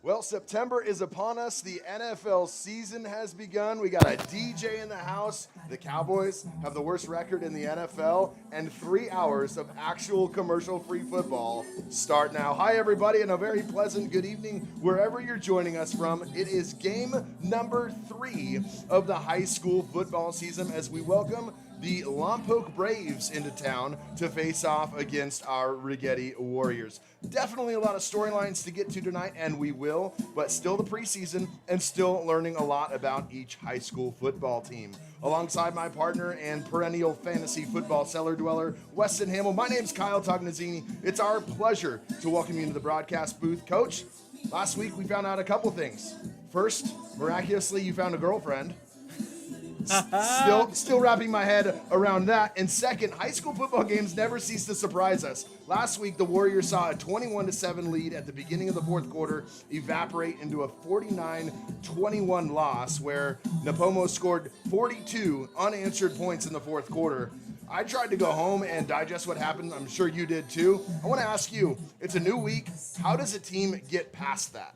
Well, September is upon us. The NFL season has begun. We got a DJ in the house. The Cowboys have the worst record in the NFL, and 3 hours of actual commercial-free football start now. Hi, everybody, and a very pleasant good evening wherever you're joining us from. It is game number 3 of the high school football season as we welcome the Lompoc Braves into town to face off against our Righetti Warriors. Definitely a lot of storylines to get to tonight, and we will, but still the preseason and still learning a lot about each high school football team. Alongside my partner and perennial fantasy football cellar dweller, Weston Hamill, my name's Kyle Tognazzini. It's our pleasure to welcome you into the broadcast booth. Coach, last week we found out a couple things. First, miraculously, you found a girlfriend. Still wrapping my head around that. And second, high school football games never cease to surprise us. Last week, the Warriors saw a 21-7 lead at the beginning of the fourth quarter evaporate into a 49-21 loss, where Napomo scored 42 unanswered points in the fourth quarter. I tried to go home and digest what happened. I'm sure you did too. I want to ask you, it's a new week. How does a team get past that?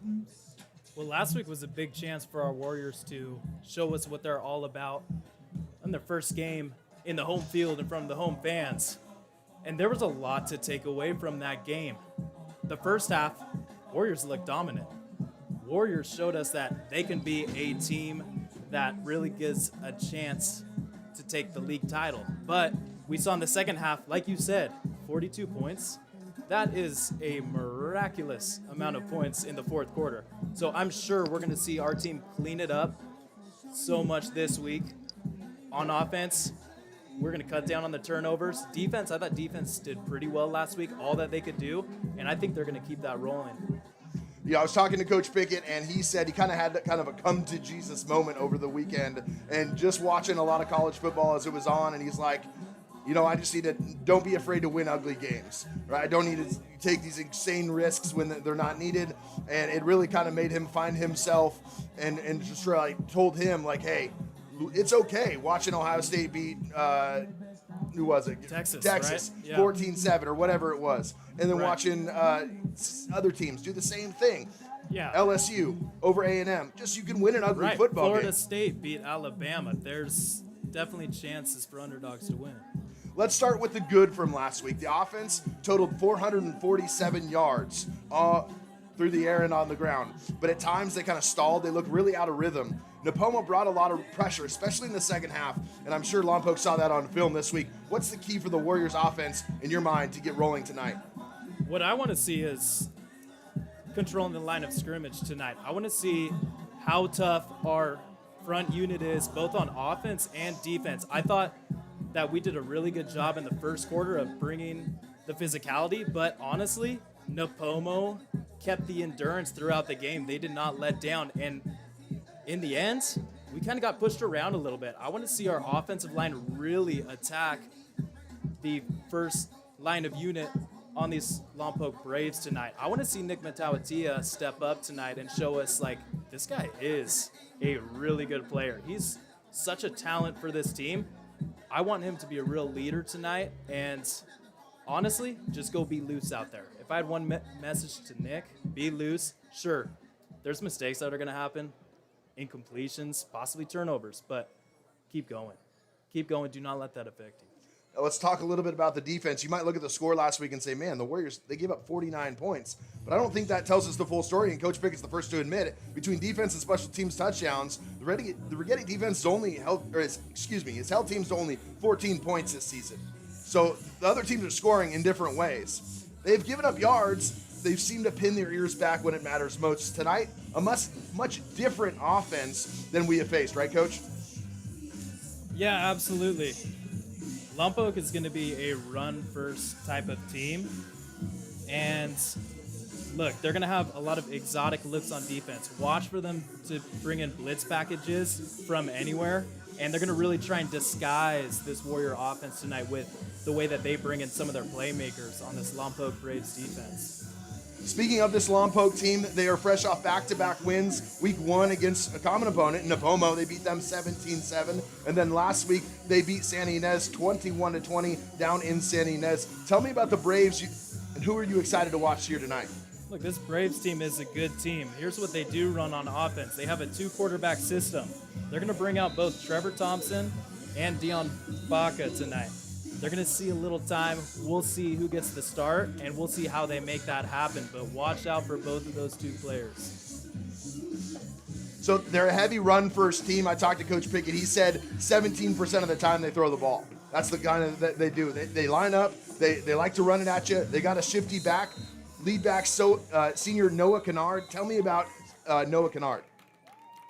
Well, last week was a big chance for our Warriors to show us what they're all about in their first game in the home field in front of the home fans. And there was a lot to take away from that game. The first half, Warriors looked dominant. Warriors showed us that they can be a team that really gives a chance to take the league title. But we saw in the second half, like you said, 42 points. That is a miraculous amount of points in the fourth quarter. So I'm sure we're going to see our team clean it up so much this week. On offense, we're going to cut down on the turnovers. Defense, I thought defense did pretty well last week, all that they could do, and I think they're going to keep that rolling. Yeah, I was talking to Coach Pickett, and he said he kind of had that kind of a come-to-Jesus moment over the weekend, and just watching a lot of college football as it was on, and he's like, you know, I just need to, don't be afraid to win ugly games, right? I don't need to take these insane risks when they're not needed. And it really kind of made him find himself and just really told him, like, hey, it's okay watching Ohio State beat, who was it? Texas, right? Yeah. 14-7 or whatever it was. And then watching other teams do the same thing. Yeah. LSU over A&M. Just you can win an ugly football Florida game. State beat Alabama. There's definitely chances for underdogs to win. Let's start with the good from last week. The offense totaled 447 yards through the air and on the ground. But at times they kind of stalled. They looked really out of rhythm. Napomo brought a lot of pressure, especially in the second half. And I'm sure Lompoc saw that on film this week. What's the key for the Warriors offense in your mind to get rolling tonight? What I want to see is controlling the line of scrimmage tonight. I want to see how tough our front unit is, both on offense and defense. I thought that we did a really good job in the first quarter of bringing the physicality, but honestly, Napomo kept the endurance throughout the game. They did not let down, and in the end, we kind of got pushed around a little bit. I want to see our offensive line really attack the first line of unit on these Lompoc Braves tonight. I want to see Nick Matawatia step up tonight and show us, like, this guy is a really good player. He's such a talent for this team. I want him to be a real leader tonight, and honestly, just go be loose out there. If I had one message to Nick, be loose. Sure, there's mistakes that are going to happen, incompletions, possibly turnovers, but keep going. Keep going. Do not let that affect you. Now let's talk a little bit about the defense. You might look at the score last week and say, man, the Warriors, they gave up 49 points. But I don't think that tells us the full story, and Coach Pickett's the first to admit it. Between defense and special teams touchdowns, the Rigetti defense has held teams to only 14 points this season. So the other teams are scoring in different ways. They've given up yards. They've seemed to pin their ears back when it matters most. Tonight, a much different offense than we have faced, right, Coach? Yeah, absolutely. Lompoc is going to be a run-first type of team. And look, they're going to have a lot of exotic looks on defense. Watch for them to bring in blitz packages from anywhere. And they're going to really try and disguise this Warrior offense tonight with the way that they bring in some of their playmakers on this Lompoc Braves defense. Speaking of this Lompoc team, they are fresh off back-to-back wins. Week 1 against a common opponent, Napomo. They beat them 17-7. And then last week, they beat San Ynez 21-20 down in San Ynez. Tell me about the Braves, and who are you excited to watch here tonight? Look, this Braves team is a good team. Here's what they do run on offense. They have a 2-quarterback system. They're going to bring out both Trevor Thompson and Dion Baca tonight. They're going to see a little time. We'll see who gets the start, and we'll see how they make that happen. But watch out for both of those two players. So they're a heavy run-first team. I talked to Coach Pickett. He said 17% of the time they throw the ball. That's the kind of that they do. They line up. They like to run it at you. They got a shifty back, lead back. So senior Noah Kennard. Tell me about Noah Kennard.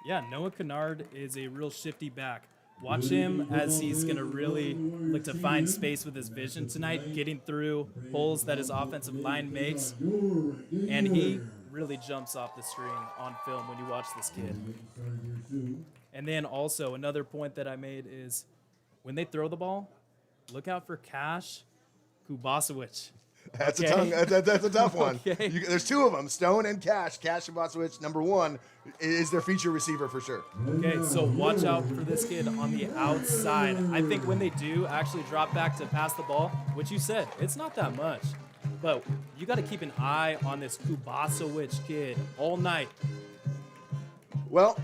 Yeah, Noah Kennard is a real shifty back. Watch him as he's going to really look to find space with his vision tonight, getting through holes that his offensive line makes. And he really jumps off the screen on film when you watch this kid. And then also another point that I made is when they throw the ball, look out for Cash Kubasowicz. That's a tough one. Okay. There's two of them, Stone and Cash. Cash Kubasowicz, number one, is their feature receiver for sure. Okay, so watch out for this kid on the outside. I think when they do actually drop back to pass the ball, which you said, it's not that much. But you got to keep an eye on this Kubasowicz kid all night. Well,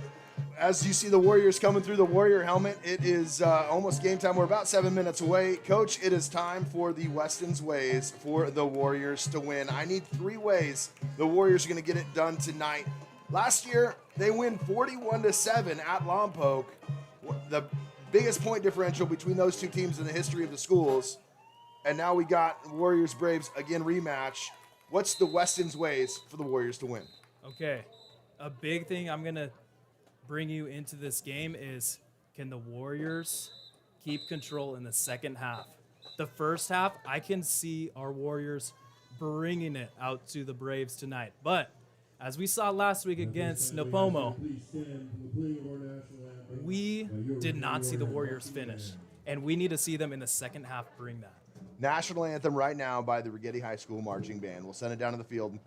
as you see the Warriors coming through the Warrior helmet, it is almost game time. We're about 7 minutes away. Coach, it is time for the Weston's ways for the Warriors to win. I need 3 ways the Warriors are going to get it done tonight. Last year, they win 41-7 at Lompoc, the biggest point differential between those two teams in the history of the schools. And now we got Warriors-Braves again rematch. What's the Weston's ways for the Warriors to win? Okay, a big thing I'm going to bring you into this game is, can the Warriors keep control in the second half? The first half, I can see our Warriors bringing it out to the Braves tonight. But as we saw last week against Napomo, we did not see the Warriors finish. And we need to see them in the second half bring that. National anthem right now by the Righetti High School marching band. We'll send it down to the field.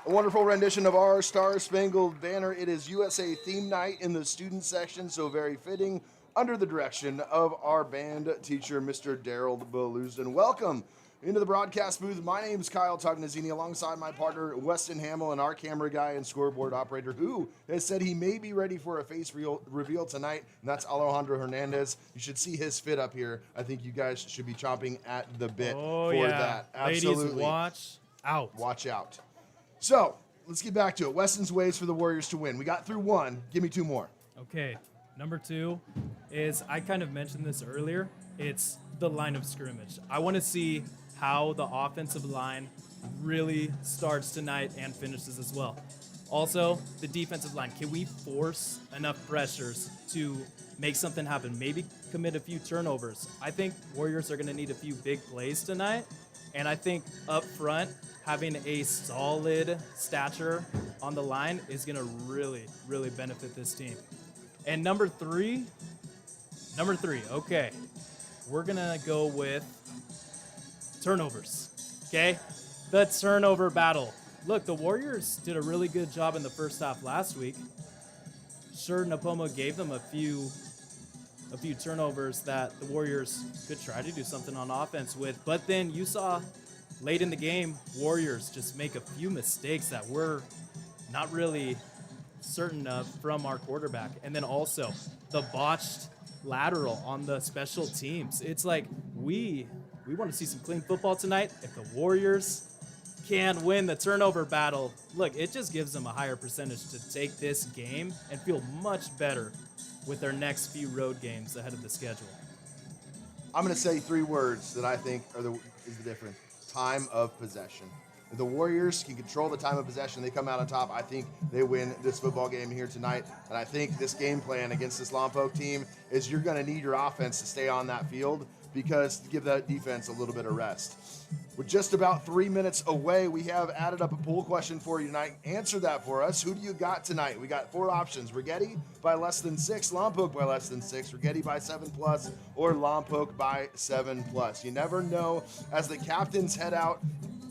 A wonderful rendition of our Star Spangled Banner. It is USA theme night in the student section, so very fitting, under the direction of our band teacher, Mr. Daryl Baluzan. Welcome into the broadcast booth. My name is Kyle Tognazzini, alongside my partner, Weston Hamill, and our camera guy and scoreboard operator, who has said he may be ready for a face reveal tonight, and that's Alejandro Hernandez. You should see his fit up here. I think you guys should be chomping at the bit for that. Absolutely. Ladies, watch out. Watch out. So, let's get back to it. Weston's ways for the Warriors to win. We got through 1. Give me 2 more. Okay, number 2 is, I kind of mentioned this earlier, it's the line of scrimmage. I want to see how the offensive line really starts tonight and finishes as well. Also, the defensive line. Can we force enough pressures to make something happen? Maybe commit a few turnovers. I think Warriors are going to need a few big plays tonight. And I think up front, having a solid stature on the line is going to really, really benefit this team. And number three, okay. We're going to go with turnovers, okay? The turnover battle. Look, the Warriors did a really good job in the first half last week. Sure, Napomo gave them a few turnovers that the Warriors could try to do something on offense with. But then you saw late in the game, Warriors just make a few mistakes that we're not really certain of from our quarterback. And then also the botched lateral on the special teams. It's like we want to see some clean football tonight. If the Warriors can win the turnover battle, look, it just gives them a higher percentage to take this game and feel much better with their next few road games ahead of the schedule. I'm going to say 3 words that I think is the difference. Time of possession. If the Warriors can control the time of possession, they come out on top, I think they win this football game here tonight. And I think this game plan against this Lompoc team is you're going to need your offense to stay on that field because to give that defense a little bit of rest. We're just about 3 minutes away. We have added up a poll question for you tonight. Answer that for us. Who do you got tonight? We got 4 options. Righetti by less than 6, Lompoc by less than 6, Righetti by 7+, or Lompoc by 7+. You never know. As the captains head out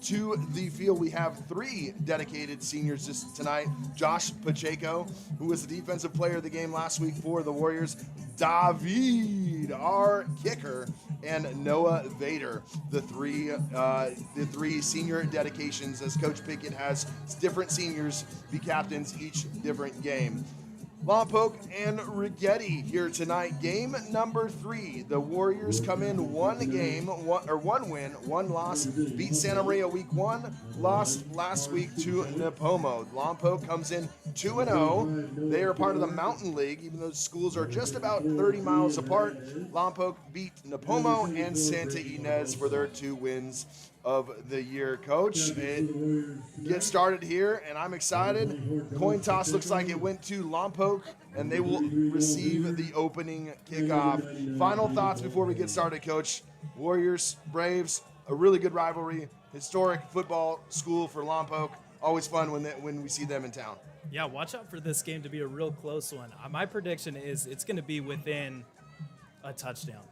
to the field, we have 3 dedicated seniors tonight. Josh Pacheco, who was the defensive player of the game last week for the Warriors. David, our kicker, and Noah Vader, the three senior dedications, as Coach Pickett has different seniors be captains each different game. Lompoc and Righetti here tonight. Game number 3. The Warriors come in 1 win, 1 loss. Beat Santa Maria week 1, lost last week to Napomo. Lompoc comes in 2-0. They are part of the Mountain League, even though schools are just about 30 miles apart. Lompoc beat Napomo and Santa Ynez for their 2 wins of the year. Coach, it gets started here, and I'm excited. Coin toss looks like it went to Lompoc, and they will receive the opening kickoff. Final thoughts before we get started, Coach. Warriors, Braves, a really good rivalry. Historic football school for Lompoc. Always fun when we see them in town. Yeah, watch out for this game to be a real close one. My prediction is it's going to be within a touchdown,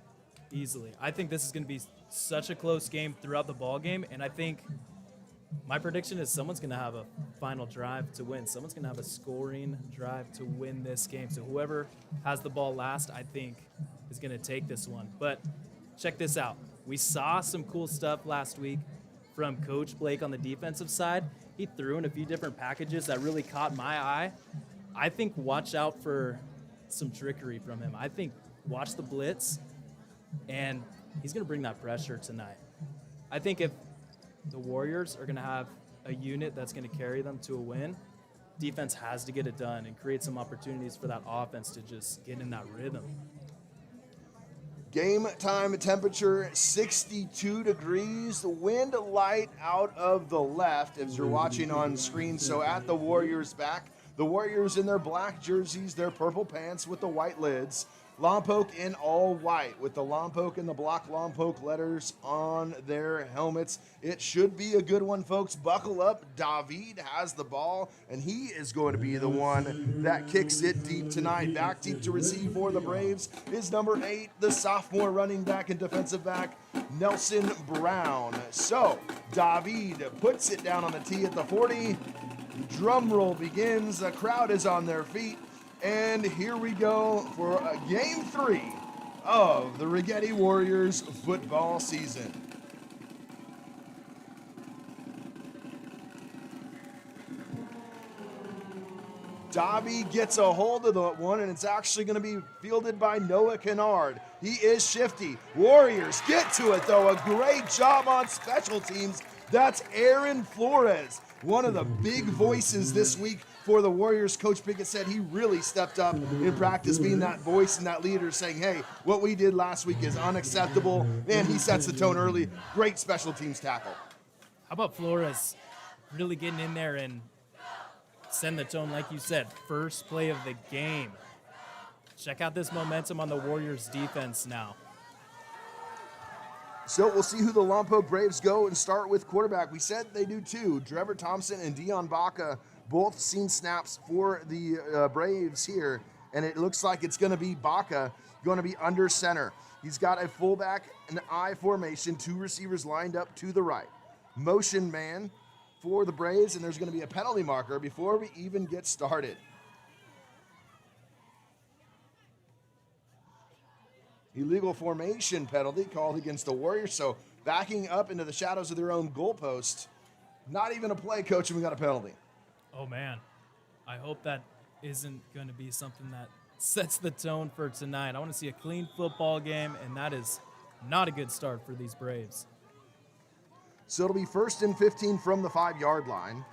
easily. I think this is going to be such a close game throughout the ball game, and I think my prediction is someone's going to have a final drive to win. Someone's going to have a scoring drive to win this game. So whoever has the ball last, I think, is going to take this one. But check this out. We saw some cool stuff last week from Coach Blake on the defensive side. He threw in a few different packages that really caught my eye. I think watch out for some trickery from him. I think watch the blitz, and he's going to bring that pressure tonight. I think if the Warriors are going to have a unit that's going to carry them to a win, defense has to get it done and create some opportunities for that offense to just get in that rhythm. Game time temperature 62 degrees. The wind light out of the left as you're watching on screen. So at the Warriors' back, the Warriors in their black jerseys, their purple pants with the white lids. Lompoc in all white with the Lompoc and the block Lompoc letters on their helmets. It should be a good one, folks. Buckle up. David has the ball, and he is going to be the one that kicks it deep tonight. Back deep to receive for the Braves is number 8, the sophomore running back and defensive back, Nelson Brown. So David puts it down on the tee at the 40. Drum roll begins. The crowd is on their feet. And here we go for Game 3 of the Righetti Warriors football season. Dobby gets a hold of the one, and it's actually going to be fielded by Noah Kennard. He is shifty. Warriors get to it, though. A great job on special teams. That's Aaron Flores, one of the big voices this week for the Warriors. Coach Pickett said he really stepped up in practice, being that voice and that leader, saying, hey, what we did last week is unacceptable. And he sets the tone early. Great special teams tackle. How about Flores really getting in there and send the tone, like you said, first play of the game. Check out this momentum on the Warriors defense now. So we'll see who the Lompoc Braves go and start with quarterback. We said they do too. Trevor Thompson and Dion Baca both seen snaps for the Braves here, and it looks like it's going to be Baca going to be under center. He's got a fullback, an I formation, 2 receivers lined up to the right. motion man for the Braves, and there's going to be a penalty marker before we even get started. Illegal formation penalty called against the Warriors, so backing up into the shadows of their own goalpost. Not even a play, coach, and we got a penalty. Oh, man. I hope that isn't going to be something that sets the tone for tonight. I want to see a clean football game, and that is not a good start for these Braves. So it'll be 1st and 15 from the 5-yard line.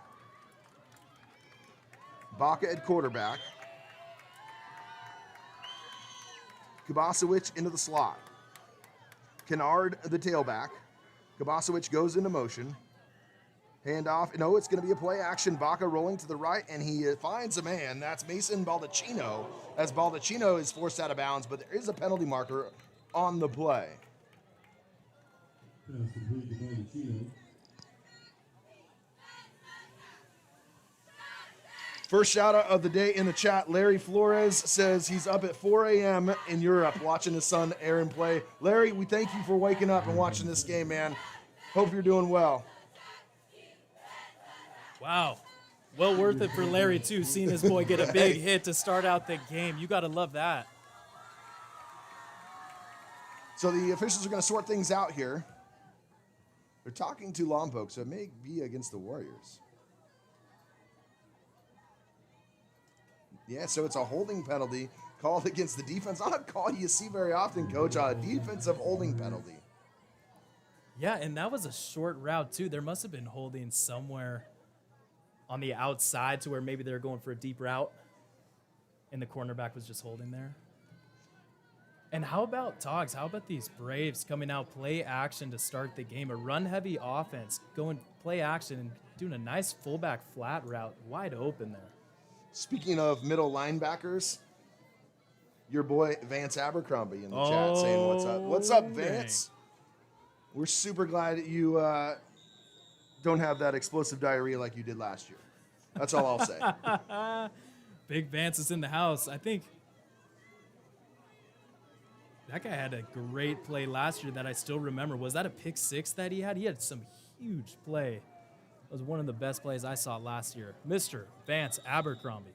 Baca at quarterback. Kubasowicz into the slot. Kennard, the tailback. Kubasowicz goes into motion. Handoff. No, it's going to be a play action. Baca rolling to the right, and he finds a man. That's Mason Baldacchino, as Baldacchino is forced out of bounds, but there is a penalty marker on the play. First shout out of the day in the chat. Larry Flores says he's up at 4 a.m. in Europe watching his son Aaron play. Larry, we thank you for waking up and watching this game, man. Hope you're doing well. Wow. Well worth it for Larry, too, seeing his boy get a big hit to start out the game. You got to love that. So the officials are going to sort things out here. They're talking to Lompoc, so it may be against the Warriors. Yeah, so it's a holding penalty called against the defense. Not a call you see very often, Coach, a defensive holding penalty. Yeah, and that was a short route, too. There must have been holding somewhere on the outside to where maybe they were going for a deep route, and the cornerback was just holding there. And how about Togs? How about these Braves coming out play action to start the game? A run-heavy offense, going play action and doing a nice fullback flat route, wide open there. Speaking of middle linebackers, your boy Vance Abercrombie in the chat saying what's up. What's up, Vance? Dang. We're super glad that you don't have that explosive diarrhea like you did last year. That's all I'll say. Big Vance is in the house. I think that guy had a great play last year that I still remember. Was that a pick six that he had? He had some huge play. It was one of the best plays I saw last year. Mr. Vance Abercrombie.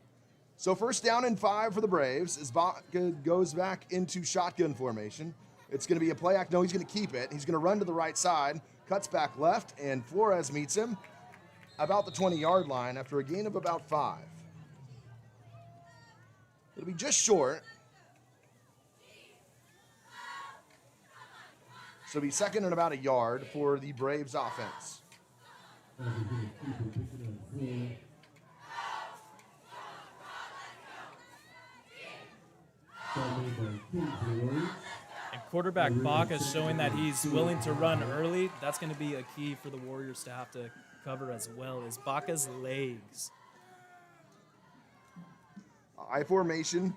So 1st down and 5 for the Braves as Baca goes back into shotgun formation. It's going to be a play act. No, he's going to keep it. He's going to run to the right side, cuts back left, and Flores meets him about the 20-yard line after a gain of about 5. It'll be just short. So it'll be 2nd and about a yard for the Braves offense. And quarterback Baca is showing that he's willing to run early. That's going to be a key for the Warriors to have to cover as well, is Baca's legs. I formation.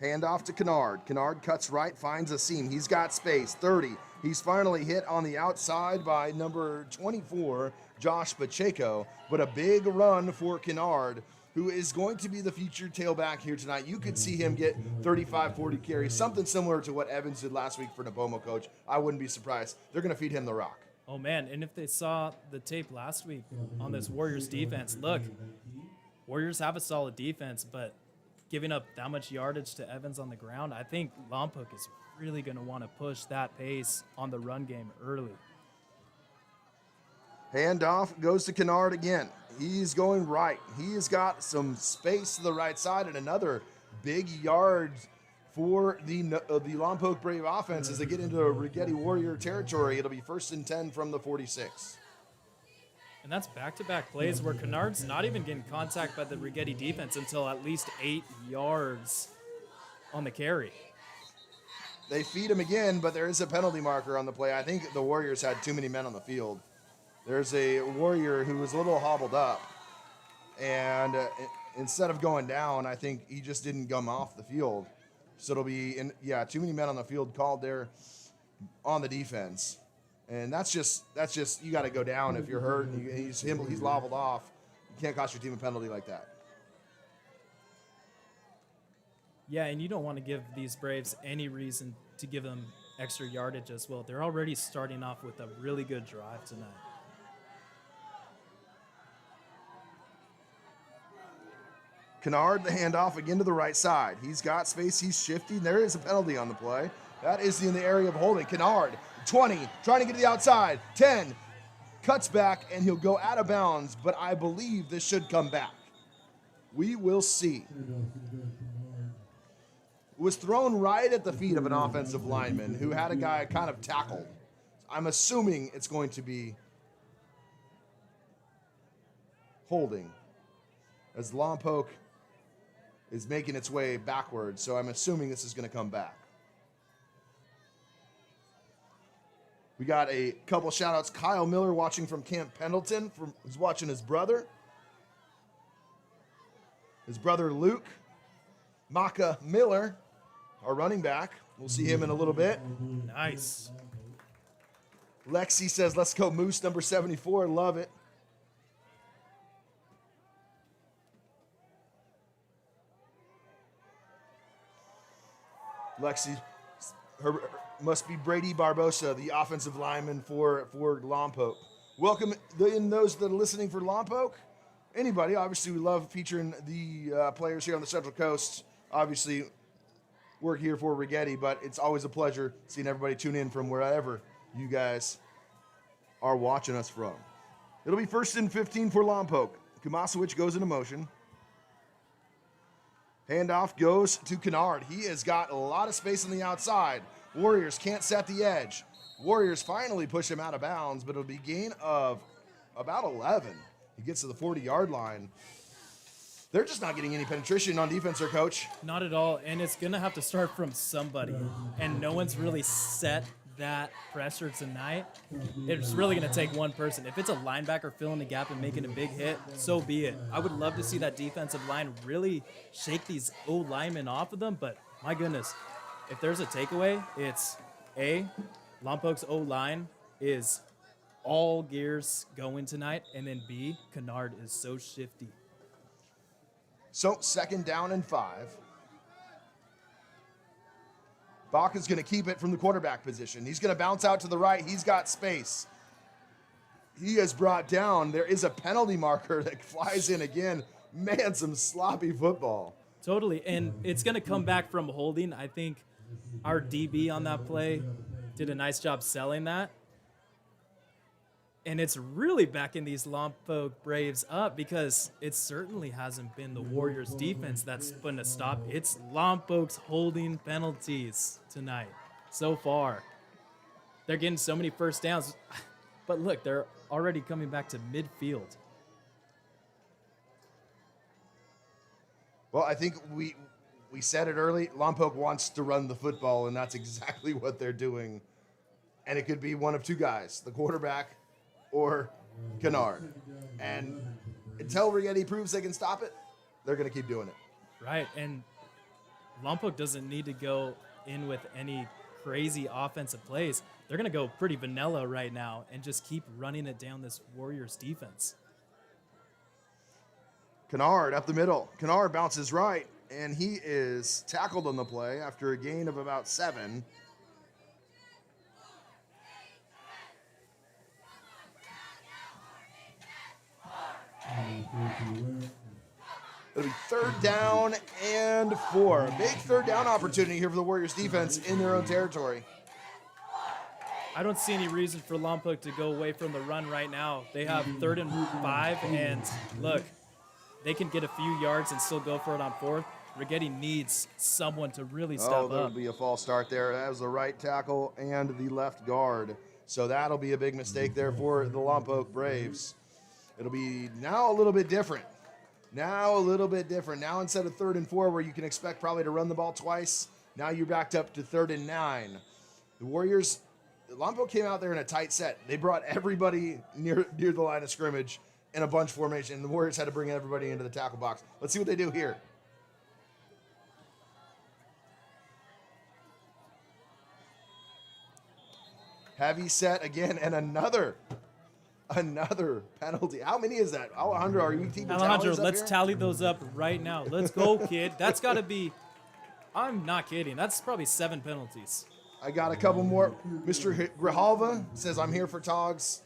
Handoff to Kennard. Kennard cuts right, finds a seam. He's got space. 30. He's finally hit on the outside by number 24, Josh Pacheco. But a big run for Kennard, who is going to be the featured tailback here tonight. You could see him get 35, 40 carries, something similar to what Evans did last week for Nabomo, Coach. I wouldn't be surprised. They're going to feed him the rock. Oh, man, and if they saw the tape last week on this Warriors defense, look, Warriors have a solid defense, but giving up that much yardage to Evans on the ground, I think Lompoc is really going to want to push that pace on the run game early. Handoff goes to Kennard again. He's going right. He's got some space to the right side and another big yard for the Lompoc Brave offense as they get into Righetti Warrior territory. It'll be 1st and 10 from the 46. And that's back-to-back plays where Kennard's not even getting contact by the Righetti defense until at least 8 yards on the carry. They feed him again, but there is a penalty marker on the play. I think the Warriors had too many men on the field. There's a Warrior who was a little hobbled up, and instead of going down, I think he just didn't come off the field. So it'll be, too many men on the field called there on the defense. And that's just you got to go down if you're hurt and he's lobbled off. You can't cost your team a penalty like that. Yeah, and you don't want to give these Braves any reason to give them extra yardage as well. They're already starting off with a really good drive tonight. Kennard, the handoff again to the right side. He's got space. He's shifting. There is a penalty on the play. That is in the area of holding. Kennard, 20, trying to get to the outside. 10, cuts back, and he'll go out of bounds, but I believe this should come back. We will see. It was thrown right at the feet of an offensive lineman who had a guy kind of tackled. I'm assuming it's going to be holding as Lompoc is making its way backwards, so I'm assuming this is going to come back. We got a couple shout-outs. Kyle Miller watching from Camp Pendleton, who's watching his brother. His brother Luke. Maka Miller, our running back. We'll see him in a little bit. Nice. Lexi says, let's go Moose, number 74. Love it. Lexi, her must be Brady Barbosa, the offensive lineman for Lompoc. Welcome in those that are listening for Lompoc. Anybody, obviously we love featuring the players here on the Central Coast. Obviously, we're here for Righetti, but it's always a pleasure seeing everybody tune in from wherever you guys are watching us from. It'll be 1st and 15 for Lompoc. Kumasowicz goes into motion. Handoff goes to Kennard. He has got a lot of space on the outside. Warriors can't set the edge. Warriors finally push him out of bounds, but it'll be gain of about 11. He gets to the 40-yard line. They're just not getting any penetration on defense, their coach. Not at all, and it's going to have to start from somebody, and no one's really set that pressure tonight. It's really going to take one person. If it's a linebacker filling the gap and making a big hit, so be it. I would love to see that defensive line really shake these O-linemen off of them, but my goodness, if there's a takeaway, it's A, Lompoc's O-line is all gears going tonight, and then B, Kennard is so shifty. So 2nd down and 5. Bach is going to keep it from the quarterback position. He's going to bounce out to the right. He's got space. He is brought down. There is a penalty marker that flies in again. Man, some sloppy football. Totally, and it's going to come back from holding. I think our DB on that play did a nice job selling that. And it's really backing these Lompoc Braves up because it certainly hasn't been the Warriors' defense that's been a stop. It's Lompoc's holding penalties tonight so far. They're getting so many first downs. But look, they're already coming back to midfield. Well, I think we said it early. Lompoc wants to run the football, and that's exactly what they're doing. And it could be one of two guys, the quarterback or Kennard. And until Rigetti proves they can stop it, they're going to keep doing it. Right, and Lompoc doesn't need to go in with any crazy offensive plays. They're going to go pretty vanilla right now and just keep running it down this Warriors defense. Kennard up the middle. Kennard bounces right, and he is tackled on the play after a gain of about 7. It'll be 3rd down and 4. Big 3rd down opportunity here for the Warriors defense in their own territory. I don't see any reason for Lompoc to go away from the run right now. They have 3rd and 5, and look, they can get a few yards and still go for it on 4th. Rigetti needs someone to really step up. There'll be a false start there. That was the right tackle and the left guard. So that'll be a big mistake there for the Lompoc Braves. It'll be now a little bit different. Now instead of 3rd and 4, where you can expect probably to run the ball twice, now you're backed up to 3rd and 9. The Warriors, Lompoc came out there in a tight set. They brought everybody near the line of scrimmage in a bunch formation. The Warriors had to bring everybody into the tackle box. Let's see what they do here. Heavy set again, and another penalty. How many is that? Alejandro, are you keeping Alejandro, tallies up let's here? tally those up right now. Let's go, kid. That's got to be, I'm not kidding. That's probably 7 penalties. I got a couple more. Mr. Grijalva says, I'm here for Togs.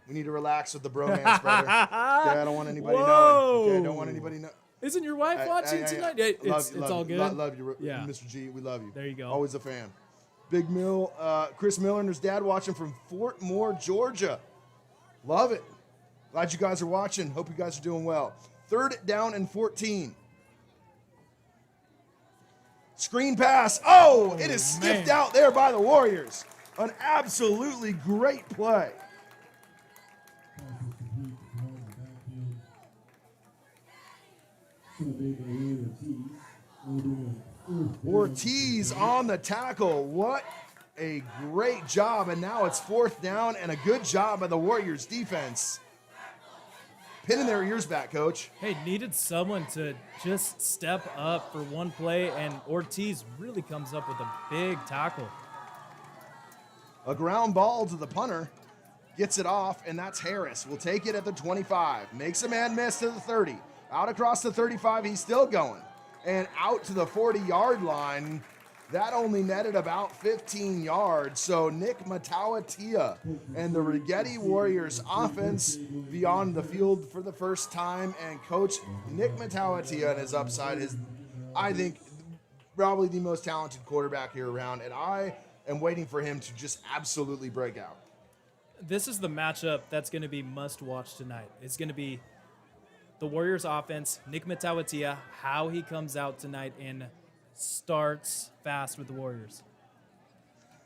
We need to relax with the bromance, brother. Okay, I don't want anybody knowing. Okay, I don't want anybody knowing. Isn't your wife watching tonight? Yeah, it's all good. Love you, yeah. Mr. G. We love you. There you go. Always a fan. Big Mill, Chris Miller and his dad watching from Fort Moore, Georgia. Love it. Glad you guys are watching. Hope you guys are doing well. 3rd down and 14. Screen pass. Oh, it is sniffed out there by the Warriors. An absolutely great play. Ortiz on the tackle. What a great job. And now it's 4th down and a good job by the Warriors defense. Pinning their ears back, Coach. Hey, needed someone to just step up for one play, and Ortiz really comes up with a big tackle. A ground ball to the punter. Gets it off, and that's Harris. Will take it at the 25. Makes a man miss to the 30. Out across the 35, he's still going. And out to the 40-yard line. That only netted about 15 yards. So Nick Matawatia and the Righetti Warriors offense beyond the field for the first time. And Coach Nick Matawatia and his upside is, I think, probably the most talented quarterback here around. And I am waiting for him to just absolutely break out. This is the matchup that's going to be must-watch tonight. It's going to be the Warriors offense, Nick Matawatia, how he comes out tonight and starts fast with the Warriors.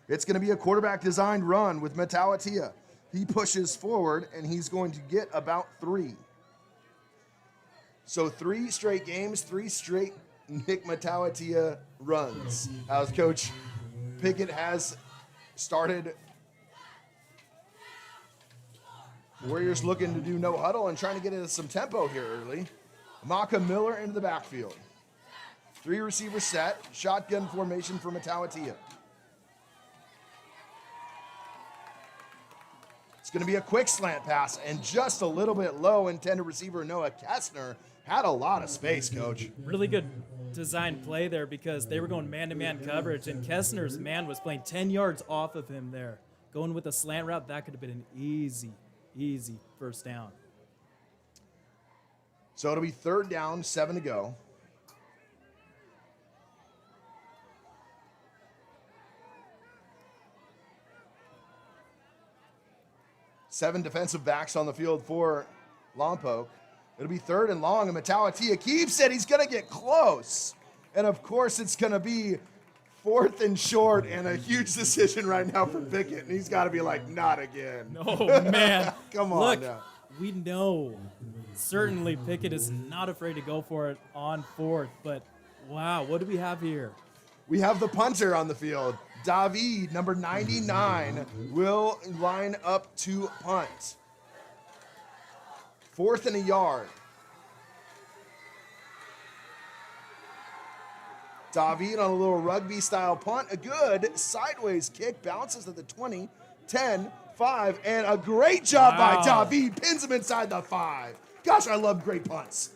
It's going to be a quarterback-designed run with Matawatia. He pushes forward, and he's going to get about 3. So 3 straight games, 3 straight Nick Matawatia runs. As Coach Pickett has started. Warriors looking to do no huddle and trying to get into some tempo here early. Maka Miller into the backfield. 3 receiver set, shotgun formation for Matawatia. It's going to be a quick slant pass and just a little bit low. Intended receiver Noah Kessner had a lot of space, Coach. Really good design play there because they were going man-to-man coverage, and Kessner's man was playing 10 yards off of him there. Going with a slant route, that could have been an easy first down. So it'll be 3rd down, 7 to go. Seven defensive backs on the field for Lompoc. It'll be 3rd and long, and Matawatia keeps it. He's going to get close. And, of course, it's going to be 4th and short, and a huge decision right now for Pickett. And he's got to be like, not again. Oh, man. Come on Look, now. We know certainly Pickett is not afraid to go for it on 4th, but, wow, what do we have here? We have the punter on the field. David, number 99, will line up to punt. 4th and a yard. David on a little rugby-style punt. A good sideways kick. Bounces at the 20, 10, 5, and a great job by David. Pins him inside the 5. Gosh, I love great punts.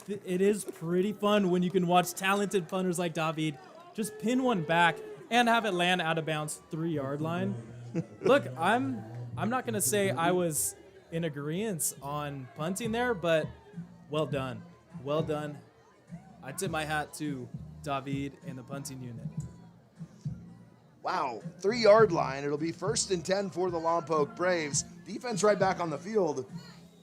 It is pretty fun when you can watch talented punters like David just pin one back and have it land out of bounds 3-yard line. Look, I'm not gonna say I was in agreement on punting there, but well done. Well done. I tip my hat to David and the punting unit. Wow, 3-yard line. It'll be 1st and 10 for the Lompoc Braves. Defense right back on the field.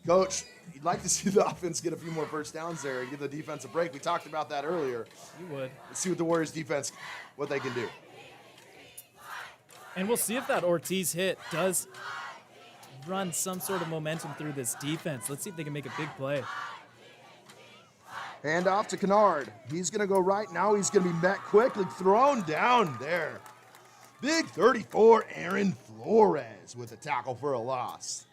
Coach, you'd like to see the offense get a few more first downs there and give the defense a break. We talked about that earlier. You would. Let's see what the Warriors defense, what they can do. And we'll see if that Ortiz hit does run some sort of momentum through this defense. Let's see if they can make a big play. Hand off to Kennard. He's going to go right now. He's going to be met quickly, thrown down there. Big 34, Aaron Flores with a tackle for a loss.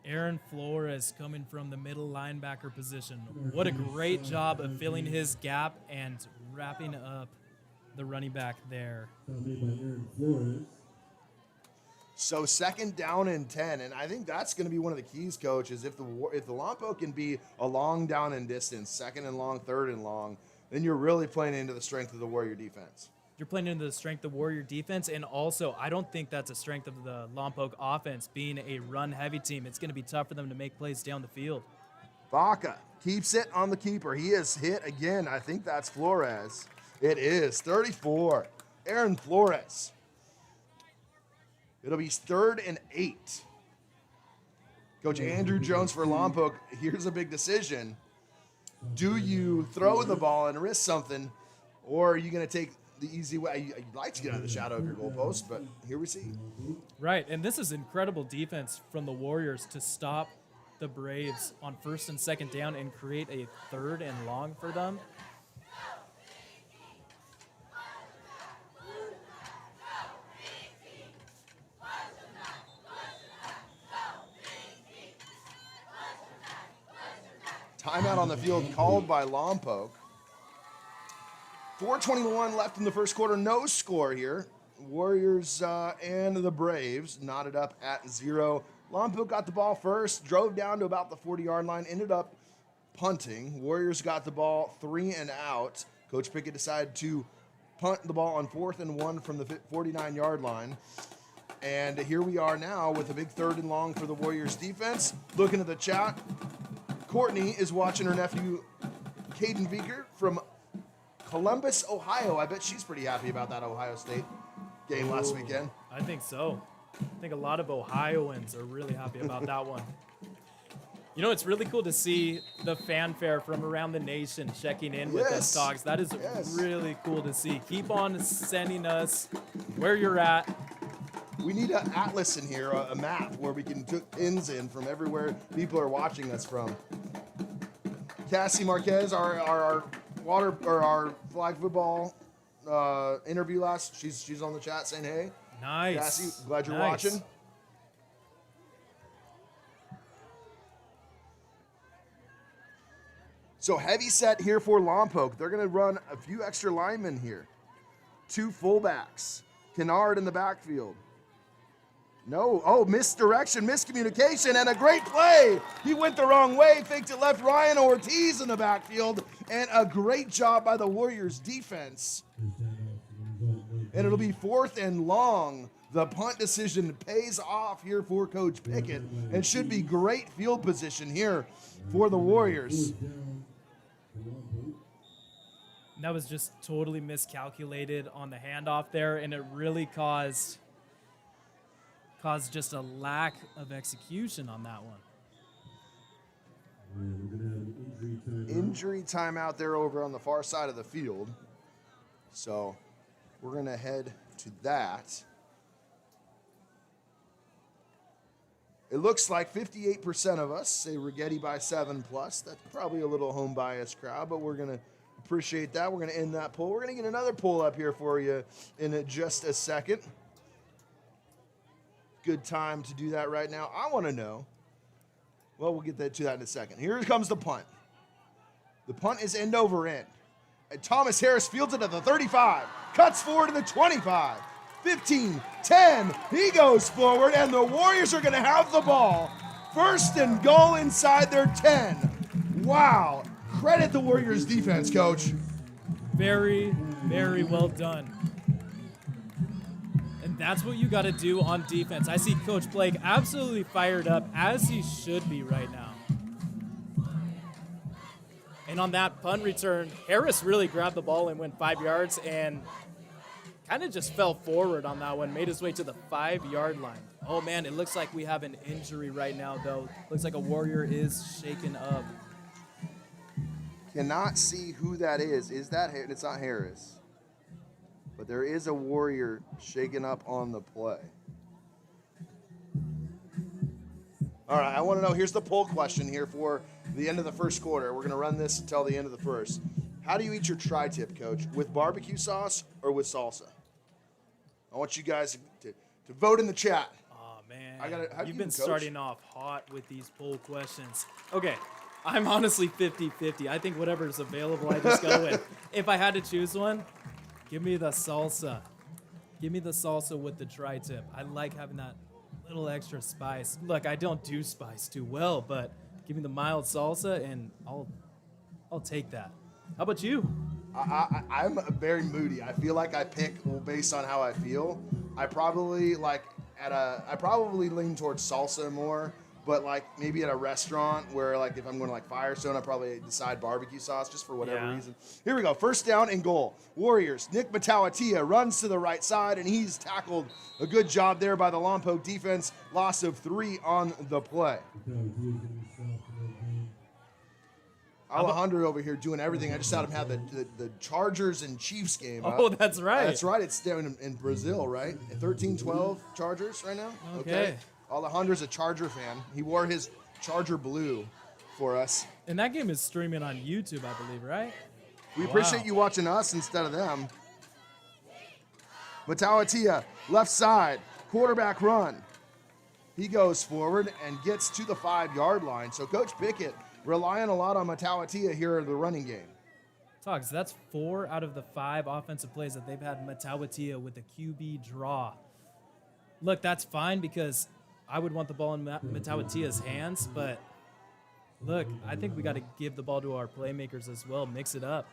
Aaron Flores coming from the middle linebacker position. What a great job of filling his gap and wrapping up the running back there. So 2nd down and 10, and I think that's going to be one of the keys, Coach, is if the Lompoc can be a long down and distance, 2nd and long, 3rd and long, then you're really playing into the strength of the Warrior defense. you're playing into the strength of Warrior defense, and also I don't think that's a strength of the Lompoc offense being a run-heavy team. It's going to be tough for them to make plays down the field. Vaca keeps it on the keeper. He is hit again. I think that's Flores. It is 34. Aaron Flores. It'll be 3rd and 8. Coach Andrew Jones for Lompoc. Here's a big decision. Do you throw the ball and risk something, or are you going to take the easy way? You'd like to get out of the shadow of your goalpost, but here we see. Right, and this is incredible defense from the Warriors to stop the Braves on 1st and 2nd down and create a 3rd and long for them. Timeout on the field called by Lompoc. 4:21 left in the first quarter. No score here. Warriors and the Braves knotted up at 0. Lompoc got the ball first, drove down to about the 40-yard line, ended up punting. Warriors got the ball 3 and out. Coach Pickett decided to punt the ball on 4th and 1 from the 49-yard line. And here we are now with a big 3rd and long for the Warriors defense. Looking at the chat, Courtney is watching her nephew, Caden Beaker, from Columbus, Ohio. I bet she's pretty happy about that Ohio State game last weekend. I think so. I think a lot of Ohioans are really happy about that one. You know, it's really cool to see the fanfare from around the nation checking in with us, Dogs. That is really cool to see. Keep on sending us where you're at. We need an atlas in here, a map where we can put pins in from everywhere people are watching us from. Cassie Marquez, our water or our flag football interview last. She's on the chat saying hey. Nice. Cassie, glad you're watching. So heavy set here for Lompoc. They're going to run a few extra linemen here. 2 fullbacks. Kennard in the backfield. No, misdirection, miscommunication, and a great play. He went the wrong way, faked it left. Ryan Ortiz in the backfield, and a great job by the Warriors defense. And it'll be 4th and long. The punt decision pays off here for Coach Pickett, and should be great field position here for the Warriors. That was just totally miscalculated on the handoff there, and it really caused just a lack of execution on that one. Injury timeout there over on the far side of the field. So we're going to head to that. It looks like 58% of us say Rigetti by 7+. That's probably a little home bias crowd, but we're going to appreciate that. We're going to end that poll. We're going to get another poll up here for you in just a second. Good time to do that right now. I want to know. Well, we'll get to that in a second. Here comes the punt. The punt is end over end. And Thomas Harris fields it at the 35. Cuts forward to the 25. 15, 10. He goes forward, and the Warriors are going to have the ball. 1st and goal inside their 10. Wow. Credit the Warriors defense, Coach. Very, very well done. And that's what you got to do on defense. I see Coach Blake absolutely fired up, as he should be right now. And on that punt return, Harris really grabbed the ball and went 5 yards and kind of just fell forward on that one, made his way to the 5-yard line. Oh, man, it looks like we have an injury right now, though. Looks like a Warrior is shaken up. Cannot see who that is. Is that Harris? It's not Harris. But there is a Warrior shaken up on the play. All right, I want to know. Here's the poll question here for the end of the first quarter. We're going to run this until the end of the first. How do you eat your tri-tip, Coach? With barbecue sauce or with salsa? I want you guys to vote in the chat. Oh, man. You've been starting off hot with these poll questions. Okay, I'm honestly 50-50. I think whatever's available, I just go with. If I had to choose one, give me the salsa. Give me the salsa with the tri-tip. I like having that little extra spice. Look, I don't do spice too well, but give me the mild salsa, and I'll take that. How about you? I'm very moody. I feel like I pick based on how I feel. I probably lean towards salsa more, but like maybe at a restaurant where like if I'm going to like Firestone, I probably decide barbecue sauce just for whatever reason. Here we go. First down and goal. Warriors. Nick Matawatia runs to the right side, and he's tackled. A good job there by the Lompoc defense. Loss of 3 on the play. Alejandro over here doing everything. I just had him have the Chargers and Chiefs game up. Oh, that's right. That's right. It's down in Brazil, right? 13-12 Chargers right now. Okay. Alejandro's a Charger fan. He wore his Charger blue for us. And that game is streaming on YouTube, I believe, right? We appreciate you watching us instead of them. Matawatia, left side, quarterback run. He goes forward and gets to the 5-yard line. So Coach Pickett relying a lot on Matawatia here in the running game. Togs, that's 4 out of the 5 offensive plays that they've had Matawatia with the QB draw. Look, that's fine because I would want the ball in Matawatia's hands, but look, I think we got to give the ball to our playmakers as well, mix it up.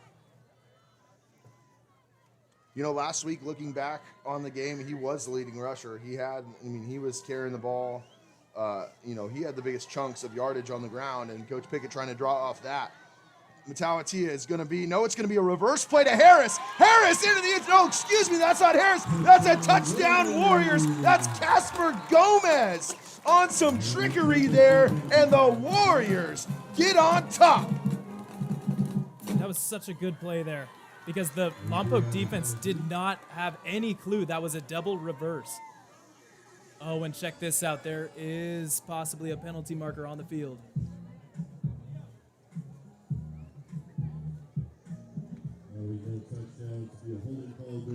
You know, last week, looking back on the game, he was the leading rusher. He was carrying the ball. He had the biggest chunks of yardage on the ground, and Coach Pickett trying to draw off that. Matawatia is going to be, it's going to be a reverse play to Harris. Harris into the end. No, excuse me, that's not Harris. That's a touchdown, Warriors. That's Casper Gomez on some trickery there, and the Warriors get on top. That was such a good play there because the Lompoc defense did not have any clue that was a double reverse. Oh, and check this out. There is possibly a penalty marker on the field.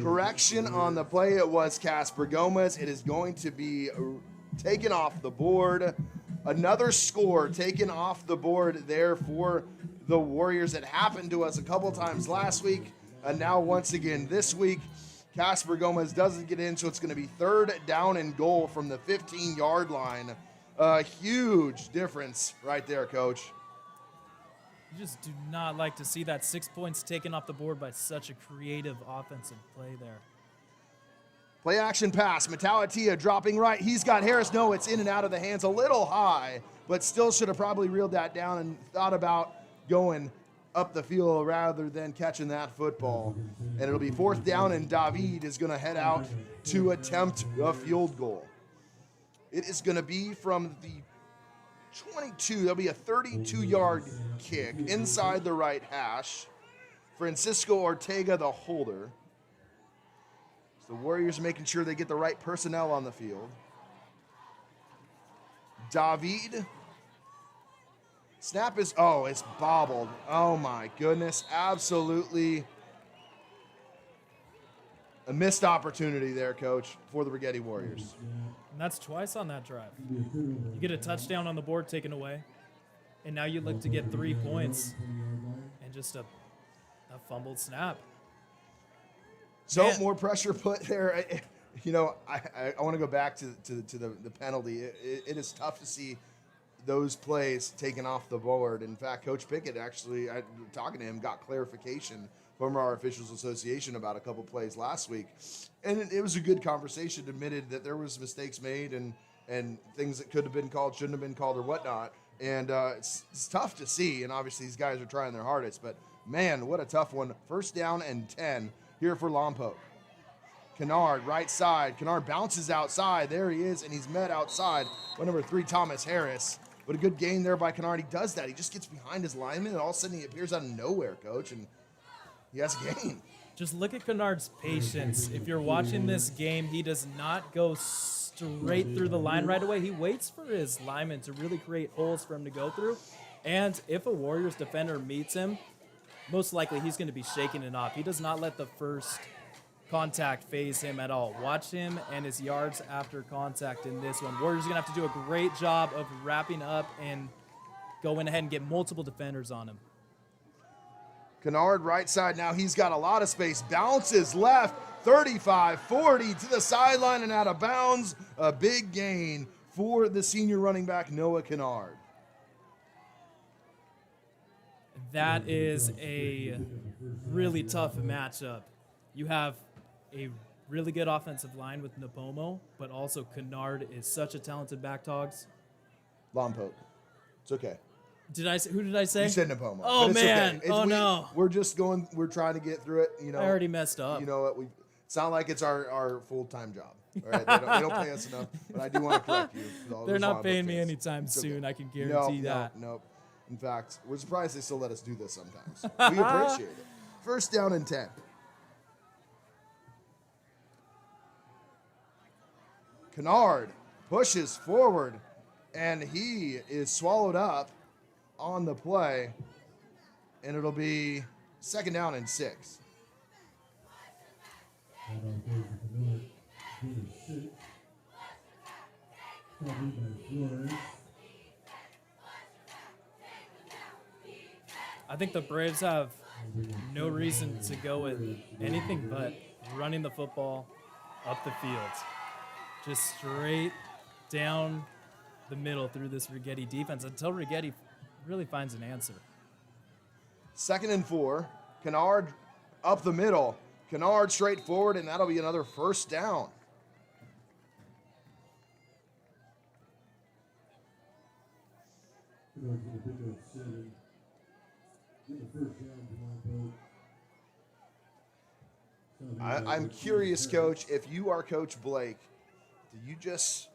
Correction on the play. It was Casper Gomez. It is going to be taken off the board. Another score taken off the board there for the Warriors. It happened to us a couple times last week, and now once again this week. Casper Gomez doesn't get in, so it's going to be 3rd down and goal from the 15-yard line. A huge difference right there, Coach. You just do not like to see that 6 points taken off the board by such a creative offensive play there. Play action pass. Matawatia dropping right. He's got Harris. No, it's in and out of the hands a little high, but still should have probably reeled that down and thought about going up the field rather than catching that football. And it'll be 4th down, and David is going to head out to attempt a field goal. It is going to be from the 22. There'll be a 32-yard kick inside the right hash. Francisco Ortega, the holder. So the Warriors are making sure they get the right personnel on the field. David. Snap is, it's bobbled. Oh my goodness, absolutely a missed opportunity there, Coach, for the Righetti Warriors. And that's twice on that drive. You get a touchdown on the board taken away, and now you look to get 3 points and just a fumbled snap. So more pressure put there. I want to go back to the penalty. It is tough to see those plays taken off the board. In fact, Coach Pickett actually, talking to him, got clarification from our officials association about a couple plays last week. And it was a good conversation, admitted that there was mistakes made and things that could have been called, shouldn't have been called or whatnot. And it's tough to see, and obviously these guys are trying their hardest, but man, what a tough one. 1st down and 10 here for Lompoc. Kennard, right side. Kennard bounces outside. There he is, and he's met outside by number 3, Thomas Harris. But a good gain there by Kennard. He does that. He just gets behind his lineman, and all of a sudden he appears out of nowhere, Coach, and he has a gain. Just look at Kennard's patience. If you're watching this game, he does not go straight through the line right away. He waits for his lineman to really create holes for him to go through. And if a Warriors defender meets him, most likely he's going to be shaking it off. He does not let the first contact phase him at all. Watch him and his yards after contact in this one. Warriors are going to have to do a great job of wrapping up and going ahead and get multiple defenders on him. Kennard right side now. He's got a lot of space. Bounces left, 35-40 to the sideline and out of bounds. A big gain for the senior running back, Noah Kennard. That is a really tough matchup. You have a really good offensive line with Napomo, but also Kennard is such a talented back, Togs. Lompoc. It's okay. Who did I say? You said Napomo. Oh, but it's man. Okay. Oh, no. We're just going. We're trying to get through it. You know. I already messed up. You know what? It's not like it's our full-time job. All right. They don't pay us enough. But I do want to correct you. They're not paying me anytime soon. I can guarantee that. Nope. In fact, we're surprised they still let us do this sometimes. We appreciate it. First down and 10. Kennard pushes forward, and he is swallowed up on the play, and it'll be second down and 6. I think the Braves have no reason to go with anything but running the football up the field. Just straight down the middle through this Righetti defense until Rigetti really finds an answer. Second and 4. Kennard up the middle. Kennard straight forward, and that'll be another first down. I'm curious, Coach, if you are Coach Blake, do you just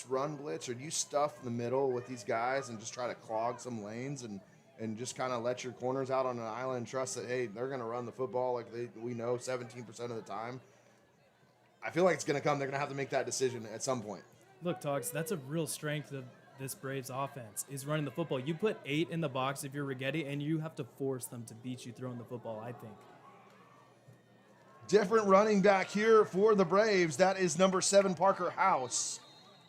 run blitz, or do you stuff the middle with these guys and just try to clog some lanes and just kind of let your corners out on an island and trust that, hey, they're going to run the football like we know 17% of the time? I feel like it's going to come. They're going to have to make that decision at some point. Look, Togs, that's a real strength of this Braves offense is running the football. You put 8 in the box if you're Rigetti, and you have to force them to beat you throwing the football, I think. Different running back here for the Braves. That is number 7, Parker House.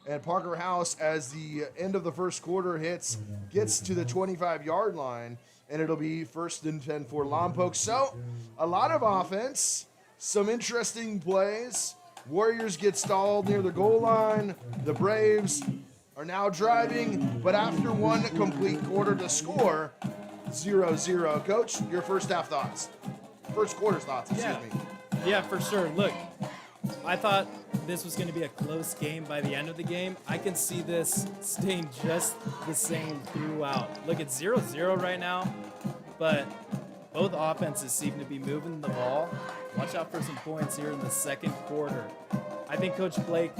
And Parker House, as the end of the first quarter hits, gets to the 25-yard line, and it'll be first and 10 for Lompoc. So, a lot of offense, some interesting plays. Warriors get stalled near the goal line. The Braves are now driving, but after one complete quarter to score, 0-0. Coach, your first half thoughts. First quarter's thoughts, excuse me. Yeah, for sure. Look, I thought this was going to be a close game by the end of the game. I can see this staying just the same throughout. Look, it's 0-0 right now, but both offenses seem to be moving the ball. Watch out for some points here in the second quarter. I think Coach Blake,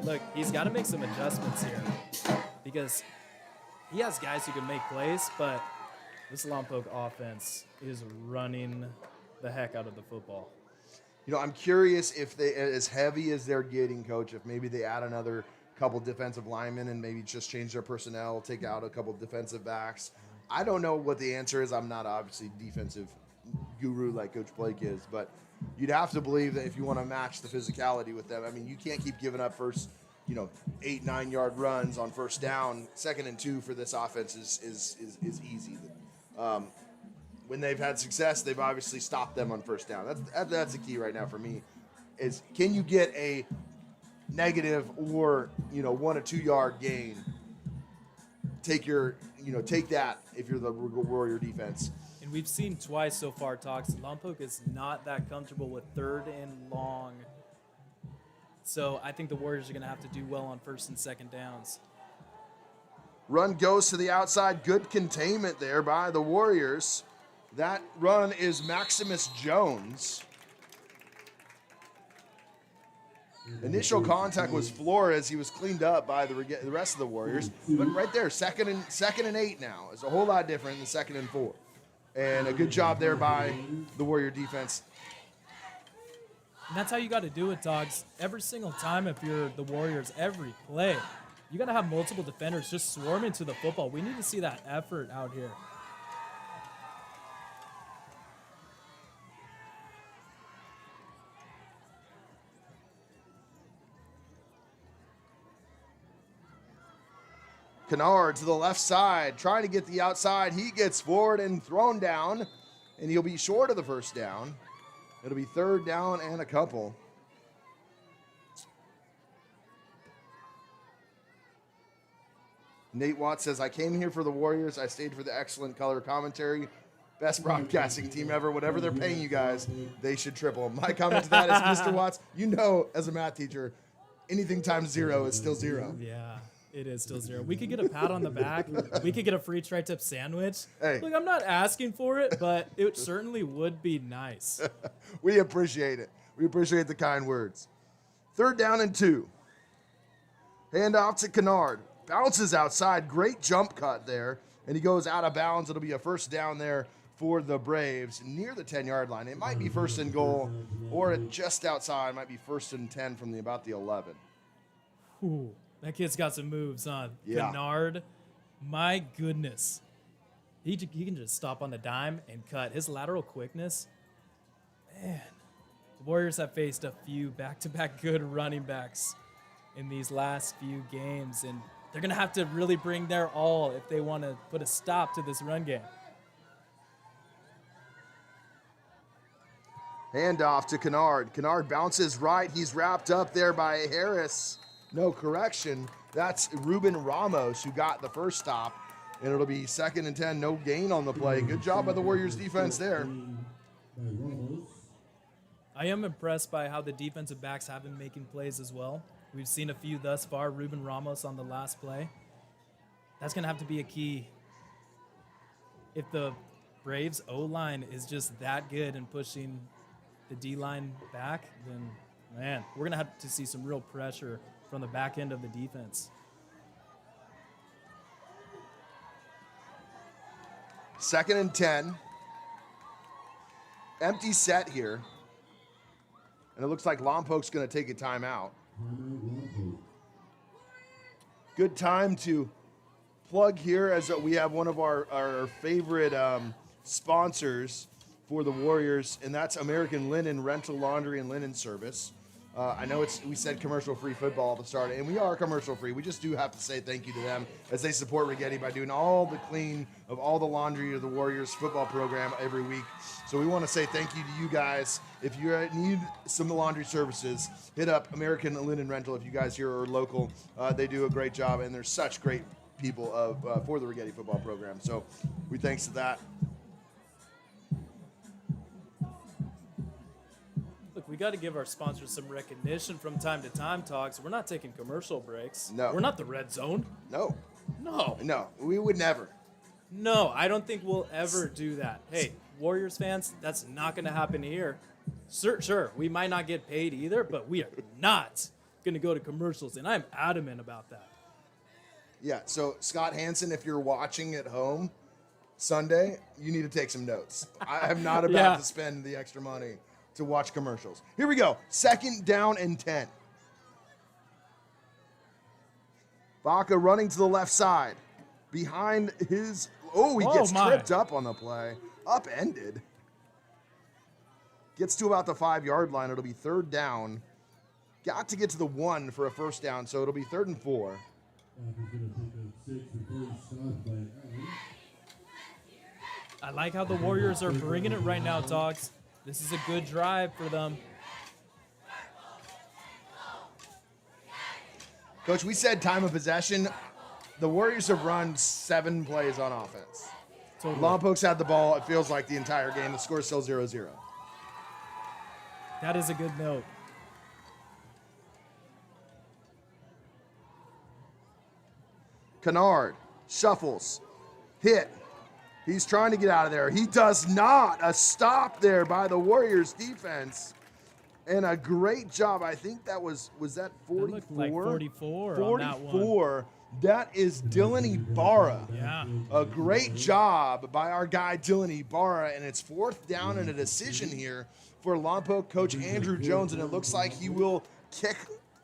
look, he's got to make some adjustments here because he has guys who can make plays, but this Lompoc offense is running the heck out of the football. You know, I'm curious if they, as heavy as they're getting, Coach, if maybe they add another couple defensive linemen and maybe just change their personnel, take out a couple defensive backs. I don't know what the answer is. I'm not obviously defensive guru like Coach Blake is, but you'd have to believe that if you want to match the physicality with them, I mean, you can't keep giving up first, 8-9 yard runs on first down. 2nd and 2 for this offense is easy. When they've had success, they've obviously stopped them on first down. That's the key right now for me. Is can you get a negative or 1 or 2 yard gain? Take that if you're the Warrior defense. And we've seen twice so far, Tox. Lompoc is not that comfortable with 3rd and long. So I think the Warriors are going to have to do well on 1st and 2nd downs. Run goes to the outside. Good containment there by the Warriors. That run is Maximus Jones. Initial contact was Flores. He was cleaned up by the rest of the Warriors. But right there, second and 8 now. It's a whole lot different than 2nd and 4. And a good job there by the Warrior defense. And that's how you got to do it, Dogs. Every single time if you're the Warriors, every play, you got to have multiple defenders just swarming to the football. We need to see that effort out here. Kennard to the left side, trying to get the outside. He gets forward and thrown down, and he'll be short of the first down. It'll be 3rd down and a couple. Nate Watts says, I came here for the Warriors. I stayed for the excellent color commentary. Best broadcasting team ever. Whatever they're paying you guys, they should triple. My comment to that is, Mr. Watts, you know, as a math teacher, anything times 0 is still 0. Yeah, it is still 0. We could get a pat on the back. We could get a free tri-tip sandwich. Hey. Look, I'm not asking for it, but it certainly would be nice. We appreciate it. We appreciate the kind words. 3rd down and 2. Handoff to Kennard. Bounces outside. Great jump cut there. And he goes out of bounds. It'll be a 1st down there for the Braves near the 10-yard line. It might be 1st and goal, or just outside. It might be 1st and 10 from about the 11. Ooh, that kid's got some moves on. Yeah. Kennard, my goodness. He can just stop on the dime and cut. His lateral quickness, man. The Warriors have faced a few back-to-back good running backs in these last few games, and they're going to have to really bring their all if they want to put a stop to this run game. Handoff to Kennard. Kennard bounces right. He's wrapped up there by Harris. No correction. That's Ruben Ramos who got the first stop. And it'll be 2nd and 10. No gain on the play. Good job by the Warriors defense there. I am impressed by how the defensive backs have been making plays as well. We've seen a few thus far. Ruben Ramos on the last play. That's going to have to be a key. If the Braves O-line is just that good in pushing the D-line back, then, man, we're going to have to see some real pressure from the back end of the defense. 2nd and 10. Empty set here. And it looks like Lompoc's going to take a timeout. Good time to plug here as we have one of our favorite sponsors for the Warriors, and that's American Linen Rental Laundry and Linen Service. I know we said commercial-free football at the start, and we are commercial-free. We just do have to say thank you to them as they support Righetti by doing all the clean of all the laundry of the Warriors football program every week. So we want to say thank you to you guys. If you need some laundry services, hit up American Linen Rental if you guys here are local. They do a great job, and they're such great people for the Righetti football program. So we thanks to that. Look, we got to give our sponsors some recognition from time to time, Talks. We're not taking commercial breaks. No. We're not the Red Zone. No, No, we would never. No, I don't think we'll ever do that. Hey, Warriors fans, that's not going to happen here. Sure, we might not get paid either, but we are not going to go to commercials, and I'm adamant about that. Yeah, so Scott Hansen, if you're watching at home Sunday, you need to take some notes. I am not about to spend the extra money to watch commercials. Here we go. 2nd down and 10. Baca running to the left side. Behind his... Oh, he gets tripped up on the play. Upended. Gets to about the 5-yard line. It'll be 3rd down. Got to get to the 1 for a 1st down, so it'll be 3rd and 4. I like how the Warriors are bringing it right now, Dogs. This is a good drive for them. Coach, we said time of possession. The Warriors have run 7 plays on offense. Totally. Lompoc's had the ball, it feels like, the entire game. The score's still 0-0. That is a good note. Kennard shuffles, hit. He's trying to get out of there. He does not. A stop there by the Warriors defense. And a great job. I think that was that 44? It looked like 44 on that one. 44. That is Dylan Ibarra. Yeah. A great job by our guy Dylan Ibarra, and it's 4th down and a decision here for Lompoc coach Andrew Jones, and it looks like he will kick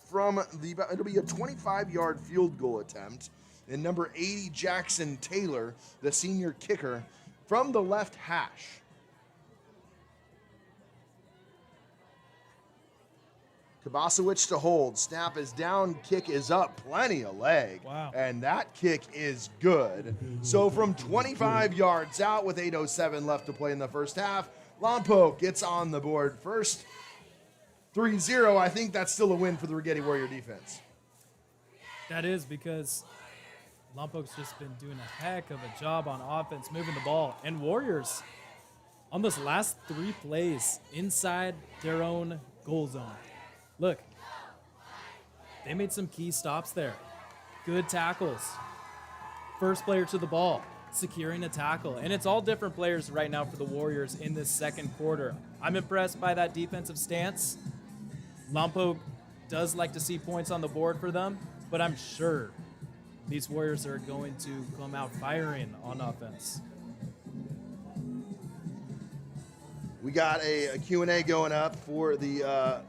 from it'll be a 25-yard field goal attempt. And number 80, Jackson Taylor, the senior kicker, from the left hash. Kabasowicz to hold. Snap is down. Kick is up. Plenty of leg. Wow. And that kick is good. So from 25 yards out with 8:07 left to play in the first half, Lompoc gets on the board first. 3-0. I think that's still a win for the Righetti Warrior defense. That is because Lompoc's just been doing a heck of a job on offense, moving the ball. And Warriors, on those last 3 plays inside their own goal zone. Look, they made some key stops there. Good tackles. First player to the ball, securing a tackle. And it's all different players right now for the Warriors in this second quarter. I'm impressed by that defensive stance. Lompoc does like to see points on the board for them, but I'm sure these Warriors are going to come out firing on offense. We got a Q&A going up for the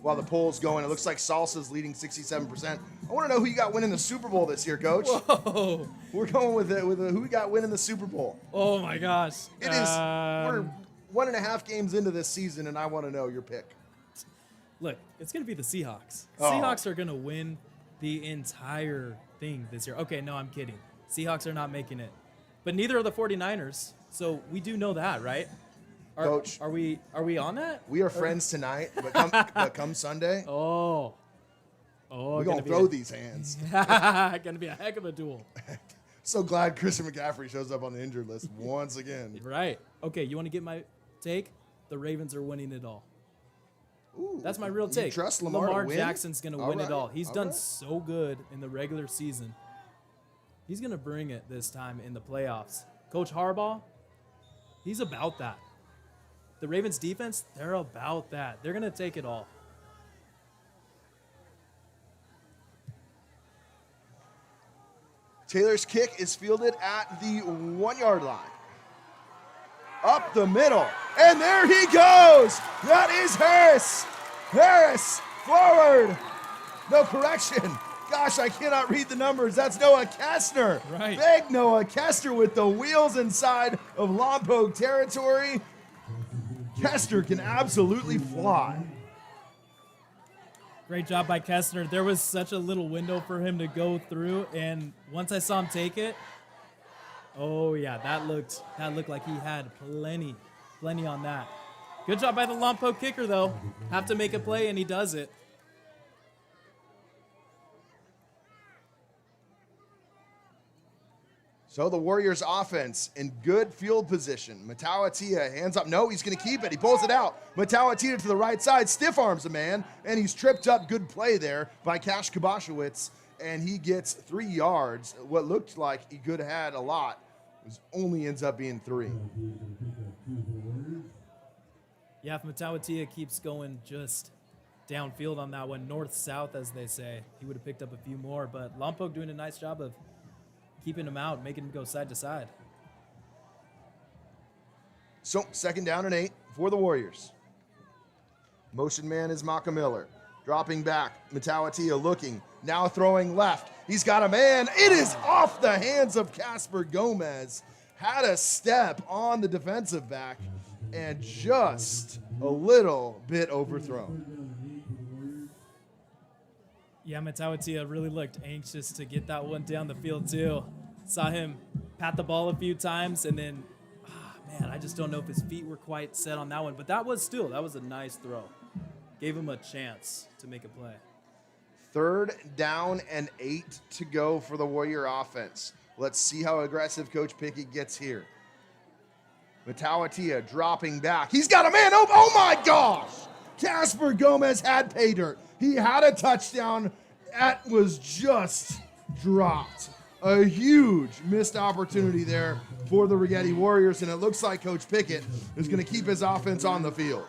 while the poll's going. It looks like Salsa's leading 67%. I want to know who you got winning the Super Bowl this year, Coach. Whoa! We're going with who we got winning the Super Bowl. Oh my gosh! It is. We're 1.5 games into this season, and I want to know your pick. Look, it's going to be the Seahawks. Oh. Seahawks are going to win the entire thing this year. Okay, no, I'm kidding. Seahawks are not making it. But neither are the 49ers, so we do know that, right? Coach. Are we on that? We are friends tonight, but come Sunday, Oh, we're going to throw these hands. Going to be a heck of a duel. So glad Christian McCaffrey shows up on the injured list once again. Right. Okay, you want to get my take? The Ravens are winning it all. Ooh, That's my real take. You trust Lamar to win? Jackson's going to win it all. He's done right. so good in the regular season. He's going to bring it this time in the playoffs. Coach Harbaugh, he's about that. The Ravens defense, they're about that. They're going to take it all. Taylor's kick is fielded at the 1-yard line. Up the middle. And there he goes. That is Harris. Harris forward. No correction. Gosh, I cannot read the numbers. That's Noah Kastner. Right. Big Noah Kastner with the wheels inside of Lompoc territory. Kastner can absolutely fly. Great job by Kestner. There was such a little window for him to go through, and once I saw him take it, oh yeah, that looked like he had plenty on that. Good job by the Lompoc kicker though. Have to make a play, and he does it. So the Warriors offense in good field position. Matauatia hands up. No, he's going to keep it. He pulls it out. Matauatia to the right side. Stiff arms a man. And he's tripped up. Good play there by Cash Kabashewitz. And he gets 3 yards. What looked like he could have had a lot. Only ends up being 3. Yeah, if Matauatia keeps going just downfield on that one, north-south as they say, he would have picked up a few more. But Lompoc doing a nice job of keeping him out, making him go side to side. So 2nd down and 8 for the Warriors. Motion man is Maka Miller. Dropping back. Matauatia looking. Now throwing left. He's got a man. It is off the hands of Casper Gomez. Had a step on the defensive back and just a little bit overthrown. Yeah, Matauatia really looked anxious to get that one down the field too. Saw him pat the ball a few times, and then, man, I just don't know if his feet were quite set on that one. But that was a nice throw. Gave him a chance to make a play. 3rd down and 8 to go for the Warrior offense. Let's see how aggressive Coach Pickett gets here. Matauatia dropping back. He's got a man. Oh my gosh! Casper Gomez had pay dirt. He had a touchdown. That was just dropped. A huge missed opportunity there for the Righetti Warriors, and it looks like Coach Pickett is going to keep his offense on the field.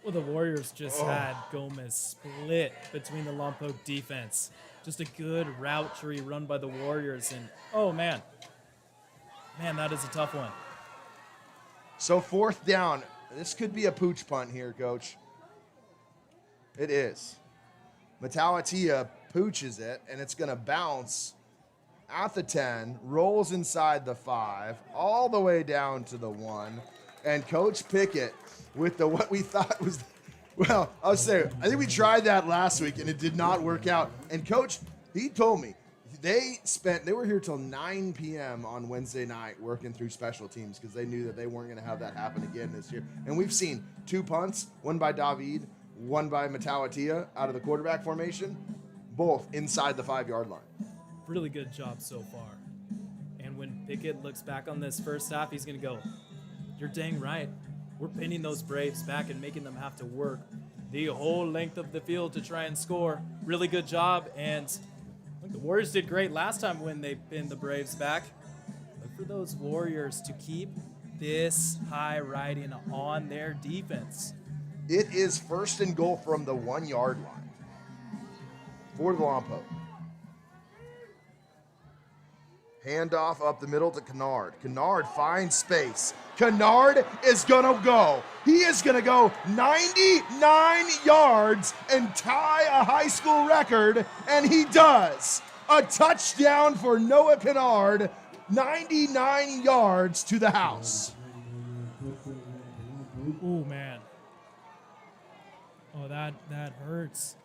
Well, the Warriors just had Gomez split between the Lompoc defense. Just a good route tree run by the Warriors, and oh man, that is a tough one. So 4th down. This could be a pooch punt here, Coach. It is. Matauatia pooches it, and it's going to bounce at the 10, rolls inside the 5, all the way down to the 1. And Coach Pickett with what we thought was, well, I'll say, I think we tried that last week, and it did not work out. And Coach, he told me, they were here till 9 p.m. on Wednesday night working through special teams because they knew that they weren't going to have that happen again this year. And we've seen 2 punts, one by David, one by Matauatia out of the quarterback formation. both inside the 5-yard line. Really good job so far. And when Pickett looks back on this first half, he's going to go, you're dang right. We're pinning those Braves back and making them have to work the whole length of the field to try and score. Really good job. And look, the Warriors did great last time when they pinned the Braves back. Look for those Warriors to keep this high riding on their defense. It is 1st and goal from the 1-yard line for the Lompoc. Handoff up the middle to Kennard. Kennard finds space. Kennard is going to go. He is going to go 99 yards and tie a high school record, and he does. A touchdown for Noah Kennard, 99 yards to the house. Oh, man. Oh, that hurts.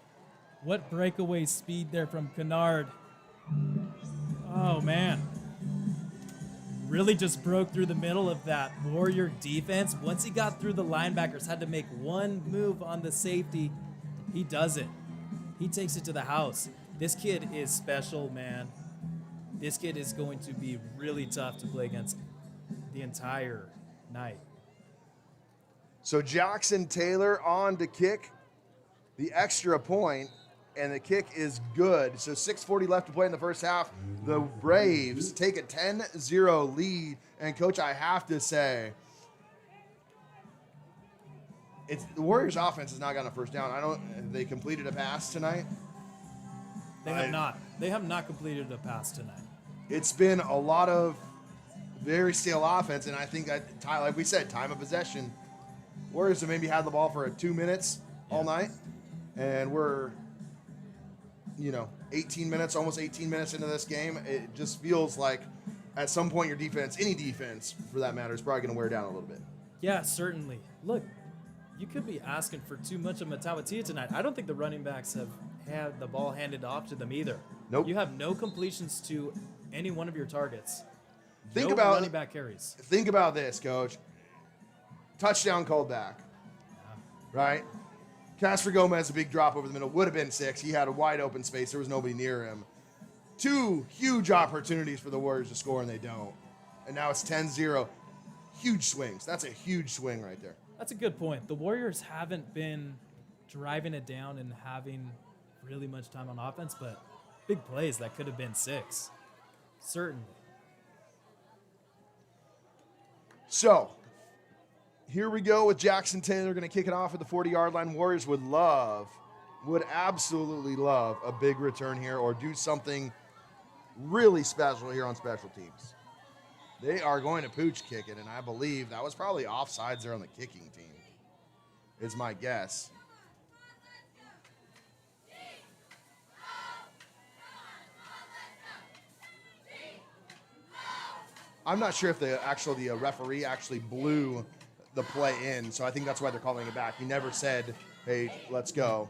What breakaway speed there from Kennard. Oh, man. Really just broke through the middle of that Warrior defense. Once he got through the linebackers, had to make one move on the safety. He does it. He takes it to the house. This kid is special, man. This kid is going to be really tough to play against the entire night. So Jackson Taylor on to kick the extra point, and the kick is good. So 6:40 left to play in the first half. The Braves take a 10-0 lead. And, Coach, I have to say, the Warriors' offense has not gotten a first down. Have they completed a pass tonight? They have not. They have not completed a pass tonight. It's been a lot of very stale offense, and I think, like we said, time of possession. Warriors have maybe had the ball for 2 minutes all night, and we're 18 minutes, almost 18 minutes into this game. It just feels like at some point your defense, any defense for that matter, is probably going to wear down a little bit. Yeah, certainly. Look, you could be asking for too much of Matawatia tonight. I don't think the running backs have had the ball handed off to them either. Nope. You have no completions to any one of your targets. Think no about running back carries. Think about this, Coach. Touchdown called back, right? Casper Gomez, a big drop over the middle, would have been 6. He had a wide open space. There was nobody near him. 2 huge opportunities for the Warriors to score, and they don't. And now it's 10-0. Huge swings. That's a huge swing right there. That's a good point. The Warriors haven't been driving it down and having really much time on offense, but big plays that could have been 6. Certainly. So, here we go with Jackson Taylor going to kick it off at the 40-yard line. Warriors would absolutely love a big return here or do something really special here on special teams. They are going to pooch kick it, and I believe that was probably offsides there on the kicking team, is my guess. I'm not sure if the referee actually blew the play in, so I think that's why they're calling it back. He never said, "Hey, let's go."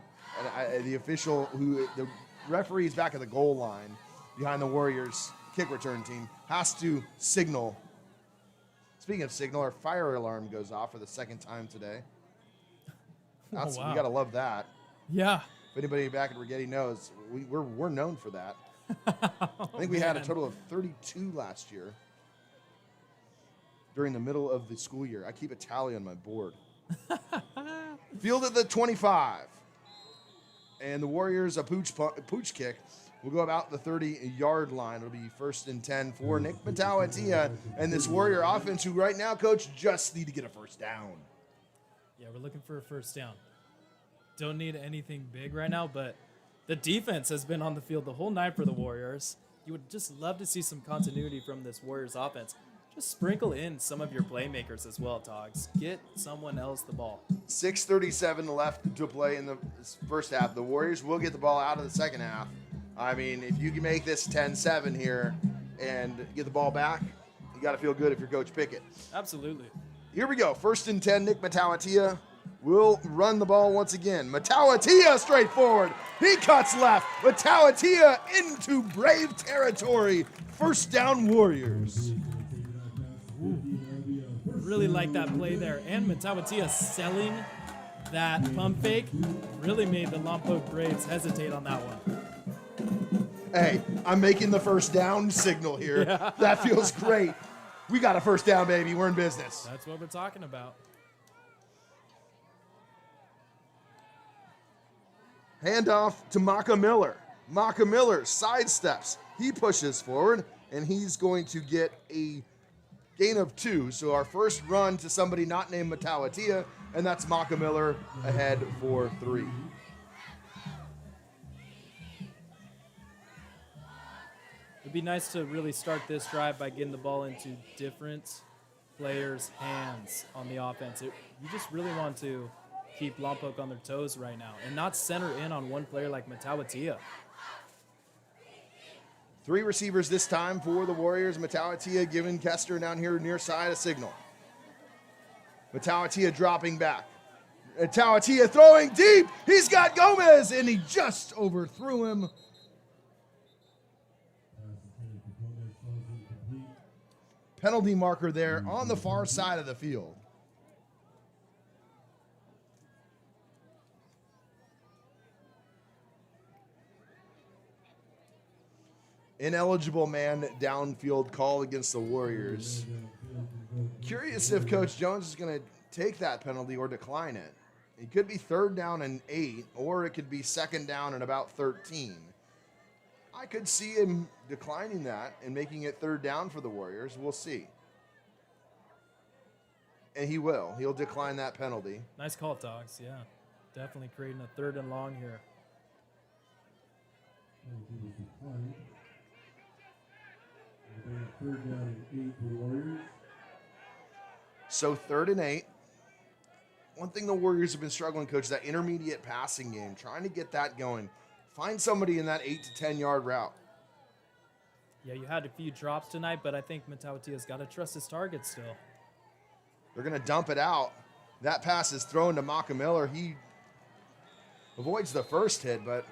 And the referee is back at the goal line behind the Warriors kick return team, has to signal. Speaking of signal, our fire alarm goes off for the second time today. Wow. We gotta love that. Yeah. If anybody back at Rigetti knows, we're known for that. I think we had a total of 32 last year. During the middle of the school year. I keep a tally on my board. Field at the 25. And the Warriors, a pooch kick, will go about the 30-yard line. It'll be 1st and 10 for Nick Matawatia and this Warrior offense, who right now, Coach, just need to get a first down. Yeah, we're looking for a first down. Don't need anything big right now, but the defense has been on the field the whole night for the Warriors. You would just love to see some continuity from this Warriors offense. Just sprinkle in some of your playmakers as well, Togs. Get someone else the ball. 6:37 left to play in the first half. The Warriors will get the ball out of the second half. I mean, if you can make this 10-7 here and get the ball back, you got to feel good if you're Coach Pickett. Absolutely. Here we go. 1st and 10, Nick Matawatia will run the ball once again. Matawatia straight forward. He cuts left. Matawatia into Brave territory. First down, Warriors. Really like that play there. And Matawatia selling that pump fake really made the Lompoc Braves hesitate on that one. Hey, I'm making the first down signal here. Yeah. That feels great. We got a first down, baby. We're in business. That's what we're talking about. Handoff to Maka Miller. Maka Miller sidesteps. He pushes forward, and he's going to get a gain of 2. So our first run to somebody not named Matawatia, and that's Maka Miller ahead for 3. It'd be nice to really start this drive by getting the ball into different players' hands on the offense. You just really want to keep Lompoc on their toes right now and not center in on one player like Matawatia. 3 receivers this time for the Warriors. Matawatia giving Kester down here near side a signal. Matawatia dropping back. Matawatia throwing deep. He's got Gomez, and he just overthrew him. Penalty marker there on the far side of the field. Ineligible man downfield call against the Warriors. Curious if Coach Jones is going to take that penalty or decline it. It could be 3rd down and 8, or it could be 2nd down and about 13. I could see him declining that and making it 3rd down for the Warriors. We'll see. And he will. He'll decline that penalty. Nice call, Dogs. Yeah. Definitely creating a 3rd and long here. So 3rd and 8. One thing the Warriors have been struggling, Coach, that intermediate passing game, trying to get that going. Find somebody in that 8 to 10 yard route. Yeah, you had a few drops tonight, but I think Matawatia's got to trust his target still. They're going to dump it out. That pass is thrown to Maka Miller. He avoids the first hit, but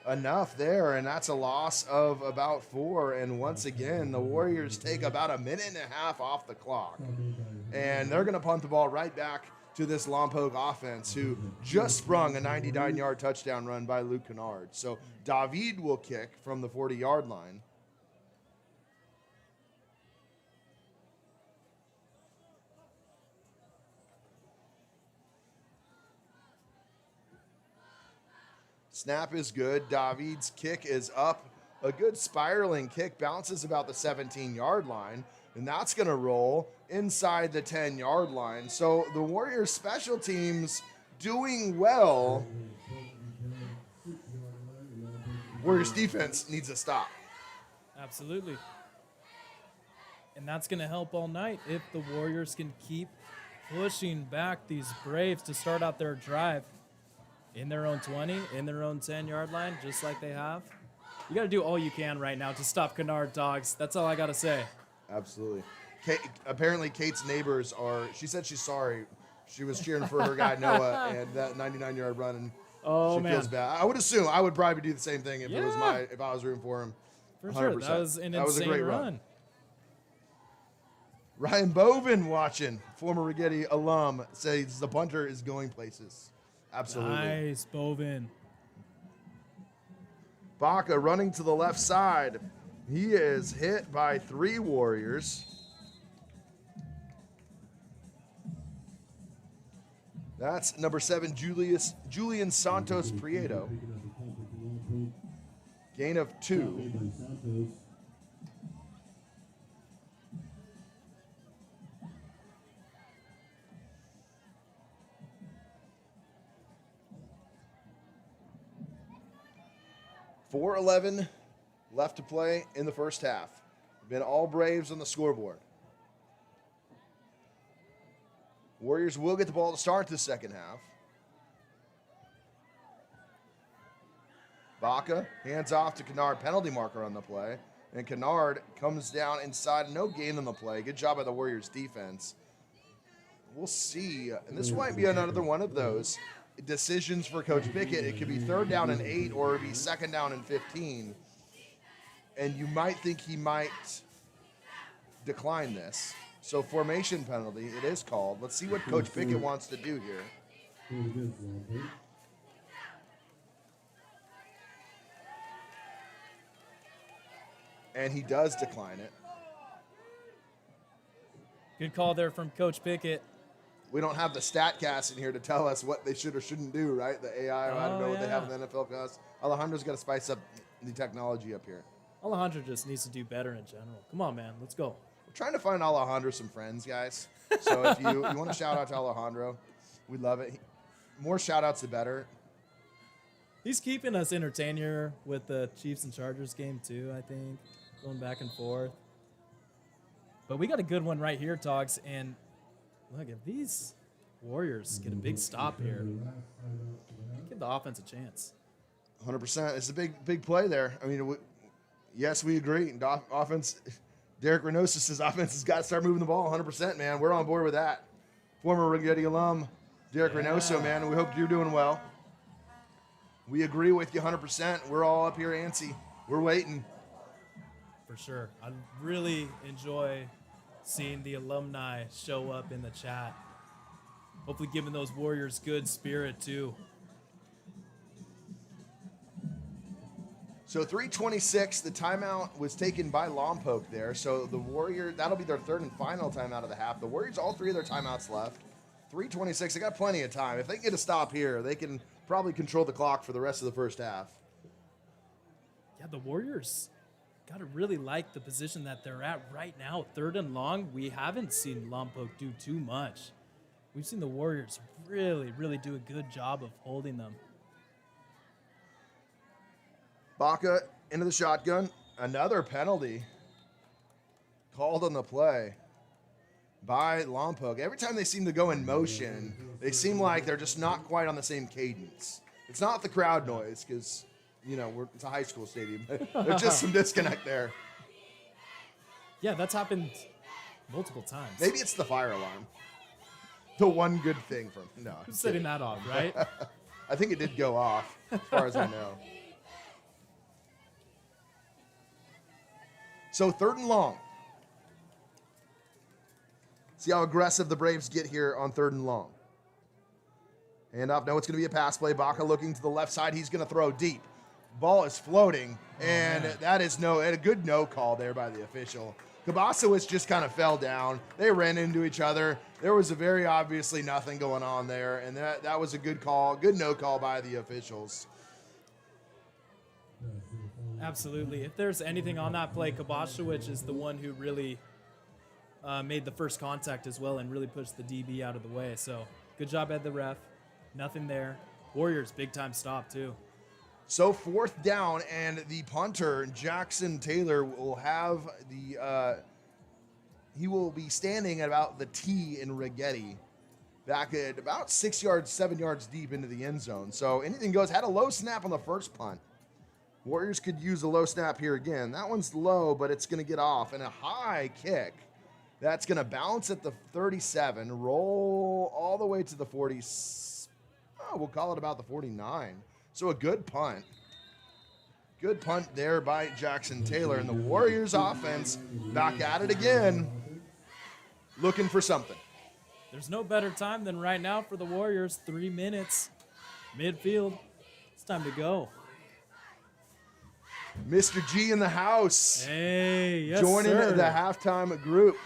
enough there, and that's a loss of about 4. And once again, the Warriors take about a minute and a half off the clock. And they're going to punt the ball right back to this Lompoc offense, who just sprung a 99-yard touchdown run by Luke Kennard. So David will kick from the 40-yard line. Snap is good. David's kick is up. A good spiraling kick, bounces about the 17-yard line, and that's going to roll inside the 10-yard line. So the Warriors special teams doing well. Warriors defense needs a stop. Absolutely. And that's going to help all night if the Warriors can keep pushing back these Braves to start out their drive in their own 20, in their own 10-yard line, just like they have. You got to do all you can right now to stop Kennard, Dogs. That's all I got to say. Absolutely. Apparently, Kate's neighbors are, she said she's sorry. She was cheering for her guy, Noah, and that 99-yard run, and she feels bad. I would assume I would probably do the same thing if it was if I was rooting for him. For 100%. sure. That was an insane a great run. Ryan Bovin watching, former Rigetti alum, says the punter is going places. Absolutely. Nice, Bovin. Baca running to the left side. He is hit by 3 Warriors. That's number 7, Julian Santos Prieto. Gain of 2. .411 left to play in the first half. Been all Braves on the scoreboard. Warriors will get the ball to start the second half. Baca hands off to Kennard, penalty marker on the play. And Kennard comes down inside, no gain on the play. Good job by the Warriors defense. We'll see. And this might be another one of those decisions for Coach Pickett. It could be 3rd down and 8, or it'd be 2nd down and 15. And you might think he might decline this. So formation penalty, it is called. Let's see what Coach Pickett wants to do here. and he does decline it. Good call there from Coach Pickett. We don't have the StatCast in here to tell us what they should or shouldn't do, right? The AI, I don't know what they have in the NFL class. Alejandro's got to spice up the technology up here. Alejandro just needs to do better in general. Come on, man. Let's go. We're trying to find Alejandro some friends, guys. So if you want to shout out to Alejandro, we'd love it. More shout outs, the better. He's keeping us entertained here with the Chiefs and Chargers game, too, I think. Going back and forth. But we got a good one right here, Togs. And look, if these Warriors get a big stop here, give the offense a chance. 100%. It's a big play there. I mean, yes, we agree. Offense, Derek Reynosis' offense has got to start moving the ball 100%, man. We're on board with that. Former Righetti alum, Derek Reynoso, man. We hope you're doing well. We agree with you 100%. We're all up here antsy. We're waiting. For sure. I really enjoy seeing the alumni show up in the chat. Hopefully giving those Warriors good spirit, too. So 3:26, the timeout was taken by Lompoc there. So the Warriors, that'll be their third and final timeout of the half. The Warriors, all three of their timeouts left. 3:26, they got plenty of time. If they get a stop here, they can probably control the clock for the rest of the first half. Yeah, the Warriors got to really like the position that they're at right now. Third and long, we haven't seen Lompoc do too much. We've seen the Warriors really, really do a good job of holding them. Baca into the shotgun. Another penalty called on the play by Lompoc. Every time they seem to go in motion, they seem like they're just not quite on the same cadence. It's not the crowd noise because, you know, it's a high school stadium. There's just some disconnect there. Yeah, that's happened multiple times. Maybe it's the fire alarm. The one good thing from Who's setting that off, right? I think it did go off, as far as I know. So third and long. See how aggressive the Braves get here on third and long. Hand off. No, it's going to be a pass play. Baca looking to the left side. He's going to throw deep. Ball is floating, and that is a good no call there by the official. Kabasowicz just kind of fell down. They ran into each other. There was a very obviously nothing going on there, and that was a good call, good no call by the officials. Absolutely. If there's anything on that play, Kabasowicz is the one who really made the first contact as well and really pushed the DB out of the way. So good job at the ref. Nothing there. Warriors, big-time stop, too. So fourth down, and the punter, Jackson Taylor, will have he will be standing at about the T in Righetti, back at about 6 yards, 7 yards deep into the end zone. So anything goes. Had a low snap on the first punt. Warriors could use a low snap here again. That one's low, but it's going to get off. And a high kick. That's going to bounce at the 37, roll all the way to the 40. Oh, we'll call it about the 49. So a good punt. Good punt there by Jackson Taylor. And the Warriors offense back at it again, looking for something. There's no better time than right now for the Warriors. 3 minutes, midfield. It's time to go. Mr. G in the house. Hey, yes, joining sir. the halftime group.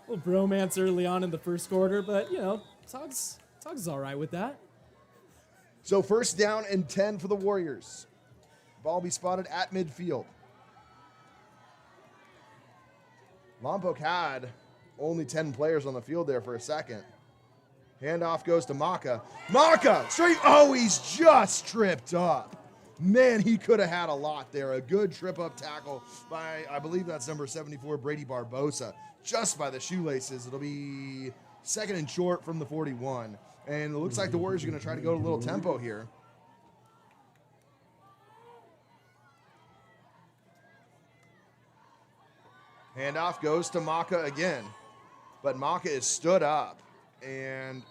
Little bromance early on in the first quarter, but, you know, Togs is all right with that. So first down and 10 for the Warriors. Ball be spotted at midfield. Lompoc had only 10 players on the field there for a second. Handoff goes to Maka. Maka, straight. Oh, he's just tripped up. Man, he could have had a lot there. A good trip-up tackle by, I believe that's number 74, Brady Barbosa. Just by the shoelaces. It'll be second and short from the 41. And it looks like the Warriors are going to try to go to a little tempo here. Handoff goes to Maka again. But Maka is stood up. And,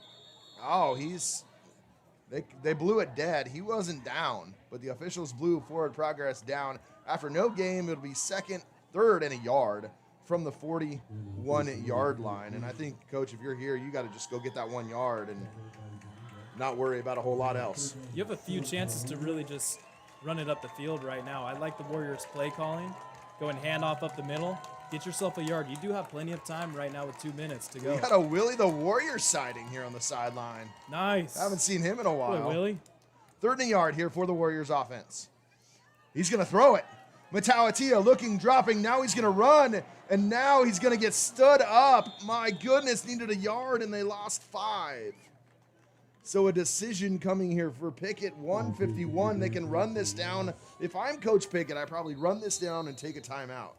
they blew it dead. He wasn't down, but the officials blew forward progress down. After no game, it'll be third and a yard from the 41-yard line. And I think, Coach, if you're here, you got to just go get that 1 yard and not worry about a whole lot else. You have a few chances to really just run it up the field right now. I like the Warriors' play calling, going handoff up the middle. Get yourself a yard. You do have plenty of time right now with 2 minutes to go. We got a Willie the Warrior sighting here on the sideline. Nice. Haven't seen him in a while. Boy, Willie. 3rd and a yard here for the Warriors offense. He's going to throw it. Matauatia looking, dropping. Now he's going to run, and now he's going to get stood up. My goodness, needed a yard, and they lost 5. So a decision coming here for Pickett, 151. They can run this down. If I'm Coach Pickett, I probably run this down and take a timeout.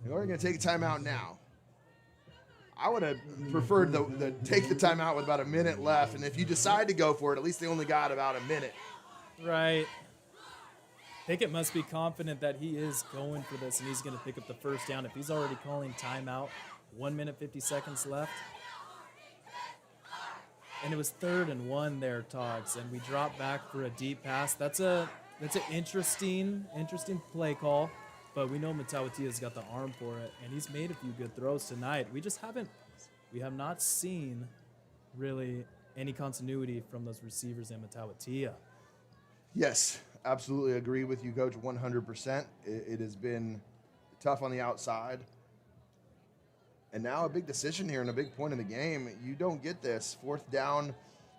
They're going to take a timeout now. I would have preferred the take the timeout with about a minute left, and if you decide to go for it, at least they only got about a minute. Right. Pickett must be confident that he is going for this, and he's going to pick up the first down. If he's already calling timeout, 1 minute, 50 seconds left. And it was 3rd and 1 there, Togs, and we dropped back for a deep pass. That's an interesting play call, but we know Matauatia's got the arm for it, and he's made a few good throws tonight. We have not seen really any continuity from those receivers in Matauatia. Yes, absolutely agree with you, Coach, 100%. It has been tough on the outside. And now a big decision here and a big point in the game. You don't get this. 4th down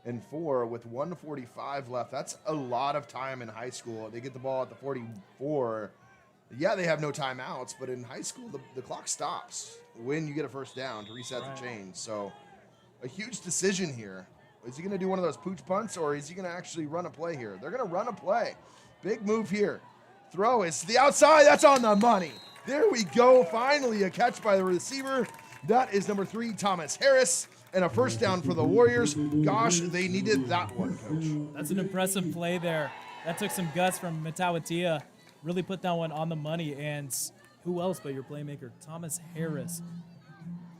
and 4 with 1:45 left. That's a lot of time in high school. They get the ball at the 44. Yeah, they have no timeouts, but in high school, the clock stops when you get a first down to reset the chain. So a huge decision here. Is he going to do one of those pooch punts, or is he going to actually run a play here? They're going to run a play. Big move here. Throw is to the outside. That's on the money. There we go. Finally, a catch by the receiver. That is number 3, Thomas Harris, and a first down for the Warriors. Gosh, they needed that one, Coach. That's an impressive play there. That took some guts from Matauatia. Really put that one on the money, and who else but your playmaker, Thomas Harris.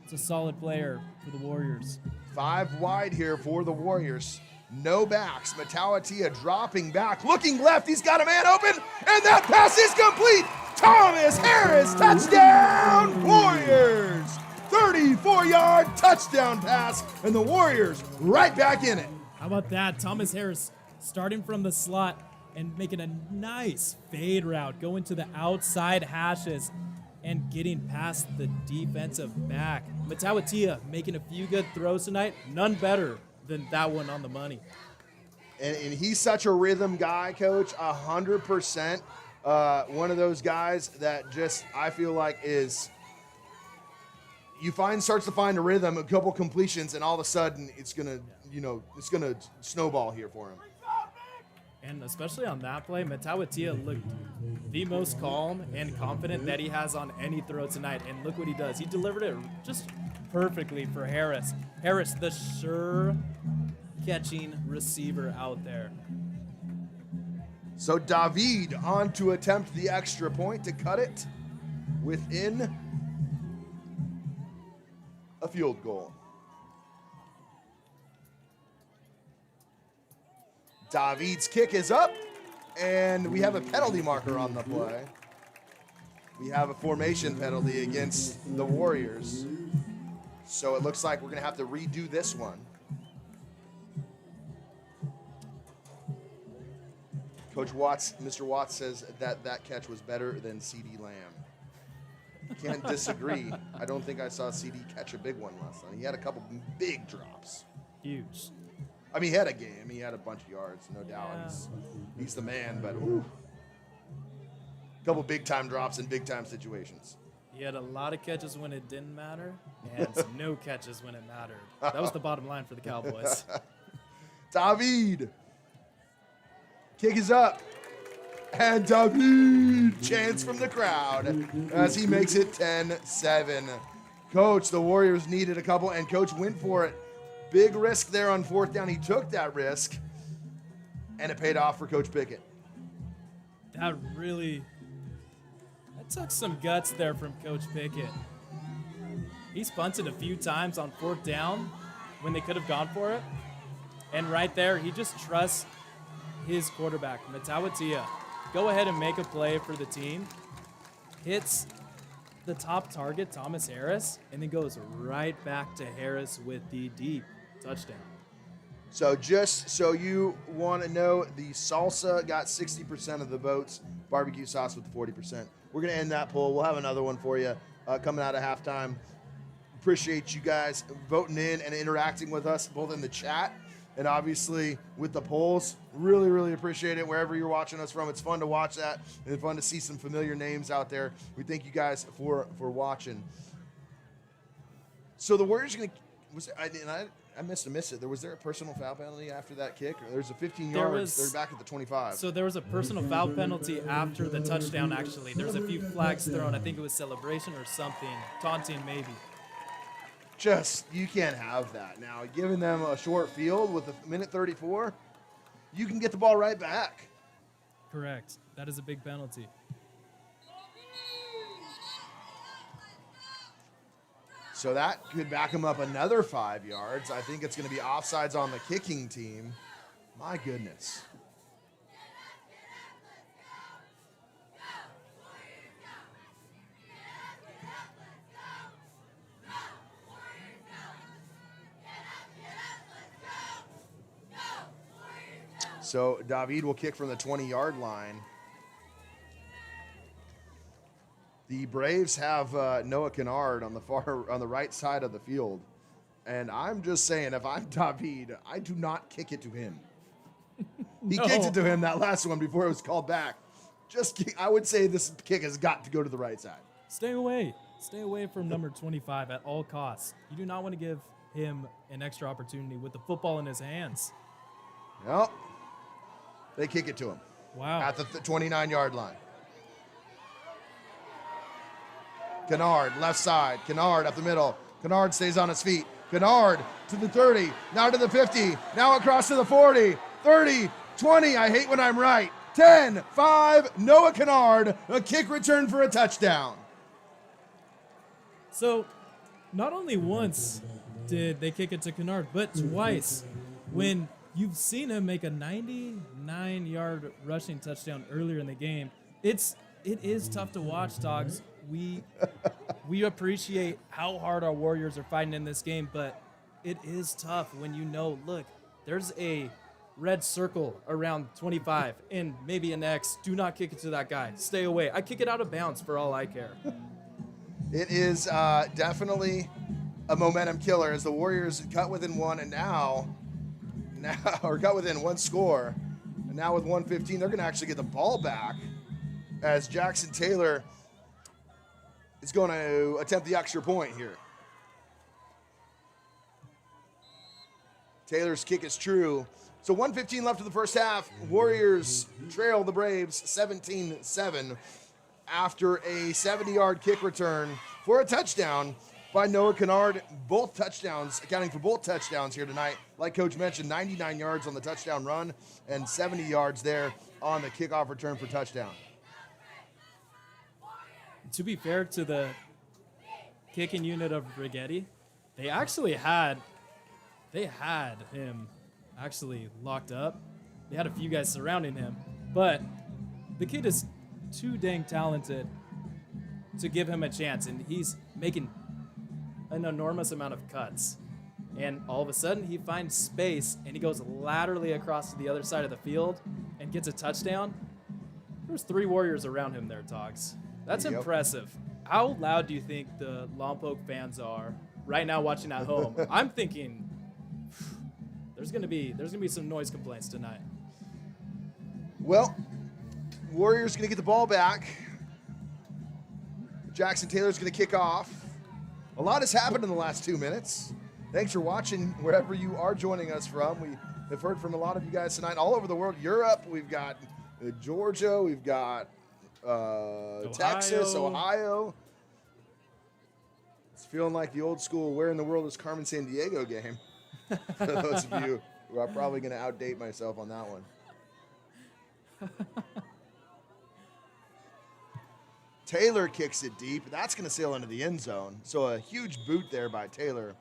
It's a solid player for the Warriors. 5 wide here for the Warriors. No backs. Matauatia dropping back, looking left. He's got a man open, and that pass is complete. Thomas Harris, touchdown, Warriors. 34-yard touchdown pass, and the Warriors right back in it. How about that? Thomas Harris starting from the slot and making a nice fade route, going to the outside hashes and getting past the defensive back. Matauatia making a few good throws tonight. None better than that one on the money. And he's such a rhythm guy, Coach, 100%. One of those guys that just, I feel like, is starts to find a rhythm, a couple completions, and all of a sudden it's gonna snowball here for him. And especially on that play, Matauatia looked the most calm and confident that he has on any throw tonight. And look what he does. He delivered it just perfectly for Harris. Harris, the sure catching receiver out there. So David on to attempt the extra point to cut it within a field goal. David's kick is up, and we have a penalty marker on the play. We have a formation penalty against the Warriors. So it looks like we're going to have to redo this one. Coach Watts, Mr. Watts says that catch was better than CeeDee Lamb. Can't disagree. I don't think I saw CD catch a big one last night. He had a couple big drops. Huge. I mean, he had a game. He had a bunch of yards, no doubt. Yeah. He's the man, but a couple big-time drops in big-time situations. He had a lot of catches when it didn't matter and no catches when it mattered. That was the bottom line for the Cowboys. David. Kick is up. And David, chants from the crowd as he makes it 10-7. Coach, the Warriors needed a couple, and Coach went for it. Big risk there on 4th down. He took that risk, and it paid off for Coach Pickett. That took some guts there from Coach Pickett. He's punted a few times on 4th down when they could have gone for it. And right there, he just trusts his quarterback, Matauatia. Go ahead and make a play for the team. Hits the top target, Thomas Harris, and then goes right back to Harris with the deep touchdown. So just so you want to know, the salsa got 60% of the votes. Barbecue sauce with the 40%. We're going to end that poll. We'll have another one for you coming out of halftime. Appreciate you guys voting in and interacting with us, both in the chat and obviously with the polls. Really, really appreciate it wherever you're watching us from. It's fun to watch that and fun to see some familiar names out there. We thank you guys for watching. So the Warriors are going to – I missed it. Was there a personal foul penalty after that kick? Or there's a 15 yards. They're back at the 25. So there was a personal foul penalty after the touchdown, actually. There was a few flags thrown. I think it was celebration or something. Taunting, maybe. You can't have that. Now, giving them a short field with a minute 34, you can get the ball right back. Correct. That is a big penalty. So that could back them up another 5 yards. I think it's going to be offsides on the kicking team. My goodness. So David will kick from the 20-yard line. The Braves have Noah Kennard on the right side of the field, and I'm just saying, if I'm David, I do not kick it to him. He kicked it to him that last one before it was called back. I would say this kick has got to go to the right side. Stay away from number 25 at all costs. You do not want to give him an extra opportunity with the football in his hands. Nope. They kick it to him. Wow. At the 29-yard line. Kennard, left side. Kennard up the middle. Kennard stays on his feet. Kennard to the 30, now to the 50, now across to the 40, 30, 20. I hate when I'm right. 10, 5, Noah Kennard, a kick return for a touchdown. So, not only once did they kick it to Kennard, but twice. When you've seen him make a 99-yard rushing touchdown earlier in the game, it is tough to watch, Dogs. We appreciate how hard our Warriors are fighting in this game, but it is tough when you know, look, there's a red circle around 25 and maybe an X. Do not kick it to that guy. Stay away. I kick it out of bounds for all I care. It is definitely a momentum killer as the Warriors cut within one, and now or cut within one score. And now with 1:15, they're going to actually get the ball back as Jackson Taylor is going to attempt the extra point here. Taylor's kick is true. So 1:15 left in the first half. Warriors trail the Braves 17-7 after a 70-yard kick return for a touchdown by Noah Kennard. Both touchdowns, accounting for both touchdowns here tonight. Like Coach mentioned, 99 yards on the touchdown run and 70 yards there on the kickoff return for touchdown. To be fair to the kicking unit of Righetti, they actually had him actually locked up. They had a few guys surrounding him, but the kid is too dang talented to give him a chance, and he's making an enormous amount of cuts. And all of a sudden, he finds space, and he goes laterally across to the other side of the field and gets a touchdown. There's 3 Warriors around him there, Togs. That's impressive. How loud do you think the Lompoc fans are right now watching at home? I'm thinking there's gonna be some noise complaints tonight. Well, Warriors going to get the ball back. Jackson Taylor's going to kick off. A lot has happened in the last 2 minutes. Thanks for watching wherever you are joining us from. We have heard from a lot of you guys tonight all over the world. Europe, we've got Georgia, we've got Texas, Ohio. It's feeling like the old school "Where in the World is Carmen Sandiego" game. For those of you who are probably going to outdate myself on that one. Taylor kicks it deep. That's going to sail into the end zone. So a huge boot there by Taylor.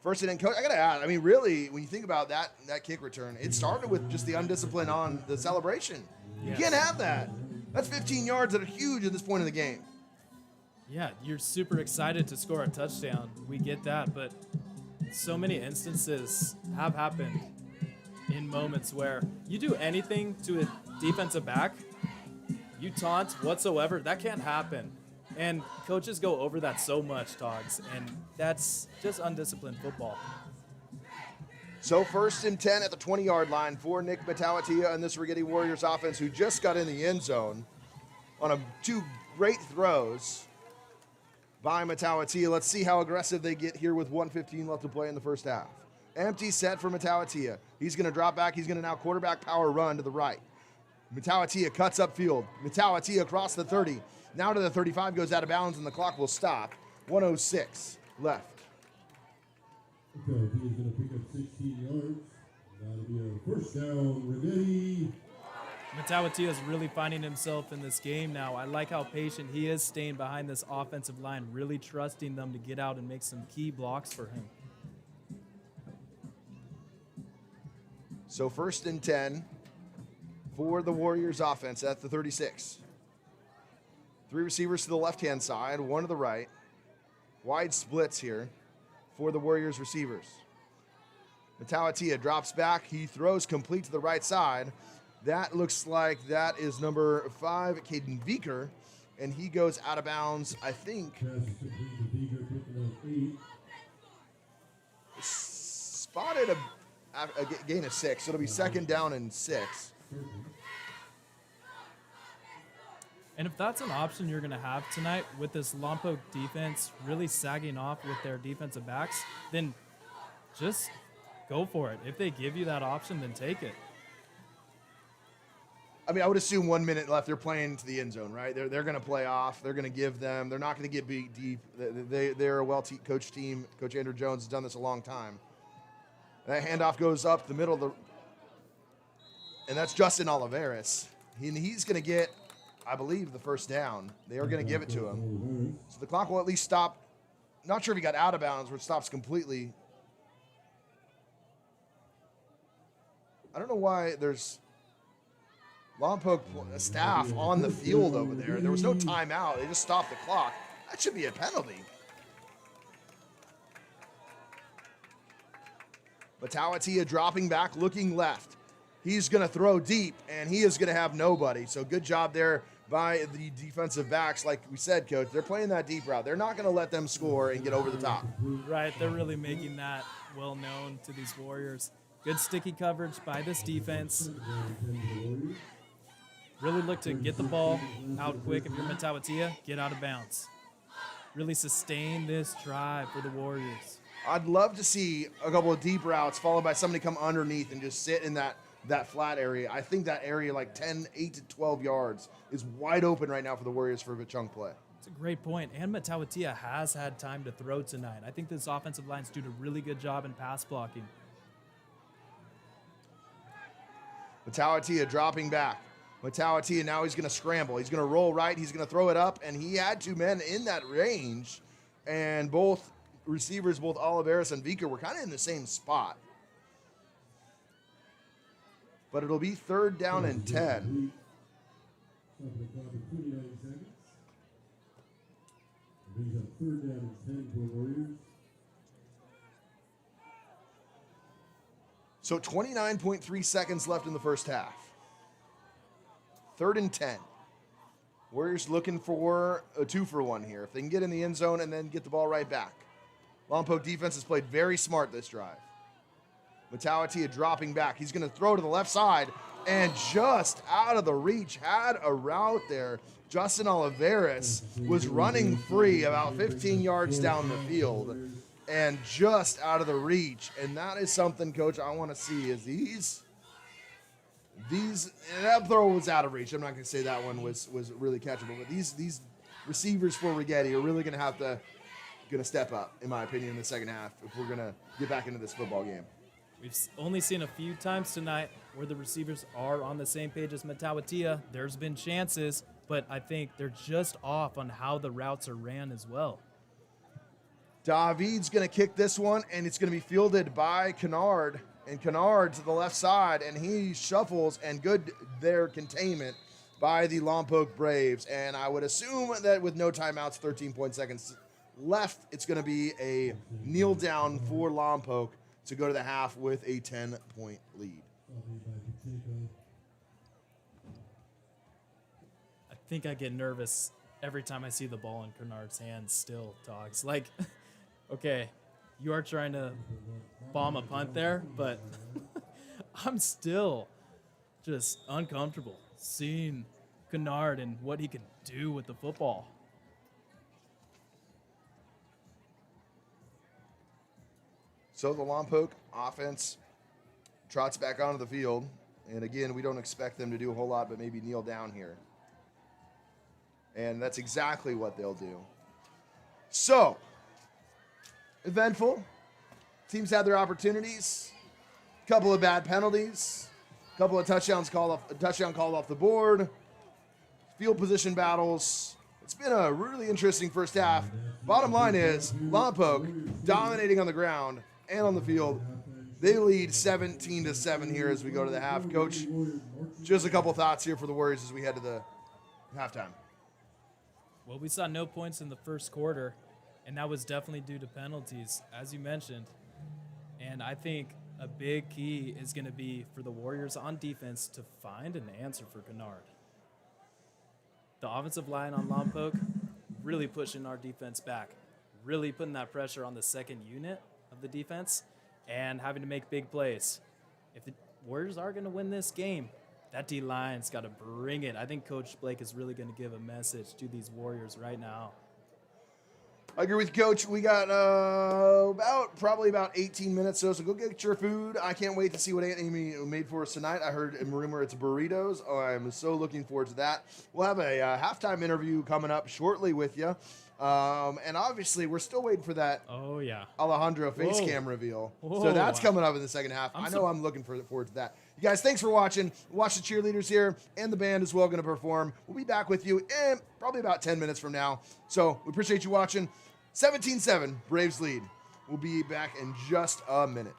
First and 10, Coach, I got to add, I mean, really, when you think about that kick return, it started with just the undiscipline on the celebration. Yes. You can't have that. That's 15 yards that are huge at this point in the game. Yeah, you're super excited to score a touchdown. We get that, but so many instances have happened in moments where you do anything to a defensive back, you taunt whatsoever, that can't happen. And coaches go over that so much, Togs, and that's just undisciplined football. So 1st and 10 at the 20-yard line for Nick Matauatia and this Rigetti Warriors offense, who just got in the end zone on two great throws by Matauatia. Let's see how aggressive they get here with 1:15 left to play in the first half. Empty set for Matauatia. He's going to drop back. He's going to now quarterback power run to the right. Matauatia cuts upfield. Matauatia across the 30. Now to the 35, goes out of bounds, and the clock will stop. 1:06 left. Okay, he's going to pick up 16 yards. That'll be a first down, Righetti. Matauatia is really finding himself in this game now. I like how patient he is staying behind this offensive line, really trusting them to get out and make some key blocks for him. So 1st and 10 for the Warriors offense at the 36. 3 receivers to the left-hand side, 1 to the right. Wide splits here for the Warriors receivers. Matauatia drops back. He throws complete to the right side. That looks like that is number 5, Caden Beaker, and he goes out of bounds, I think. Spotted a gain of 6, so it'll be 2nd down and 6. And if that's an option you're going to have tonight with this Lompoc defense really sagging off with their defensive backs, then just go for it. If they give you that option, then take it. I mean, I would assume 1 minute left. They're playing to the end zone, right? They're going to play off. They're going to give them. They're not going to get beat deep. They're a well-coached team. Coach Andrew Jones has done this a long time. That handoff goes up the middle of the, and that's Justin Oliveris. He's going to get, I believe, the first down. They are going to give it to him. So the clock will at least stop. Not sure if he got out of bounds, which stops completely. I don't know why there's Lompoc staff on the field over there. There was no timeout. They just stopped the clock. That should be a penalty. Matauatia dropping back, looking left. He's going to throw deep, and he is going to have nobody. So good job there by the defensive backs. Like we said, Coach, they're playing that deep route. They're not going to let them score and get over the top. Right, they're really making that well known to these Warriors. Good sticky coverage by this defense. Really look to get the ball out quick. If you're Matauatia, get out of bounds. Really sustain this drive for the Warriors. I'd love to see a couple of deep routes followed by somebody come underneath and just sit in that flat area. I think that area, like 8 to 12 yards, is wide open right now for the Warriors for a chunk play. It's a great point. And Matauatia has had time to throw tonight. I think this offensive line's doing a really good job in pass blocking. Matauatia dropping back. Matauatia now he's going to scramble. He's going to roll right. He's going to throw it up, and he had 2 men in that range, and both receivers, both Oliveris and Vika, were kind of in the same spot. But it'll be 3rd down and 10. So 29.3 seconds left in the first half. 3rd and 10. Warriors looking for a 2-for-1 here. If they can get in the end zone and then get the ball right back. Lompoc defense has played very smart this drive. Matauatia dropping back. He's going to throw to the left side, and just out of the reach, had a route there. Justin Oliveris was running free about 15 yards down the field, and just out of the reach. And that is something, Coach, I want to see is that throw was out of reach. I'm not going to say that one was really catchable, but these receivers for Rigetti are really going to have to step up, in my opinion, in the second half if we're going to get back into this football game. We've only seen a few times tonight where the receivers are on the same page as Matauatia. There's been chances, but I think they're just off on how the routes are ran as well. David's going to kick this one, and it's going to be fielded by Kennard. And Kennard to the left side, and he shuffles, and good there containment by the Lompoc Braves. And I would assume that with no timeouts, 13 seconds left, it's going to be a kneel down for Lompoc to go to the half with a 10-point lead. made by Pacheco. I think I get nervous every time I see the ball in Kennard's hands still, Dogs. Like, okay, you are trying to bomb a punt there, but I'm still just uncomfortable seeing Kennard and what he can do with the football. So the Lompoc offense trots back onto the field. And again, we don't expect them to do a whole lot, but maybe kneel down here. And that's exactly what they'll do. So, eventful. Teams had their opportunities. Couple of bad penalties. Couple of touchdown called off the board. Field position battles. It's been a really interesting first half. Bottom line is, Lompoc dominating on the ground and on the field. They lead 17-7 here as we go to the half. Coach, just a couple thoughts here for the Warriors as we head to the halftime. Well, we saw no points in the first quarter, and that was definitely due to penalties, as you mentioned. And I think a big key is going to be for the Warriors on defense to find an answer for Kennard. The offensive line on Lompoc really pushing our defense back, really putting that pressure on the second unit of the defense and having to make big plays. If the Warriors are going to win this game, that D-line's got to bring it. I think Coach Blake is really going to give a message to these Warriors right now. I agree with you, Coach. We got probably about 18 minutes, so go get your food. I can't wait to see what Aunt Amy made for us tonight. I heard a rumor it's burritos. Oh, I'm so looking forward to that. We'll have a halftime interview coming up shortly with you. And obviously, we're still waiting for that Alejandro face cam reveal. So that's coming up in the second half. I'm looking forward to that. You guys, thanks for watching. Watch the cheerleaders here and the band as well going to perform. We'll be back with you in probably about 10 minutes from now. So we appreciate you watching. 17-7, Braves lead. We'll be back in just a minute.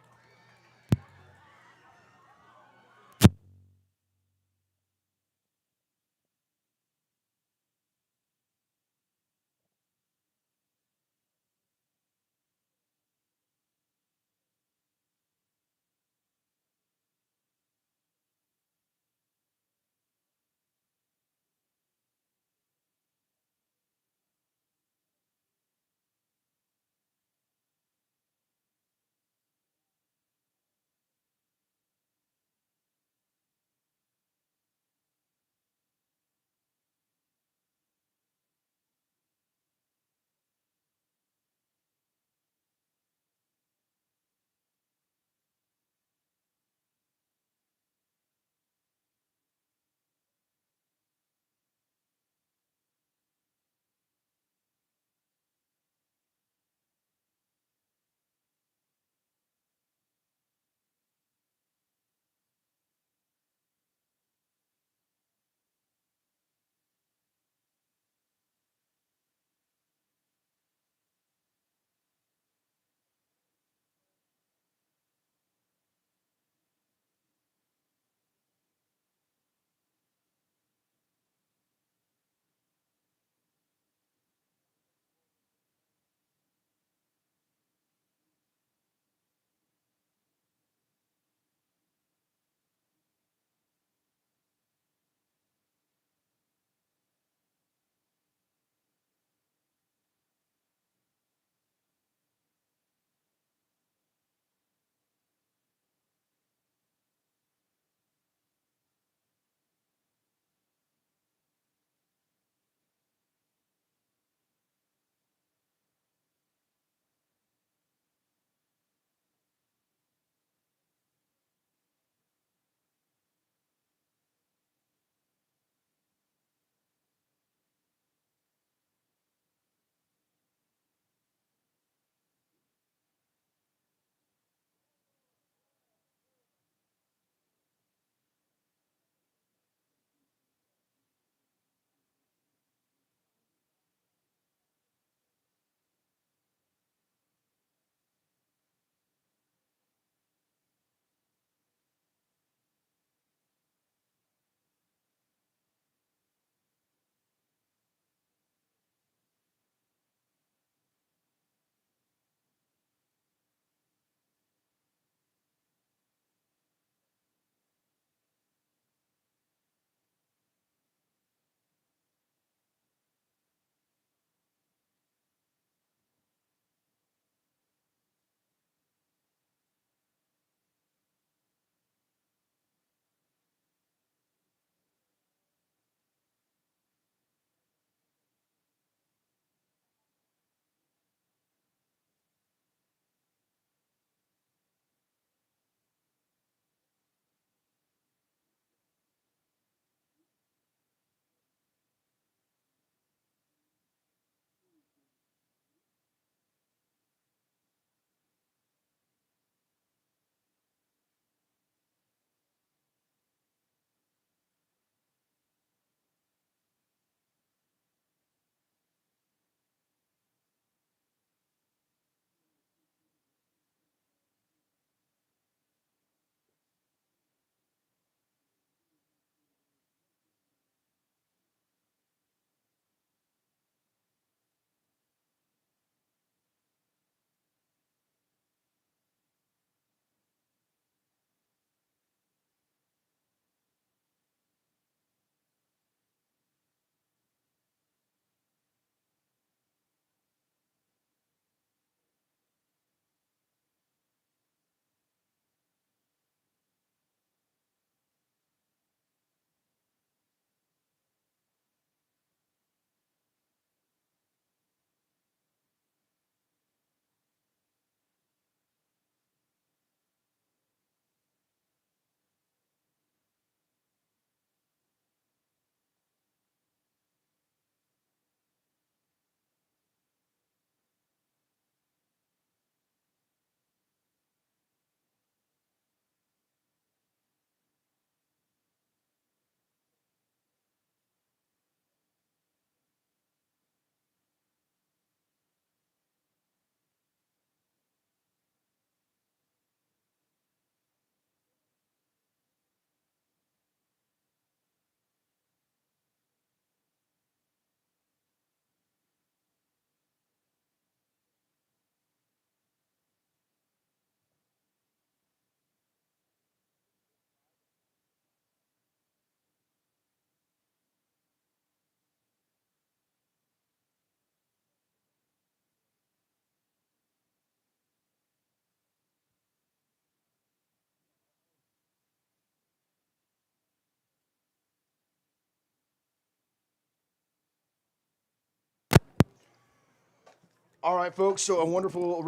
All right, folks. So a wonderful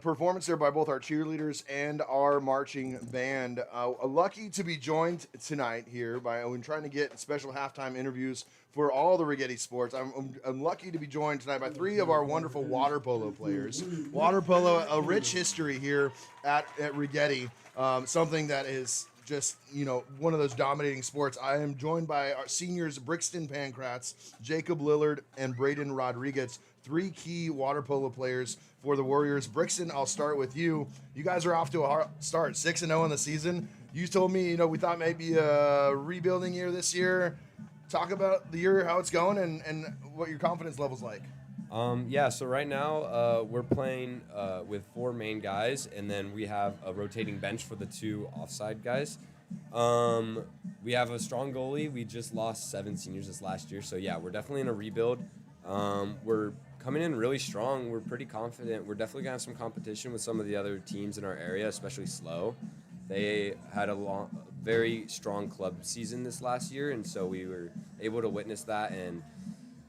performance there by both our cheerleaders and our marching band. Lucky to be joined tonight here by when trying to get special halftime interviews for all the Righetti sports. I'm lucky to be joined tonight by three of our wonderful water polo players. Water polo, a rich history here at Righetti, something that is just, one of those dominating sports. I am joined by our seniors Brixton Pancrats, Jacob Lillard, and Braden Rodriguez, three key water polo players for the Warriors. Brixton, I'll start with you. You guys are off to a hard start, 6-0 in the season. You told me, we thought maybe a rebuilding year this year. Talk about the year, how it's going, and what your confidence level's like. So right now we're playing with four main guys, and then we have a rotating bench for the two offside guys. We have a strong goalie. We just lost 7 seniors this last year, so yeah, we're definitely in a rebuild. We're coming in really strong. We're pretty confident. We're definitely going to have some competition with some of the other teams in our area, especially Slow. They had a very strong club season this last year, and so we were able to witness that and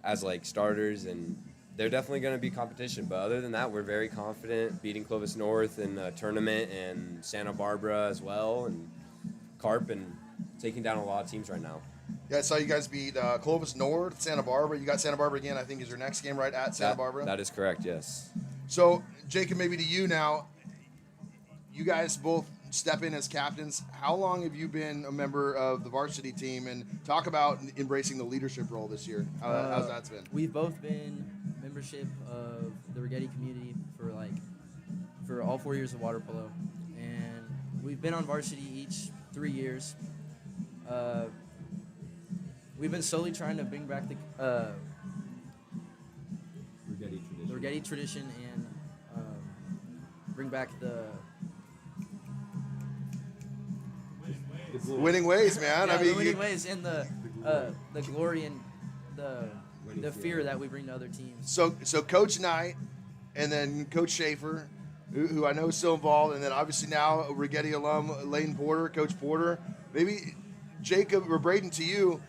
as starters, and they're definitely going to be competition. But other than that, we're very confident beating Clovis North in a tournament and Santa Barbara as well, and Carp, and taking down a lot of teams right now. Yeah, I saw you guys beat Clovis North, Santa Barbara. You got Santa Barbara again, I think, is your next game, right, at Santa Barbara? That is correct, yes. So, Jacob, maybe to you now. You guys both step in as captains. How long have you been a member of the varsity team? And talk about embracing the leadership role this year. How's that been? We've both been membership of the Rigetti community for all 4 years of water polo. And we've been on varsity each 3 years. We've been slowly trying to bring back the Righetti tradition and bring back the winning ways, man. Yeah, the winning ways and the glory and the fear that we bring to other teams. So Coach Knight and then Coach Schaefer, who I know is still involved, and then obviously now Rigetti alum Lane Porter, Coach Porter. Maybe Jacob or Braden, to you,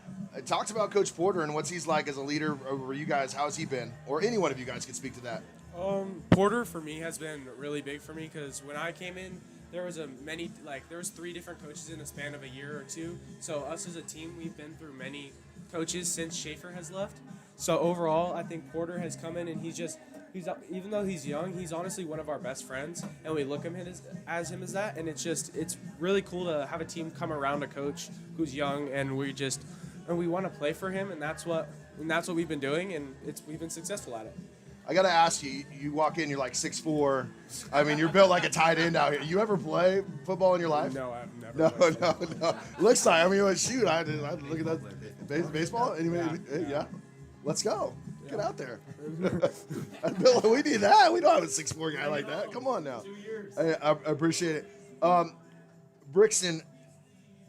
talked about Coach Porter and what's he's like as a leader over you guys. How's he been? Or any one of you guys could speak to that. Porter for me has been really big for me because when I came in, there was 3 different coaches in the span of a year or two. So us as a team, we've been through many coaches since Schaefer has left. So overall, I think Porter has come in and he's even though he's young, he's honestly one of our best friends, and we look at him as that, and it's really cool to have a team come around a coach who's young, and we want to play for him, and that's what we've been doing, and we've been successful at it. I got to ask you, you walk in, you're like 6'4". I mean, you're built like a tight end out here. You ever play football in your life? No, I've never. No. Looks like, shoot, I look at that. Baseball? Anyway, yeah. Let's go. Get out there. Bill, we need that. We don't have a 6'4" guy like that. Come on now. 2 years. I appreciate it. Brixton,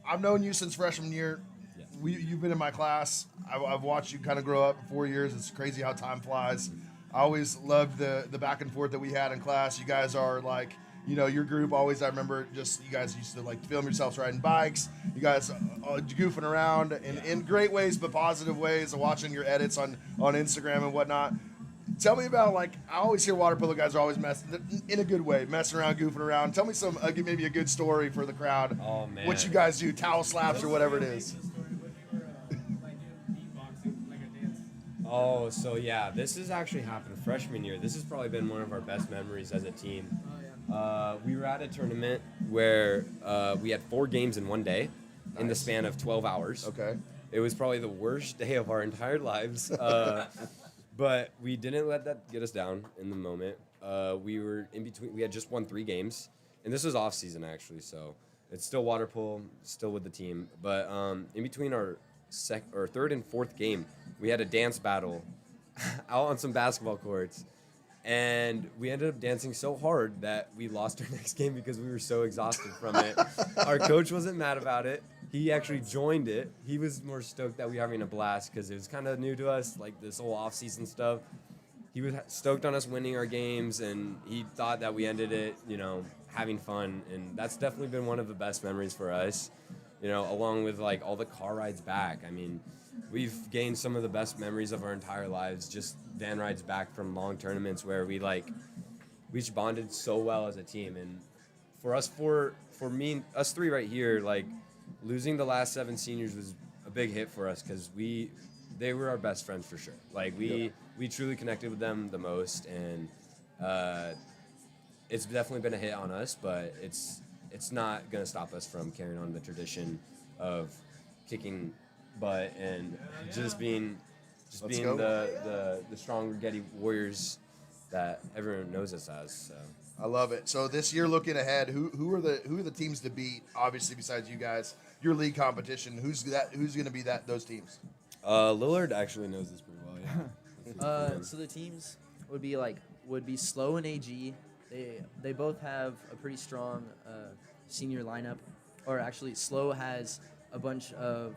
I've known you since freshman year. Yes. You've been in my class. I've watched you kind of grow up in 4 years. It's crazy how time flies. I always loved the back and forth that we had in class. You guys are your group always, I remember just you guys used to film yourselves riding bikes. You guys goofing around in great ways, but positive ways, watching your edits on Instagram and whatnot. Tell me about, I always hear water polo guys are always messing, in a good way, messing around, goofing around. Tell me maybe a good story for the crowd. Oh, man. What you guys do, towel slaps or whatever it is. Oh, so yeah, this has actually happened freshman year. This has probably been one of our best memories as a team. We were at a tournament where we had 4 games in one day in the span of 12 hours. Okay. It was probably the worst day of our entire lives. But we didn't let that get us down in the moment. We were in between. We had just won 3 games, and this was off season actually, so it's still water polo, still with the team. But in between our third and fourth game, we had a dance battle out on some basketball courts, and we ended up dancing so hard that we lost our next game because we were so exhausted from it. Our coach wasn't mad about it. He actually joined it. He was more stoked that we were having a blast because it was kind of new to us, this whole off-season stuff. He was stoked on us winning our games, and he thought that we ended it, having fun. And that's definitely been one of the best memories for us. you know, along with like all the car rides back. I mean, we've gained some of the best memories of our entire lives, just van rides back from long tournaments where we just bonded so well as a team. And for me, us three right here, like losing the last 7 seniors was a big hit for us because they were our best friends for sure. Like we truly connected with them the most, and it's definitely been a hit on us, but it's not gonna stop us from carrying on the tradition of kicking butt and just being Let's go. the strong Righetti warriors that everyone knows us as. So. I love it. So this year, looking ahead, who are the teams to beat? Obviously, besides you guys, your league competition. Who's going to be those teams? Lillard actually knows this pretty well. Yeah. So the teams would be Slow and AG. They both have a pretty strong senior lineup, or actually Slow has a bunch of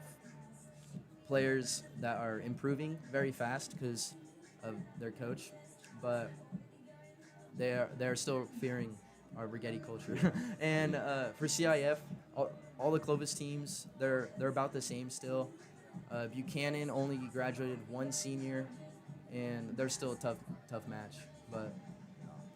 players that are improving very fast because of their coach, but they're still fearing our Rigetti culture. And for CIF, all the Clovis teams they're about the same still. Buchanan only graduated 1 senior, and they're still a tough match. But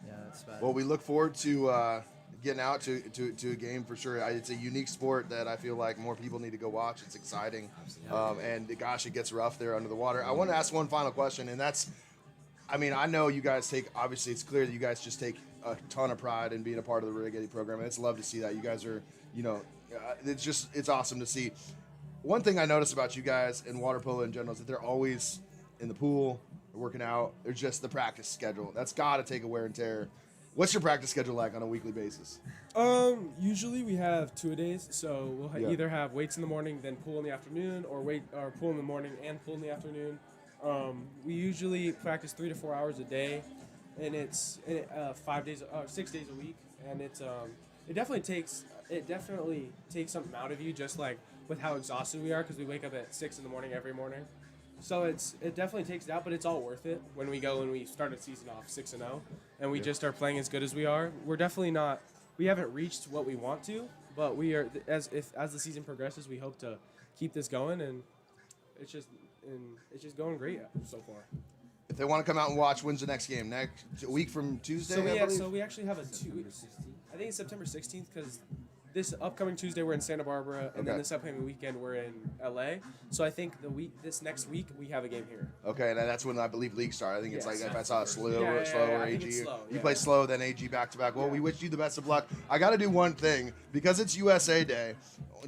yeah, that's about Well, it. we look forward to getting out to a game for sure. It's a unique sport that I feel like more people need to go watch. It's exciting, and gosh, it gets rough there under the water. I want to ask one final question, and that's, I mean, I know you guys obviously it's clear that you guys just take a ton of pride in being a part of the Rigetti program, and it's love to see that. You guys are, it's awesome to see. One thing I notice about you guys in water polo in general is that they're always in the pool, they're working out. They're just the practice schedule. That's got to take a wear and tear. What's your practice schedule like on a weekly basis? Usually we have 2-a-days, so we'll Yeah. either have weights in the morning, then pool in the afternoon, or pool in the morning and pool in the afternoon. We usually practice 3 to 4 hours a day, and it's 6 days a week, and it definitely takes something out of you, just like with how exhausted we are, because we wake up at 6 in the morning every morning. So it definitely takes it out, but it's all worth it when we go and we start a season off 6-0, and we just start playing as good as we are. We're definitely not. We haven't reached what we want to, but we are. As the season progresses, we hope to keep this going, and it's just going great so far. If they want to come out and watch, when's the next game? Next week from Tuesday, I believe? So we actually have a 2 weeks. I think it's September 16th because this upcoming Tuesday we're in Santa Barbara, and then Okay. this upcoming weekend we're in LA. So I think this next week we have a game here. Okay, and that's when I believe league start. I think it's Yes. like if I saw slow Yeah, or I think AG. it's slow, You yeah. play slow, then AG back to back. Well, we wish you the best of luck. I got to do one thing because it's USA Day.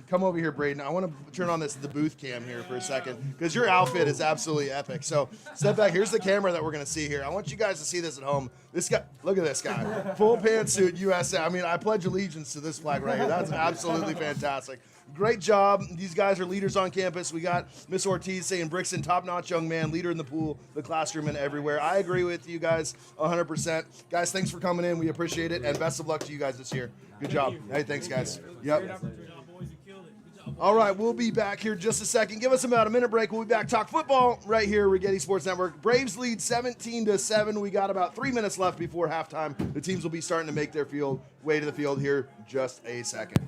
Come over here, Braden. I want to turn on the booth cam here for a second because your outfit is absolutely epic. So step back. Here's the camera that we're gonna see here. I want you guys to see this at home. This guy, look at this guy, full pantsuit USA. I mean, I pledge allegiance to this flag right here. That's absolutely fantastic. Great job. These guys are leaders on campus. We got Miss Ortiz saying Brixton, top-notch young man, leader in the pool, the classroom, and everywhere. I agree with you guys 100%. Guys, thanks for coming in. We appreciate it, and best of luck to you guys this year. Good job. Hey, thanks, guys. Yep. All right, we'll be back here in just a second. Give us about a minute break. We'll be back. Talk football right here, Rigetti Sports Network. Braves lead 17-7. We got about 3 minutes left before halftime. The teams will be starting to make their way to the field here just a second.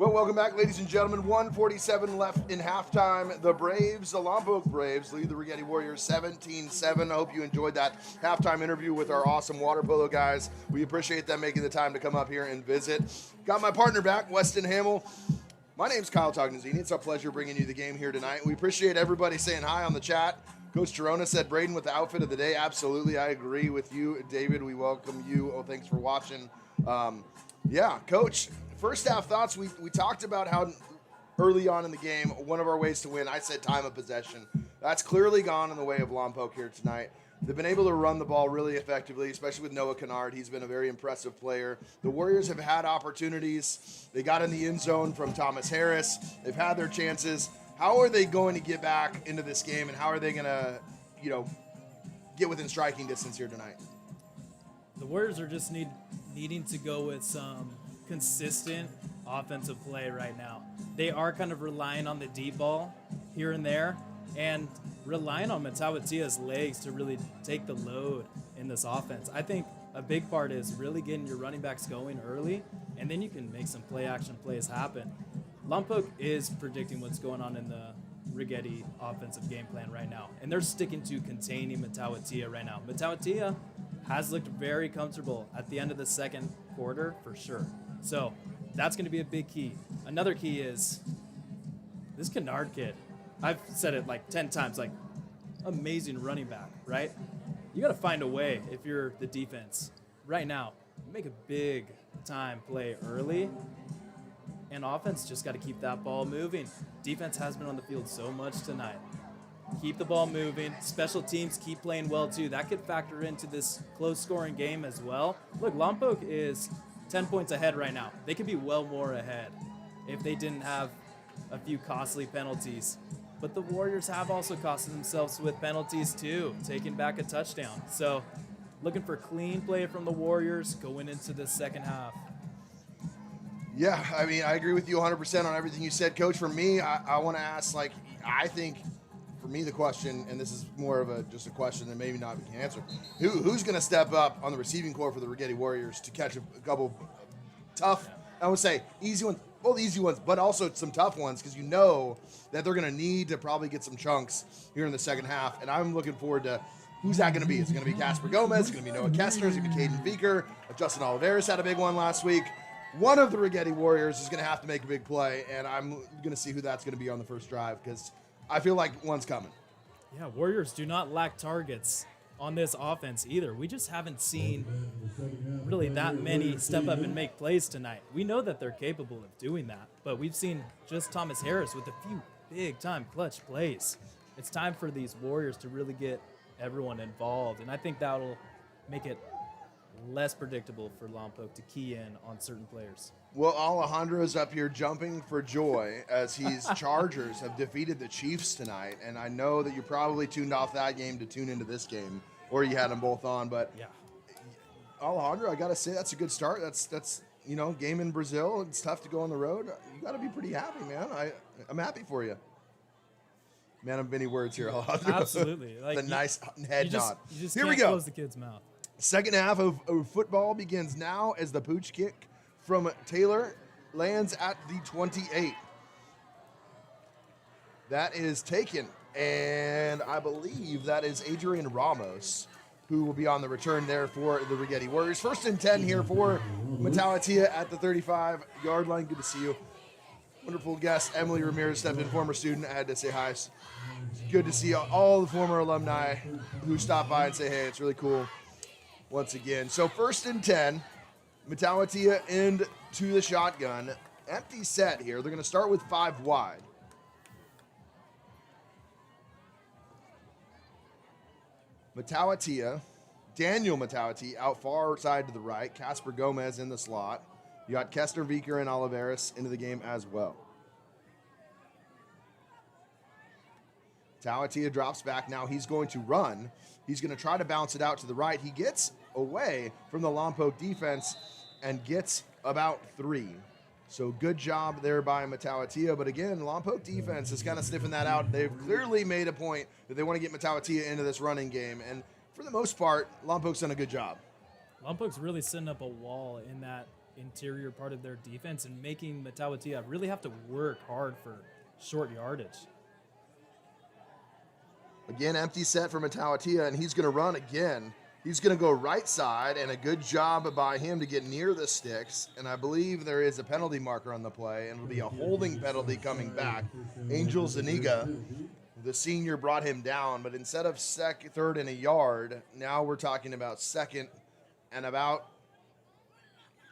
Well, welcome back, ladies and gentlemen. 1:47 left in halftime. The Braves, the Lompoc Braves, lead the Rigetti Warriors 17-7. I hope you enjoyed that halftime interview with our awesome water polo guys. We appreciate them making the time to come up here and visit. Got my partner back, Weston Hamill. My name's Kyle Tognazini. It's a pleasure bringing you the game here tonight. We appreciate everybody saying hi on the chat. Coach Cherona said Braden with the outfit of the day. Absolutely, I agree with you. David, we welcome you. Oh, thanks for watching. Yeah, Coach, first half thoughts. We talked about how early on in the game, one of our ways to win, I said time of possession. That's clearly gone in the way of Lompoc here tonight. They've been able to run the ball really effectively, especially with Noah Kennard. He's been a very impressive player. The Warriors have had opportunities. They got in the end zone from Thomas Harris. They've had their chances. How are they going to get back into this game, and how are they going to, get within striking distance here tonight? The Warriors are just needing to go with some consistent offensive play right now. They are kind of relying on the deep ball here and there and relying on Matawatia's legs to really take the load in this offense. I think a big part is really getting your running backs going early, and then you can make some play-action plays happen. Lompoc is predicting what's going on in the Righetti offensive game plan right now, and they're sticking to containing Matawatia right now. Matawatia has looked very comfortable at the end of the second quarter for sure. So that's going to be a big key. Another key is this Kennard kid. I've said it like 10 times, like amazing running back, right? You got to find a way if you're the defense right now. Make a big time play early, and offense just got to keep that ball moving. Defense has been on the field so much tonight. Keep the ball moving. Special teams keep playing well too. That could factor into this close scoring game as well. Look, Lompoc is 10 points ahead right now. They could be well more ahead if they didn't have a few costly penalties. But the Warriors have also costed themselves with penalties too, taking back a touchdown. So looking for clean play from the Warriors going into the second half. Yeah, I mean, I agree with you 100% on everything you said, Coach. For me, I want to ask, I think, for me, the question, and this is more of just a question that maybe not we can answer, who's going to step up on the receiving corps for the Rigetti Warriors to catch a couple tough, I would say, easy ones, both easy ones, but also some tough ones, because you know that they're going to need to probably get some chunks here in the second half, and I'm looking forward to who's that going to be. Is it going to be Casper Gomez? Is it going to be Noah Kessler? Is it going to be Caden Beaker? Justin Oliveris had a big one last week. One of the Rigetti Warriors is going to have to make a big play, and I'm going to see who that's going to be on the first drive, because I feel like one's coming. Yeah, Warriors do not lack targets on this offense either. We just haven't seen really that many step up and make plays tonight. We know that they're capable of doing that, but we've seen just Thomas Harris with a few big-time clutch plays. It's time for these Warriors to really get everyone involved, and I think that'll make it less predictable for Lompoc to key in on certain players. Well, Alejandro's up here jumping for joy as his Chargers have defeated the Chiefs tonight, and I know that you probably tuned off that game to tune into this game, or you had them both on, but yeah. Alejandro, I got to say that's a good start. That's game in Brazil. It's tough to go on the road. You got to be pretty happy, man. I'm happy for you. Man of many words here, Alejandro. Absolutely. The nice head nod. You just here can't we go. Close the kid's mouth. Second half of football begins now as the pooch kick from Taylor lands at the 28. That is taken, and I believe that is Adrian Ramos, who will be on the return there for the Rigetti Warriors. First and 10 here for Matawatia at the 35-yard line. Good to see you. Wonderful guest, Emily Ramirez stepped in, former student. I had to say hi. It's good to see all the former alumni who stop by and say, hey, it's really cool. Once again. So first and 10, Matawatia into the shotgun. Empty set here. They're going to start with 5 wide. Daniel Matawatia out far side to the right. Casper Gomez in the slot. You got Kester, Viker, and Oliveris into the game as well. Matawatia drops back. Now he's going to run. He's going to try to bounce it out to the right. He gets away from the Lompoc defense and gets about 3. So good job there by Matawatia. But again, Lompoc defense is kind of sniffing that out. They've clearly made a point that they want to get Matawatia into this running game. And for the most part, Lompoc's done a good job. Lompoc's really setting up a wall in that interior part of their defense and making Matawatia really have to work hard for short yardage. Again, empty set for Matawatia, and he's going to run again. He's going to go right side, and a good job by him to get near the sticks. And I believe there is a penalty marker on the play, and it'll be a holding penalty coming back. Angel Zuniga, the senior, brought him down, but instead of third and a yard, now we're talking about second and about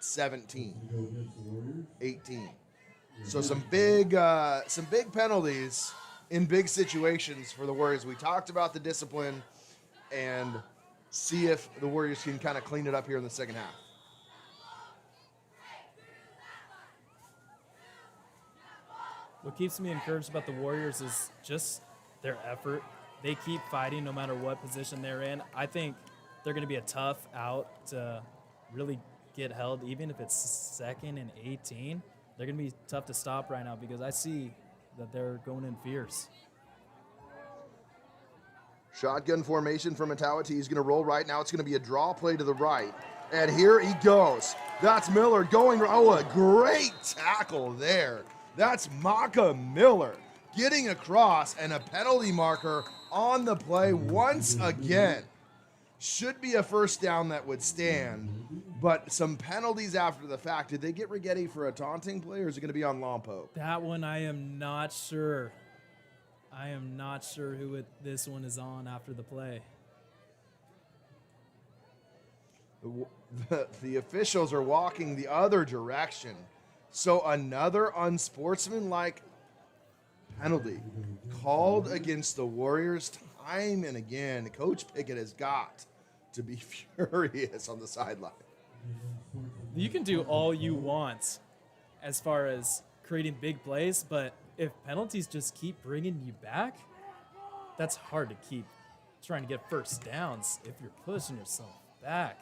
17, 18. So some big penalties in big situations for the Warriors. We talked about the discipline, and see if the Warriors can kind of clean it up here in the second half. What keeps me encouraged about the Warriors is just their effort. They keep fighting no matter what position they're in. I think they're going to be a tough out to really get held, even if it's second and 18. They're going to be tough to stop right now because I see that they're going in fierce. Shotgun formation from Matawatia. He's going to roll right now. It's going to be a draw play to the right. And here he goes. That's Miller going. Oh, a great tackle there. That's Maka Miller getting across, and a penalty marker on the play once again. Should be a first down that would stand, but some penalties after the fact. Did they get Righetti for a taunting play, or is it going to be on Lompoc? That one I am not sure. I am not sure who this one is on after the play. The officials are walking the other direction. So another unsportsmanlike penalty called against the Warriors time and again. Coach Pickett has got to be furious on the sideline. You can do all you want as far as creating big plays, but if penalties just keep bringing you back, that's hard to keep trying to get first downs if you're pushing yourself back.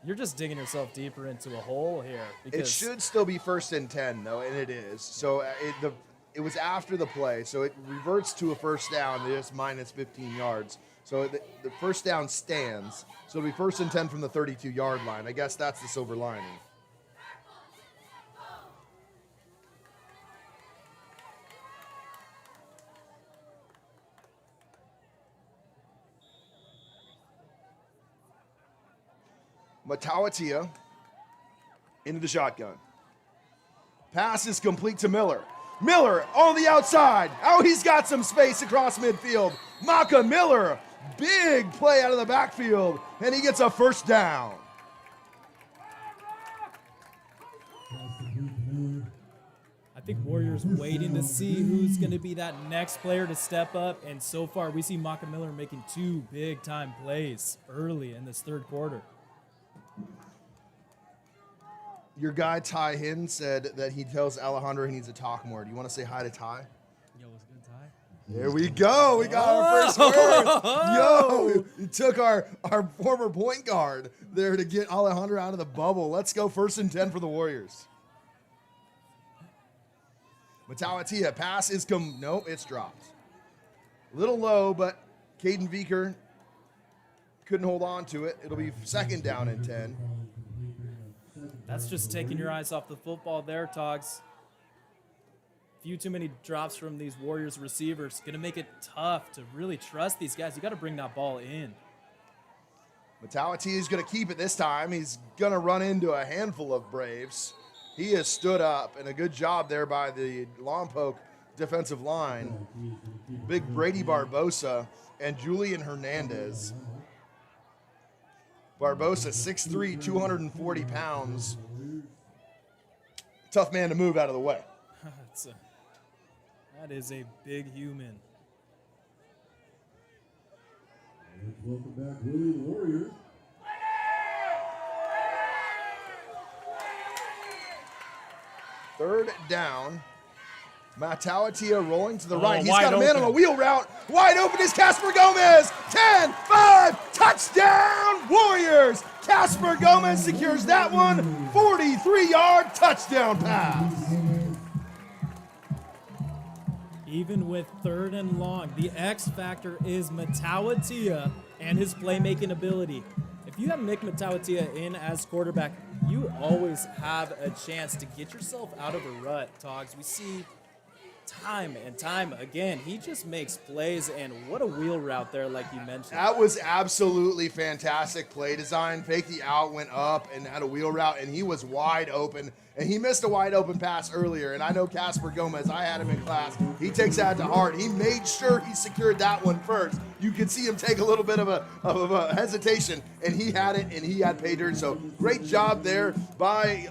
You're just digging yourself deeper into a hole here. Because it should still be first and 10, though, and it is. So it was after the play, so it reverts to a first down, just minus 15 yards. So the first down stands. So it'll be first and 10 from the 32-yard line. I guess that's the silver lining. Matawatia into the shotgun. Pass is complete to Miller. Miller on the outside. Oh, he's got some space across midfield. Maka Miller, big play out of the backfield, and he gets a first down. I think Warriors waiting to see who's going to be that next player to step up, and so far we see Maka Miller making two big-time plays early in this third quarter. Your guy Ty Hinn said that he tells Alejandro he needs to talk more. Do you want to say hi to Ty? Yo, what's good, Ty? There we go. We got our first words. Yo, he took our former point guard there to get Alejandro out of the bubble. Let's go first and 10 for the Warriors. Matawatia, pass is nope, it's dropped. A little low, but Caden Veeker couldn't hold on to it. It'll be second down and 10. That's just taking your eyes off the football there, Togs. Few too many drops from these Warriors receivers. Going to make it tough to really trust these guys. You got to bring that ball in. Matawatia is going to keep it this time. He's going to run into a handful of Braves. He has stood up, and a good job there by the Lompoc defensive line. Big Brady Barbosa and Julian Hernandez. Barbosa, 6'3", 240 pounds. Tough man to move out of the way. That is a big human. Welcome back, Willie the Warrior. Third down. Matawatia rolling to the right. He's wide got a man open. on a wheel route. Wide open is Casper Gomez. 10, 5, touchdown Warriors. Casper Gomez secures that one. 43-yard touchdown pass. Even with third and long, the X factor is Matawatia and his playmaking ability. If you have Nick Matawatia in as quarterback, you always have a chance to get yourself out of a rut, Togs. We see time and time again, he just makes plays, and what a wheel route there, like you mentioned. That was absolutely fantastic play design. Fake the out, went up, and had a wheel route, and he was wide open. And he missed a wide open pass earlier, and I know Casper Gomez, I had him in class. He takes that to heart. He made sure he secured that one first. You could see him take a little bit of a hesitation, and he had it, and he had pay dirt. So great job there by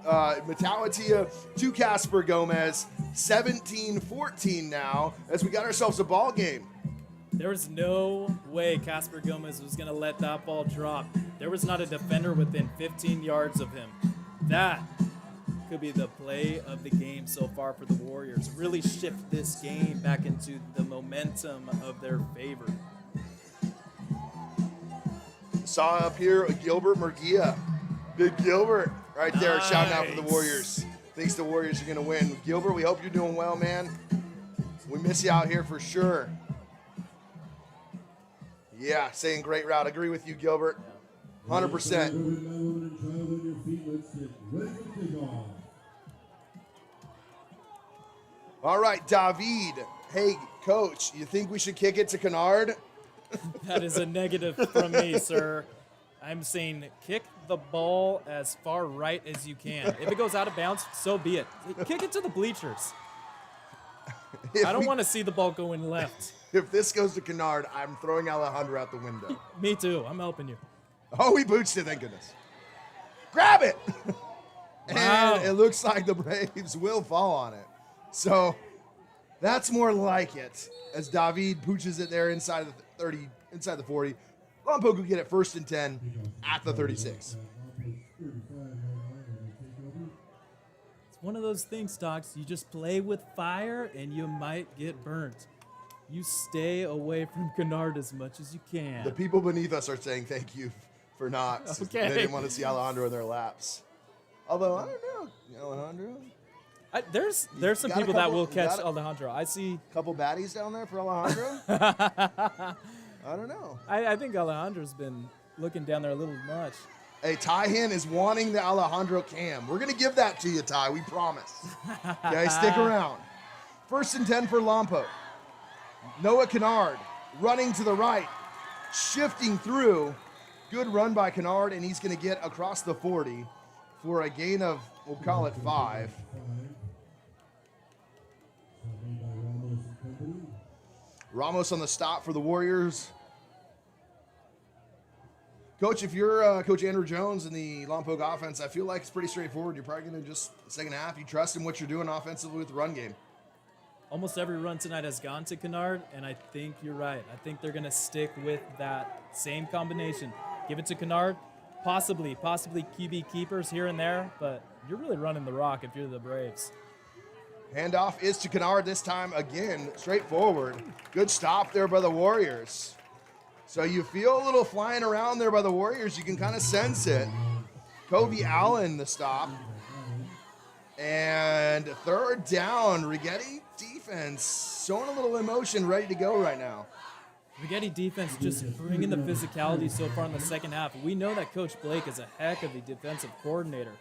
Metalatia to Casper Gomez. 17-14 now as we got ourselves a ball game. There was no way Casper Gomez was going to let that ball drop. There was not a defender within 15 yards of him. That could be the play of the game so far for the Warriors. Really shift this game back into the momentum of their favor. Saw up here Gilbert Murguia. Big Gilbert right there shouting out for the Warriors. Thinks the Warriors are going to win. Gilbert, we hope you're doing well, man. We miss you out here for sure. Yeah, saying great route. Agree with you, Gilbert. 100%. All right, David. Hey, Coach, you think we should kick it to Kennard? That is a negative from me, sir. I'm saying kick the ball as far right as you can. If it goes out of bounds, so be it. Kick it to the bleachers. I don't want to see the ball going left. If this goes to Kennard, I'm throwing Alejandro out the window. Me too. I'm helping you. Oh, he booched it, thank goodness. Grab it! Wow. And it looks like the Braves will fall on it. So that's more like it, as David pooches it there inside the 30, inside the 40. Lompoc will get it 1st and 10 at the 36. It's one of those things, Stocks. You just play with fire and you might get burnt. You stay away from Kennard as much as you can. The people beneath us are saying thank you for not. Okay. They didn't want to see Alejandro in their laps. Although, I don't know, Alejandro. There's some got a people that couple- will catch got a- Alejandro. I see. Couple baddies down there for Alejandro? I don't know. I think Alejandro's been looking down there a little much. Hey, Ty Hin is wanting the Alejandro cam. We're going to give that to you, Ty. We promise. Okay, stick around. 1st and 10 for Lompoc. Noah Kennard running to the right, shifting through. Good run by Kennard, and he's going to get across the 40 for a gain of, we'll call it 5. Ramos on the stop for the Warriors. Coach, if you're Coach Andrew Jones in the Lompoc offense, I feel like it's pretty straightforward. You're probably going to just, second half, you trust in what you're doing offensively with the run game. Almost every run tonight has gone to Kennard, and I think you're right. I think they're going to stick with that same combination. Give it to Kennard, possibly QB keepers here and there, but you're really running the rock if you're the Braves. Handoff is to Kennard this time again, straightforward. Good stop there by the Warriors. So you feel a little flying around there by the Warriors. You can kind of sense it. Kobe Allen, the stop. And 3rd down, Righetti defense showing a little emotion, ready to go right now. Rigetti defense just bringing the physicality so far in the second half. We know that Coach Blake is a heck of a defensive coordinator.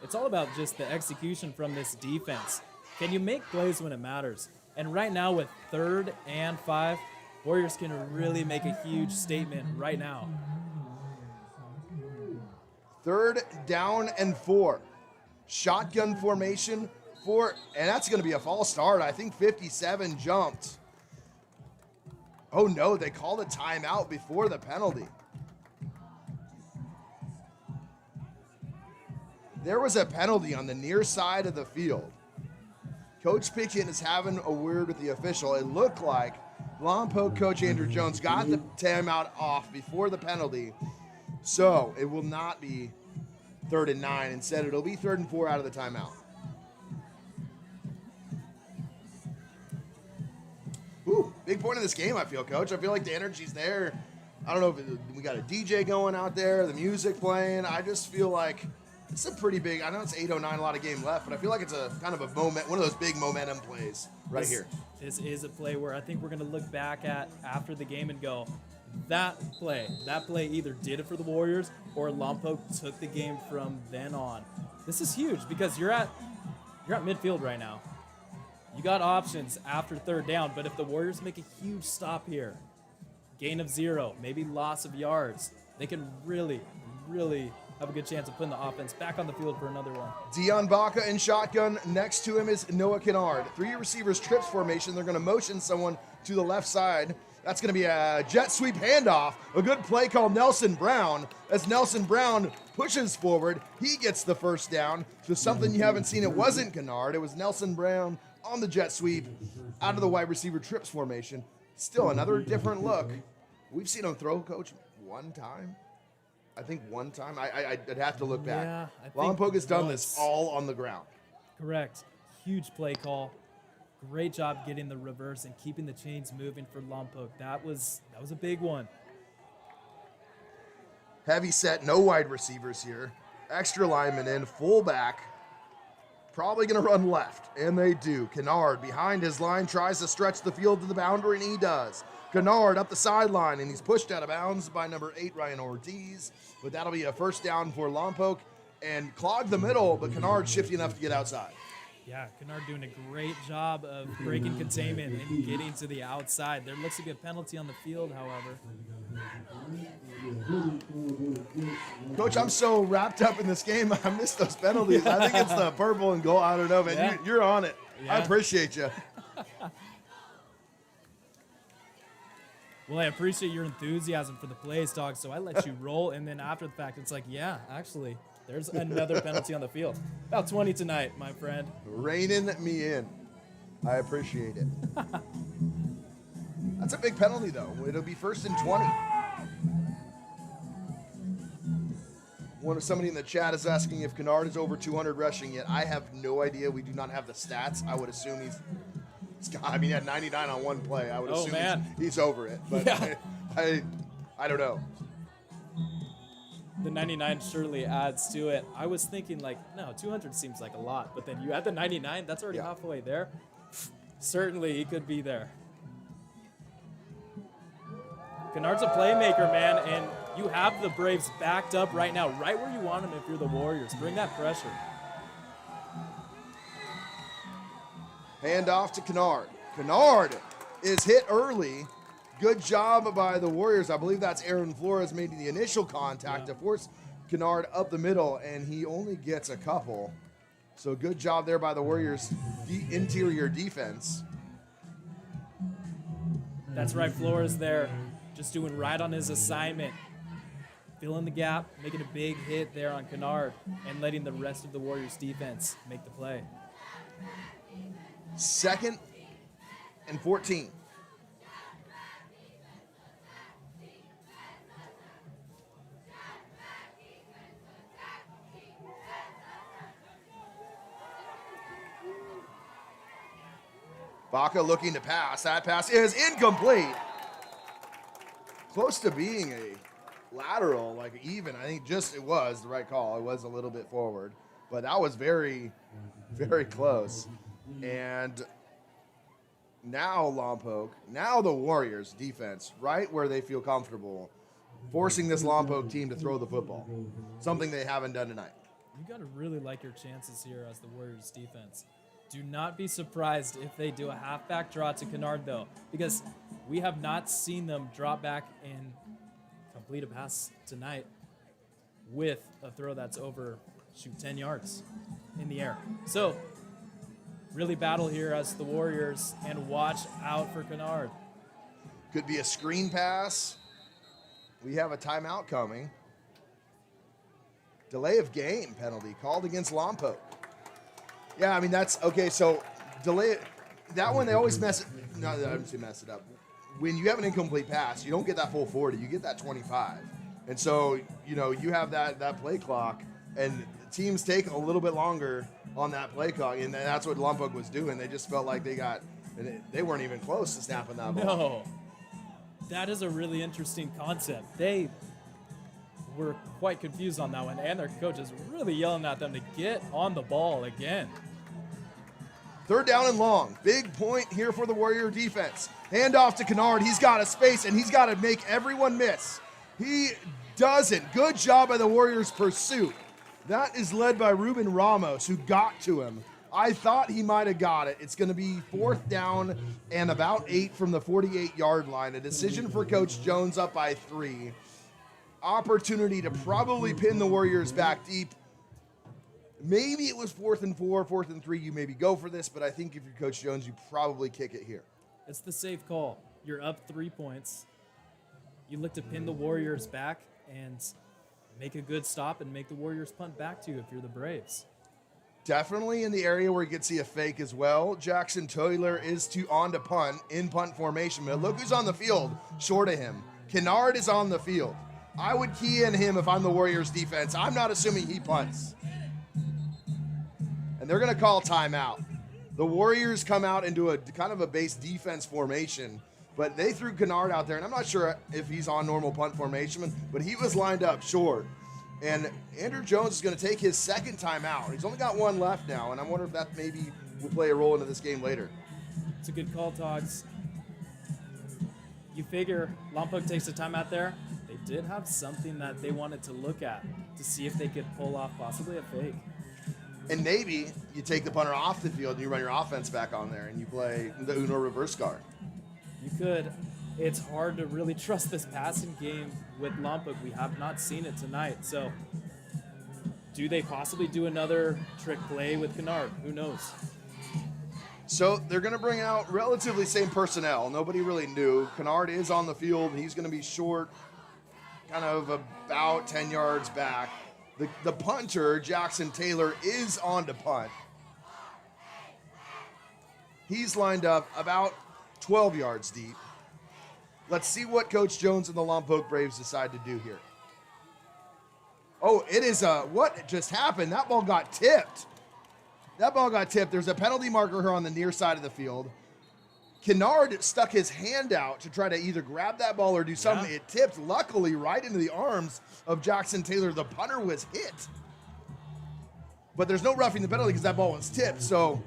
It's all about just the execution from this defense. Can you make plays when it matters? And right now with 3rd and 5, Warriors can really make a huge statement right now. 3rd down and 4. Shotgun formation for, and that's going to be a false start. I think 57 jumped. Oh no, they called a timeout before the penalty. There was a penalty on the near side of the field. Coach Pickett is having a word with the official. It looked like Lompoc coach Andrew Jones got the timeout off before the penalty. So it will not be 3rd and 9. Instead, it'll be 3rd and 4 out of the timeout. Ooh, big point in this game, I feel, Coach. I feel like the energy's there. I don't know if we got a DJ going out there, the music playing. I just feel like it's a pretty big, I know it's 8:09, a lot of game left, but I feel like it's a kind of a moment, one of those big momentum plays right here. This is a play where I think we're going to look back at after the game and go, that play either did it for the Warriors or Lompoc took the game from then on. This is huge because you're at midfield right now. You got options after third down, but if the Warriors make a huge stop here, gain of 0, maybe loss of yards, they can really, really have a good chance of putting the offense back on the field for another one. Dion Baca in shotgun. Next to him is Noah Kennard. 3 receivers trips formation. They're going to motion someone to the left side. That's going to be a jet sweep handoff. A good play called Nelson Brown. As Nelson Brown pushes forward, he gets the first down. So something you haven't seen, it wasn't Kennard. It was Nelson Brown on the jet sweep out of the wide receiver trips formation. Still another different look. We've seen him throw, Coach, one time. I think one time. I'd have to look back. Yeah, I think Lompoc has done once. this all on the ground. Correct. Huge play call. Great job getting the reverse and keeping the chains moving for Lompoc. That was a big one. Heavy set, no wide receivers here. Extra lineman in, fullback. Probably going to run left, and they do. Kennard behind his line tries to stretch the field to the boundary, and he does. Kennard up the sideline, and he's pushed out of bounds by number 8, Ryan Ortiz. But that'll be a first down for Lompoc, and clog the middle, but Kennard shifty enough to get outside. Yeah, Kennard doing a great job of breaking containment and getting to the outside. There looks to be a penalty on the field, however. Coach, I'm so wrapped up in this game, I missed those penalties. I think it's the purple and gold. I don't know, man. Yeah. You're on it. I Yeah. appreciate you. Well, I appreciate your enthusiasm for the plays, dog, so I let you roll, and then after the fact, it's like, yeah, actually, there's another penalty on the field. About 20 tonight, my friend. Reining me in. I appreciate it. That's a big penalty, though. It'll be 1st and 20. Somebody in the chat is asking if Kennard is over 200 rushing yet. I have no idea. We do not have the stats. I would assume he had 99 on one play. I would Oh, assume man. he's over it. But Yeah. I don't know. The 99 surely adds to it. I was thinking, like, no, 200 seems like a lot, but then you add the 99, that's already Yeah. halfway there. Certainly, he could be there. Kennard's a playmaker, man, and you have the Braves backed up right now, right where you want them if you're the Warriors. Bring that pressure. Hand off to Kennard. Kennard is hit early. Good job by the Warriors. I believe that's Aaron Flores making the initial contact to force Kennard up the middle, and he only gets a couple. So good job there by the Warriors' interior defense. That's right, Flores there, just doing right on his assignment. Filling the gap, making a big hit there on Kennard, and letting the rest of the Warriors' defense make the play. 2nd and 14. Baca looking to pass. That pass is incomplete. Close to being a lateral, like even. I think it was the right call. It was a little bit forward, but that was very, very close. And now Lompoc, now the Warriors defense, right where they feel comfortable, forcing this Lompoc team to throw the football. Something they haven't done tonight. You got to really like your chances here as the Warriors defense. Do not be surprised if they do a halfback draw to Kennard, though, because we have not seen them drop back and complete a pass tonight with a throw that's over, 10 yards in the air. So, really battle here as the Warriors, and watch out for Kennard. Could be a screen pass. We have a timeout coming. Delay of game penalty called against Lompoc. Yeah, I mean, that's okay. So, delay that one, they always mess it. No, I didn't say mess it up. When you have an incomplete pass, you don't get that full 40. You get that 25. And so, you have that play clock, and teams take a little bit longer on that play clock, and that's what Lompoc was doing. They just felt like they weren't even close to snapping that ball. No, that is a really interesting concept. They were quite confused on that one, and their coach is really yelling at them to get on the ball again. 3rd down and long. Big point here for the Warrior defense. Hand off to Kennard. He's got a space, and he's got to make everyone miss. He doesn't. Good job by the Warriors' pursuit. That is led by Ruben Ramos, who got to him. I thought he might have got it. It's going to be 4th down and about 8 from the 48-yard line. A decision for Coach Jones up by 3. Opportunity to probably pin the Warriors back deep. Maybe it was 4th and 4, 4th and 3. You maybe go for this, but I think if you're Coach Jones, you probably kick it here. It's the safe call. You're up 3 points. You look to pin the Warriors back and make a good stop and make the Warriors punt back to you if you're the Braves. Definitely in the area where you could see a fake as well. Jackson Taylor is on to punt in punt formation. But look who's on the field short of him. Kennard is on the field. I would key in him if I'm the Warriors defense. I'm not assuming he punts. And they're going to call timeout. The Warriors come out into a kind of a base defense formation, but they threw Kennard out there, and I'm not sure if he's on normal punt formation, but he was lined up short. And Andrew Jones is going to take his second timeout. He's only got one left now, and I wonder if that maybe will play a role into this game later. It's a good call, Togs. You figure Lompoc takes a timeout there. They did have something that they wanted to look at to see if they could pull off possibly a fake. And maybe you take the punter off the field and you run your offense back on there and you play the Uno reverse guard. You could. It's hard to really trust this passing game with Lompoc. We have not seen it tonight. So do they possibly do another trick play with Kennard? Who knows? So they're going to bring out relatively same personnel. Nobody really knew. Kennard is on the field. He's going to be short, kind of about 10 yards back. The punter, Jackson Taylor, is on to punt. He's lined up about 12 yards deep. Let's see what Coach Jones and the Lompoc Braves decide to do here. Oh, it is what just happened? That ball got tipped. There's a penalty marker here on the near side of the field. Kennard stuck his hand out to try to either grab that ball or do something. Yeah. It tipped, luckily, right into the arms of Jackson Taylor. The punter was hit. But there's no roughing the penalty because that ball was tipped. So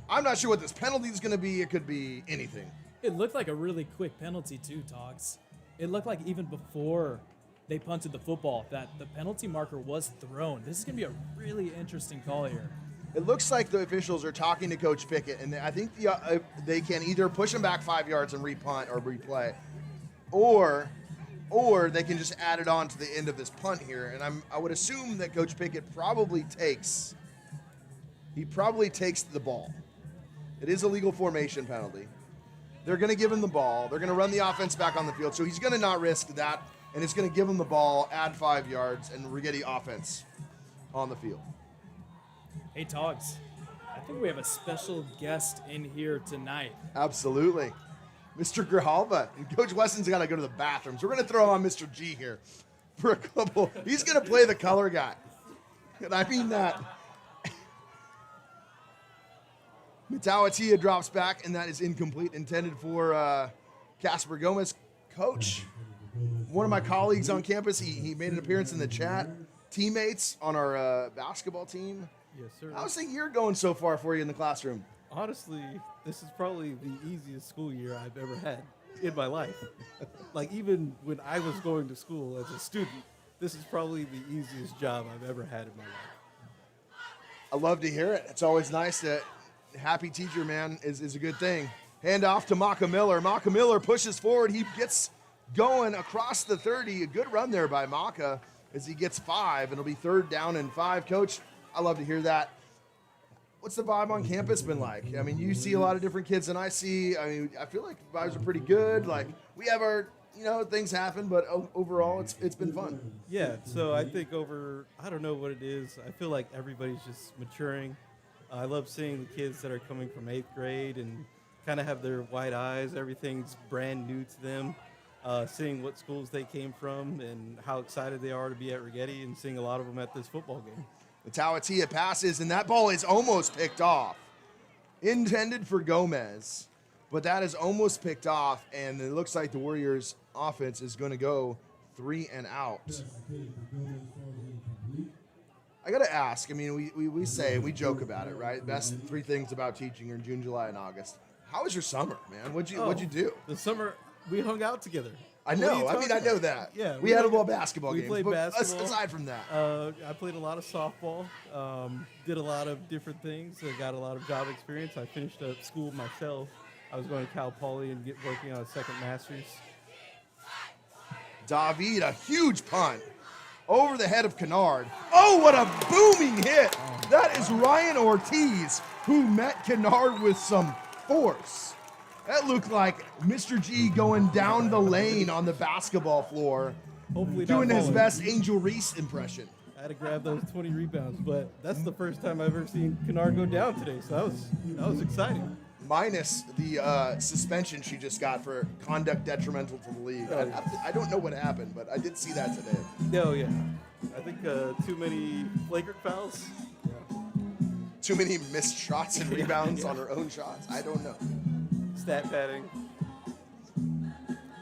I'm not sure what this penalty is going to be. It could be anything. It looked like a really quick penalty too, Togs. It looked like even before they punted the football that the penalty marker was thrown. This is going to be a really interesting call here. It looks like the officials are talking to Coach Pickett, and I think they can either push him back 5 yards and repunt or replay, or they can just add it on to the end of this punt here. And I would assume that Coach Pickett probably takes the ball. It is a legal formation penalty. They're going to give him the ball. They're going to run the offense back on the field, so he's going to not risk that, and it's going to give him the ball, add 5 yards, and Rigetti offense on the field. Hey, Togs, I think we have a special guest in here tonight. Absolutely. Mr. Grijalva. And Coach Weston's got to go to the bathroom, so we're going to throw on Mr. G here for a couple. He's going to play the color guy. And I mean that. Matawatia drops back, and that is incomplete, intended for Casper Gomez. Coach, one of my colleagues on campus, he made an appearance in the chat. Teammates on our basketball team. Yes, sir. How's the year going so far for you in the classroom? Honestly, this is probably the easiest school year I've ever had in my life. Like, even when I was going to school as a student, this is probably the easiest job I've ever had in my life. I love to hear it. It's always nice that happy teacher, man, is a good thing. Hand off to Maka Miller. Maka Miller pushes forward. He gets going across the 30. A good run there by Maka as he gets 5. It'll be 3rd down and 5. Coach, I love to hear that. What's the vibe on campus been like? I mean, you see a lot of different kids than I see. I mean, I feel like the vibes are pretty good. Like, we have our, things happen, but overall, it's been fun. Yeah, so I think I don't know what it is. I feel like everybody's just maturing. I love seeing the kids that are coming from 8th grade and kind of have their wide eyes. Everything's brand new to them. Seeing what schools they came from and how excited they are to be at Rigetti, and seeing a lot of them at this football game. The Tawatia passes, and that ball is almost picked off. Intended for Gomez, but that is almost picked off, and it looks like the Warriors' offense is going to go 3 and out. I got to ask, I mean, we joke about it, right? Best 3 things about teaching are in June, July, and August. How was your summer, man? What'd you do? The summer, we hung out together. I What are know. you I mean, talking I know about? that. Yeah, we had a played- little basketball we games. played but basketball. Aside from that, I played a lot of softball. Did a lot of different things. I got a lot of job experience. I finished up school myself. I was going to Cal Poly and working on a second master's. David, a huge punt over the head of Kennard. Oh, what a booming hit! That is Ryan Ortiz, who met Kennard with some force. That looked like Mr. G going down the lane on the basketball floor, Hopefully, doing not his falling. best Angel Reese impression. I had to grab those 20 rebounds, but that's the first time I've ever seen Kennard go down today. So that was exciting. Minus the suspension she just got for conduct detrimental to the league. I don't know what happened, but I did see that today. No, yeah. I think too many flagrant fouls. Too many missed shots and rebounds Yeah. on her own shots. I don't know. Stat padding.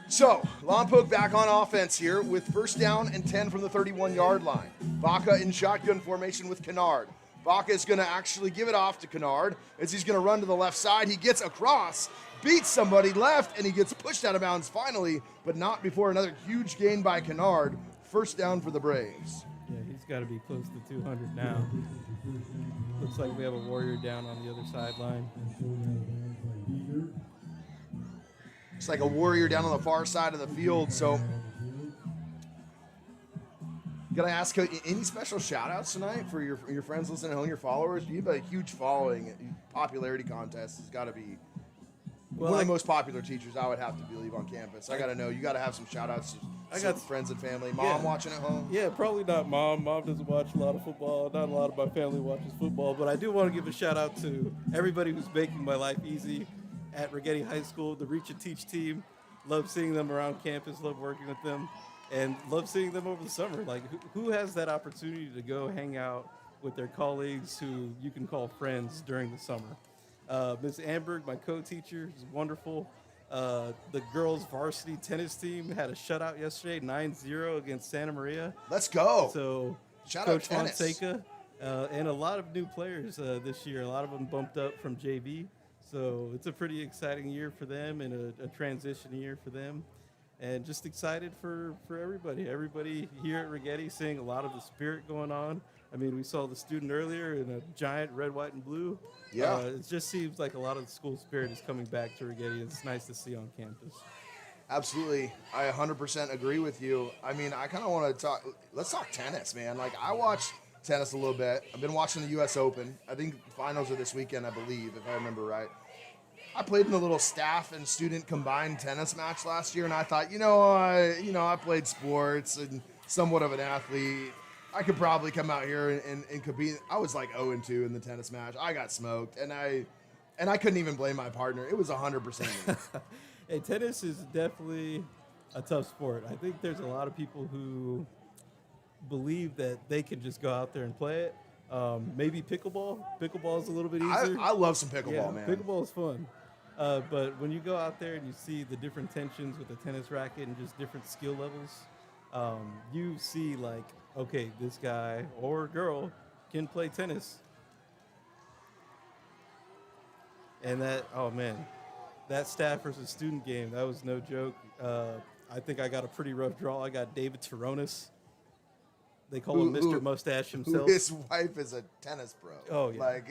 So, Lompoc back on offense here with first down and 10 from the 31-yard line. Baca in shotgun formation with Kennard. Baca is going to actually give it off to Kennard as he's going to run to the left side. He gets across, beats somebody left, and he gets pushed out of bounds finally, but not before another huge gain by Kennard. First down for the Braves. Yeah, he's got to be close to 200 now. Looks like we have a Warrior down on the other sideline. It's like a Warrior down on the far side of the field. So, gotta ask, any special shout-outs tonight for your friends listening at home, your followers? You have a huge following. Popularity contest has got to be one of the most popular teachers, I would have to believe, on campus. I gotta know. You gotta have some shout-outs to some friends and family. Mom watching at home? Yeah, probably not mom. Mom doesn't watch a lot of football. Not a lot of my family watches football. But I do want to give a shout-out to everybody who's making my life easy at Righetti High School, the Reach and Teach team. Love seeing them around campus. Love working with them. And love seeing them over the summer. Like, who has that opportunity to go hang out with their colleagues who you can call friends during the summer? Ms. Amberg, my co-teacher, is wonderful. The girls' varsity tennis team had a shutout yesterday, 9-0 against Santa Maria. Let's go. So, Shout Coach out tennis. Fonseca, and a lot of new players this year. A lot of them bumped up from JV. So it's a pretty exciting year for them and a transition year for them. And just excited for everybody. Everybody here at Rigetti seeing a lot of the spirit going on. I mean, we saw the student earlier in a giant red, white, and blue. Yeah. It just seems like a lot of the school spirit is coming back to Rigetti. It's nice to see on campus. Absolutely. I 100% agree with you. I mean, I kind of want to talk. Let's talk tennis, man. Like, I watch tennis a little bit. I've been watching the U.S. Open. I think the finals are this weekend, I believe, if I remember right. I played in a little staff and student combined tennis match last year, and I thought, I played sports and somewhat of an athlete. I could probably come out here and compete. I was like 0-2 in the tennis match. I got smoked, and I couldn't even blame my partner. It was 100% me. Hey, tennis is definitely a tough sport. I think there's a lot of people who believe that they can just go out there and play it. Maybe pickleball. Pickleball is a little bit easier. I love some pickleball, man. Pickleball is fun. But when you go out there and you see the different tensions with the tennis racket and just different skill levels, you see like, okay, this guy or girl can play tennis. And that staff versus student game, that was no joke. I think I got a pretty rough draw. I got David Taronis. They call him Mr. Mustache himself. His wife is a tennis pro. Oh, yeah. Like,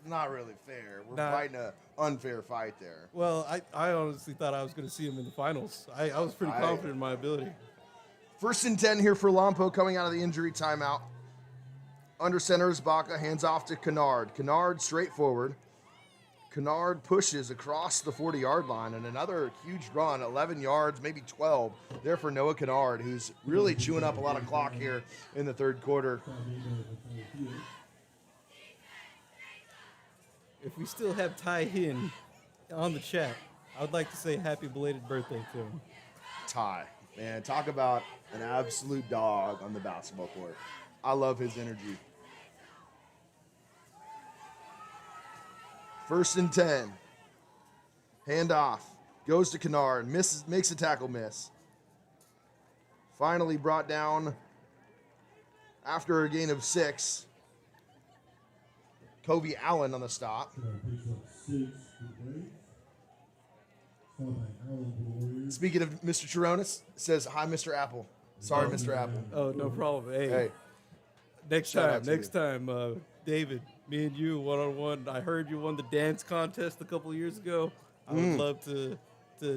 not really fair. We're fighting an unfair fight there. Well, I honestly thought I was going to see him in the finals. I was pretty confident in my ability. First and 10 here for Lompoc coming out of the injury timeout. Under center is Baca, hands off to Kennard. Kennard straight forward. Kennard pushes across the 40-yard line, and another huge run, 11 yards, maybe 12, there for Noah Kennard, who's really chewing up a lot of clock here in the third quarter. If we still have Ty Hin on the chat, I would like to say happy belated birthday to him. Ty, man, talk about an absolute dog on the basketball court. I love his energy. First and 10. Handoff. Goes to Kennard. Makes a tackle miss. Finally brought down after a gain of 6. Kobe Allen on the stop. followed by Allen for the Warriors. Speaking of Mr. Chironis, says, hi, Mr. Apple. Sorry, Mr. Apple. Oh, no problem. Hey, Hey, next shout out time, to David, me and you one-on-one. I heard you won the dance contest a couple of years ago. I would love to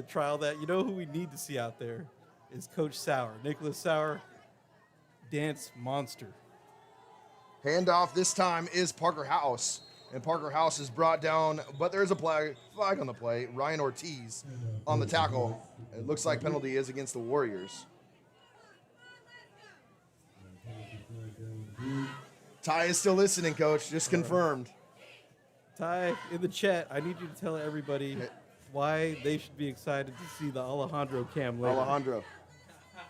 trial that. You know who we need to see out there is Coach Sauer, Nicholas Sauer, dance monster. handoff this time is Parker House. And Parker House is brought down, but there is a flag on the play. Ryan Ortiz on the tackle. It looks like penalty is against the Warriors. Ty is still listening, Coach. Just confirmed. Ty, in the chat, I need you to tell everybody why they should be excited to see the Alejandro cam later. Alejandro.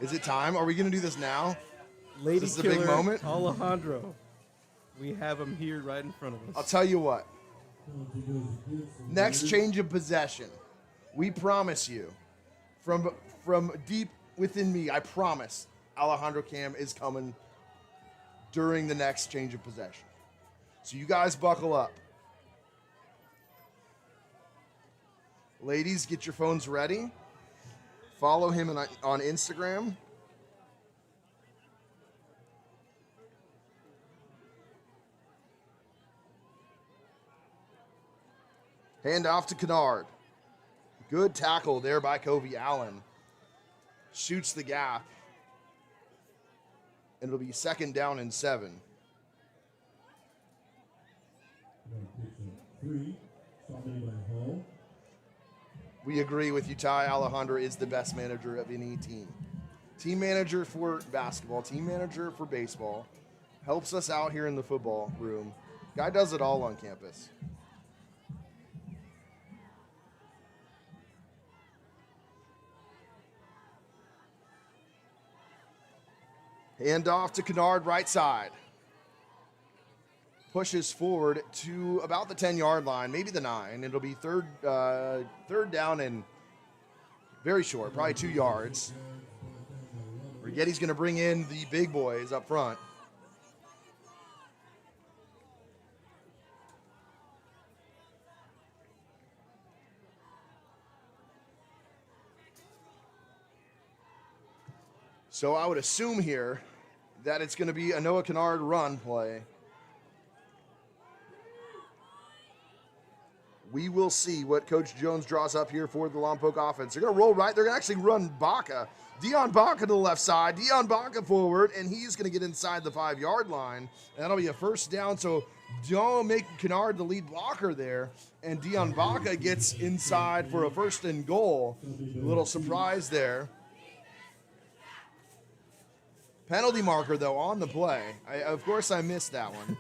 Is it time? Are we going to do this now? Lady This is a Killer, big moment? Alejandro. We have him here right in front of us. I'll tell you what. Next change of possession. We promise you, from deep within me, I promise Alejandro Cam is coming during the next change of possession. So you guys buckle up. Ladies, get your phones ready. Follow him on Instagram. Hand off to Kennard. Good tackle there by Covey Allen. Shoots the gap. And it'll be 2nd down and 7. Picks up 3. Stop made by Hall. We agree with you, Ty. Alejandro is the best manager of any team. Team manager for basketball, team manager for baseball. Helps us out here in the football room. Guy does it all on campus. Hand off to Kennard, right side. Pushes forward to about the 10-yard line, maybe the 9. It'll be third down and very short, probably 2 yards. Righetti's going to bring in the big boys up front. So I would assume here that it's going to be a Noah Kennard run play. We will see what Coach Jones draws up here for the Lompoc offense. They're going to roll right. They're going to actually run Baca. Dion Baca to the left side. Dion Baca forward, and he's going to get inside the 5-yard line. And that'll be a 1st down. So don't make Kennard the lead blocker there. And Dion Baca gets inside for a 1st and goal. A little surprise there. Penalty marker, though, on the play. Of course, I missed that one.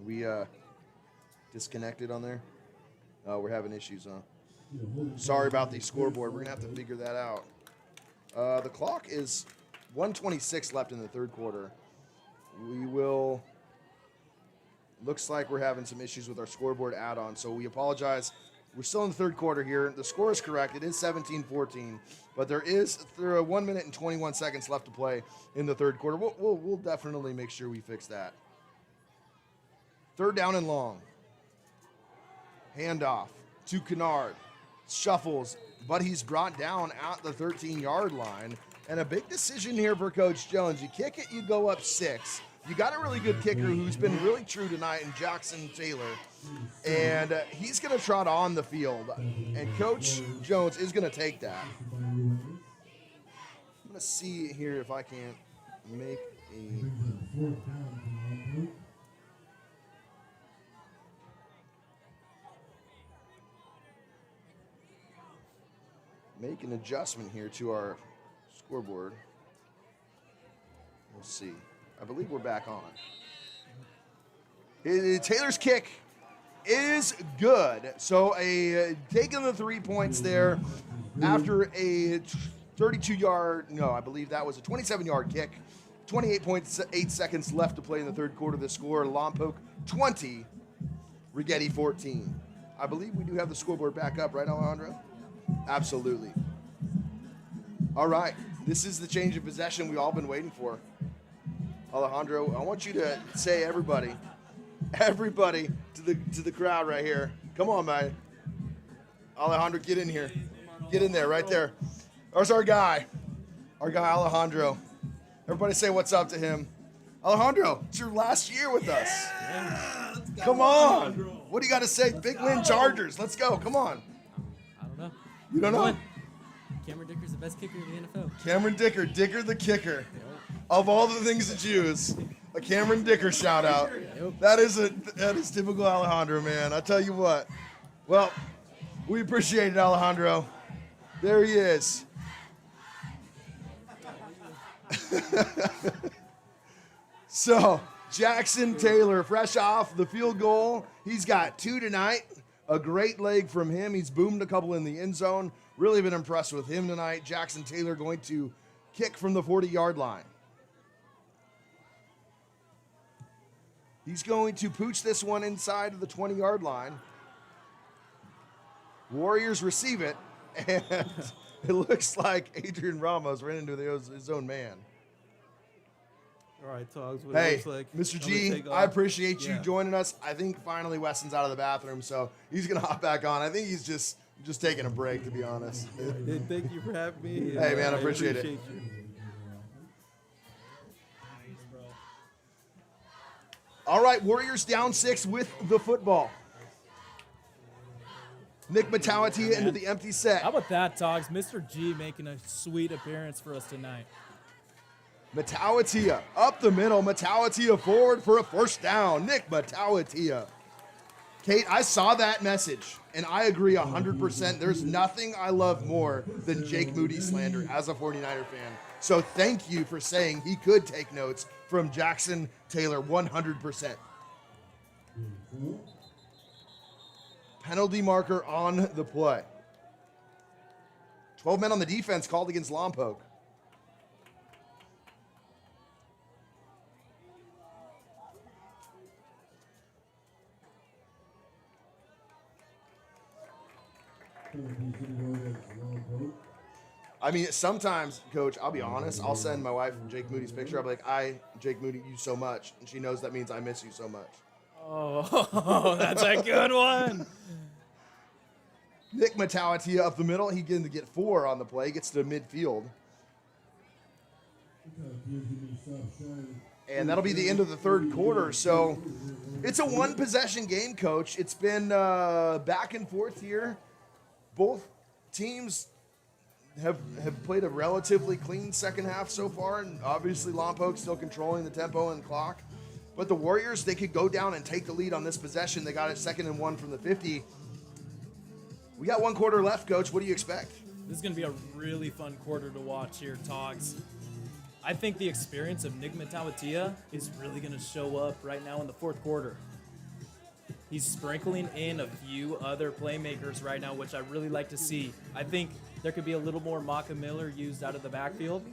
We disconnected on there? Oh, we're having issues, huh? Sorry about the scoreboard. We're going to have to figure that out. The clock is 1:26 left in the 3rd quarter. We will... Looks like we're having some issues with our scoreboard add-on, so we apologize. We're still in the 3rd quarter here. The score is correct. It is 17-14, but there are 1 minute and 21 seconds left to play in the 3rd quarter. We'll definitely make sure we fix that. 3rd down and long. Handoff to Kennard. Shuffles, but he's brought down at the 13-yard line. And a big decision here for Coach Jones. You kick it, you go up 6. You got a really good kicker who's been really true tonight in Jackson Taylor. And he's going to trot on the field. And Coach Jones is going to take that. I'm going to see here if I can make an adjustment here to our scoreboard. We'll see. I believe we're back on. Taylor's kick is good. So taking the 3 points there after a 32-yard, no, I believe that was a 27-yard kick. 28.8 seconds left to play in the 3rd quarter. The score, Lompoc 20, Rigetti 14. I believe we do have the scoreboard back up, right, Alejandro? Absolutely. All right. This is the change of possession we've all been waiting for. Alejandro, I want you to say everybody to the crowd right here. Come on, man. Alejandro, get in here. Get in there, right there. There's our guy Alejandro. Everybody say what's up to him. Alejandro, it's your last year with us. Yeah. Come on. What do you got to say? Big win Chargers. Let's go. Come on. I don't know. You don't know? Cameron Dicker's the best kicker in the NFL. Cameron Dicker the kicker. Of all the things to choose, a Cameron Dicker shout out. That is typical Alejandro, man. I tell you what. Well, we appreciate it, Alejandro. There he is. So, Jackson Taylor, fresh off the field goal. He's got 2 tonight. A great leg from him. He's boomed a couple in the end zone. Really been impressed with him tonight. Jackson Taylor going to kick from the 40-yard line. He's going to pooch this one inside of the 20-yard line. Warriors receive it, and it looks like Adrian Ramos ran into his own man. All right, Togs. What Hey, it looks like. Mr. I'm gonna G, take I off. appreciate you Yeah. joining us. I think finally Weston's out of the bathroom, so he's going to hop back on. I think he's just taking a break, to be honest. Hey, thank you for having me. Hey, man, I appreciate it. you. All right, Warriors down 6 with the football. Nick Matawatia into the empty set. How about that, Togs? Mr. G making a sweet appearance for us tonight. Matawatia up the middle. Matawatia forward for a first down. Nick Matawatia. Kate, I saw that message, and I agree 100%. There's nothing I love more than Jake Moody slander as a 49er fan. So thank you for saying he could take notes from Jackson Taylor 100%. Penalty marker on the play. 12 men on the defense called against Lompoc. I mean, sometimes, Coach, I'll be honest, I'll send my wife Jake Moody's picture. I'll be like, Jake Moody, you so much. And she knows that means I miss you so much. Oh, that's a good one. Nick Matawatia up the middle. He getting to get 4 on the play. Gets to midfield. And that'll be the end of the third quarter. So it's a one-possession game, Coach. It's been back and forth here. Both teams have played a relatively clean second half so far, and obviously Lompoc still controlling the tempo and clock. But the Warriors, they could go down and take the lead on this possession. They got it 2nd and 1 from the 50. We got 1 quarter left, Coach. What do you expect? This is going to be a really fun quarter to watch here, Togs. I think the experience of Nick Matawatia is really going to show up right now in the 4th quarter. He's sprinkling in a few other playmakers right now, which I really like to see. I think there could be a little more Maka Miller used out of the backfield.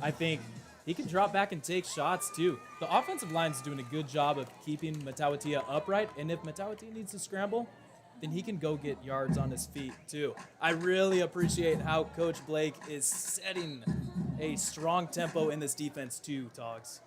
I think he can drop back and take shots too. The offensive line's doing a good job of keeping Matawatia upright, and if Matawatia needs to scramble, then he can go get yards on his feet too. I really appreciate how Coach Blake is setting a strong tempo in this defense too, Togs.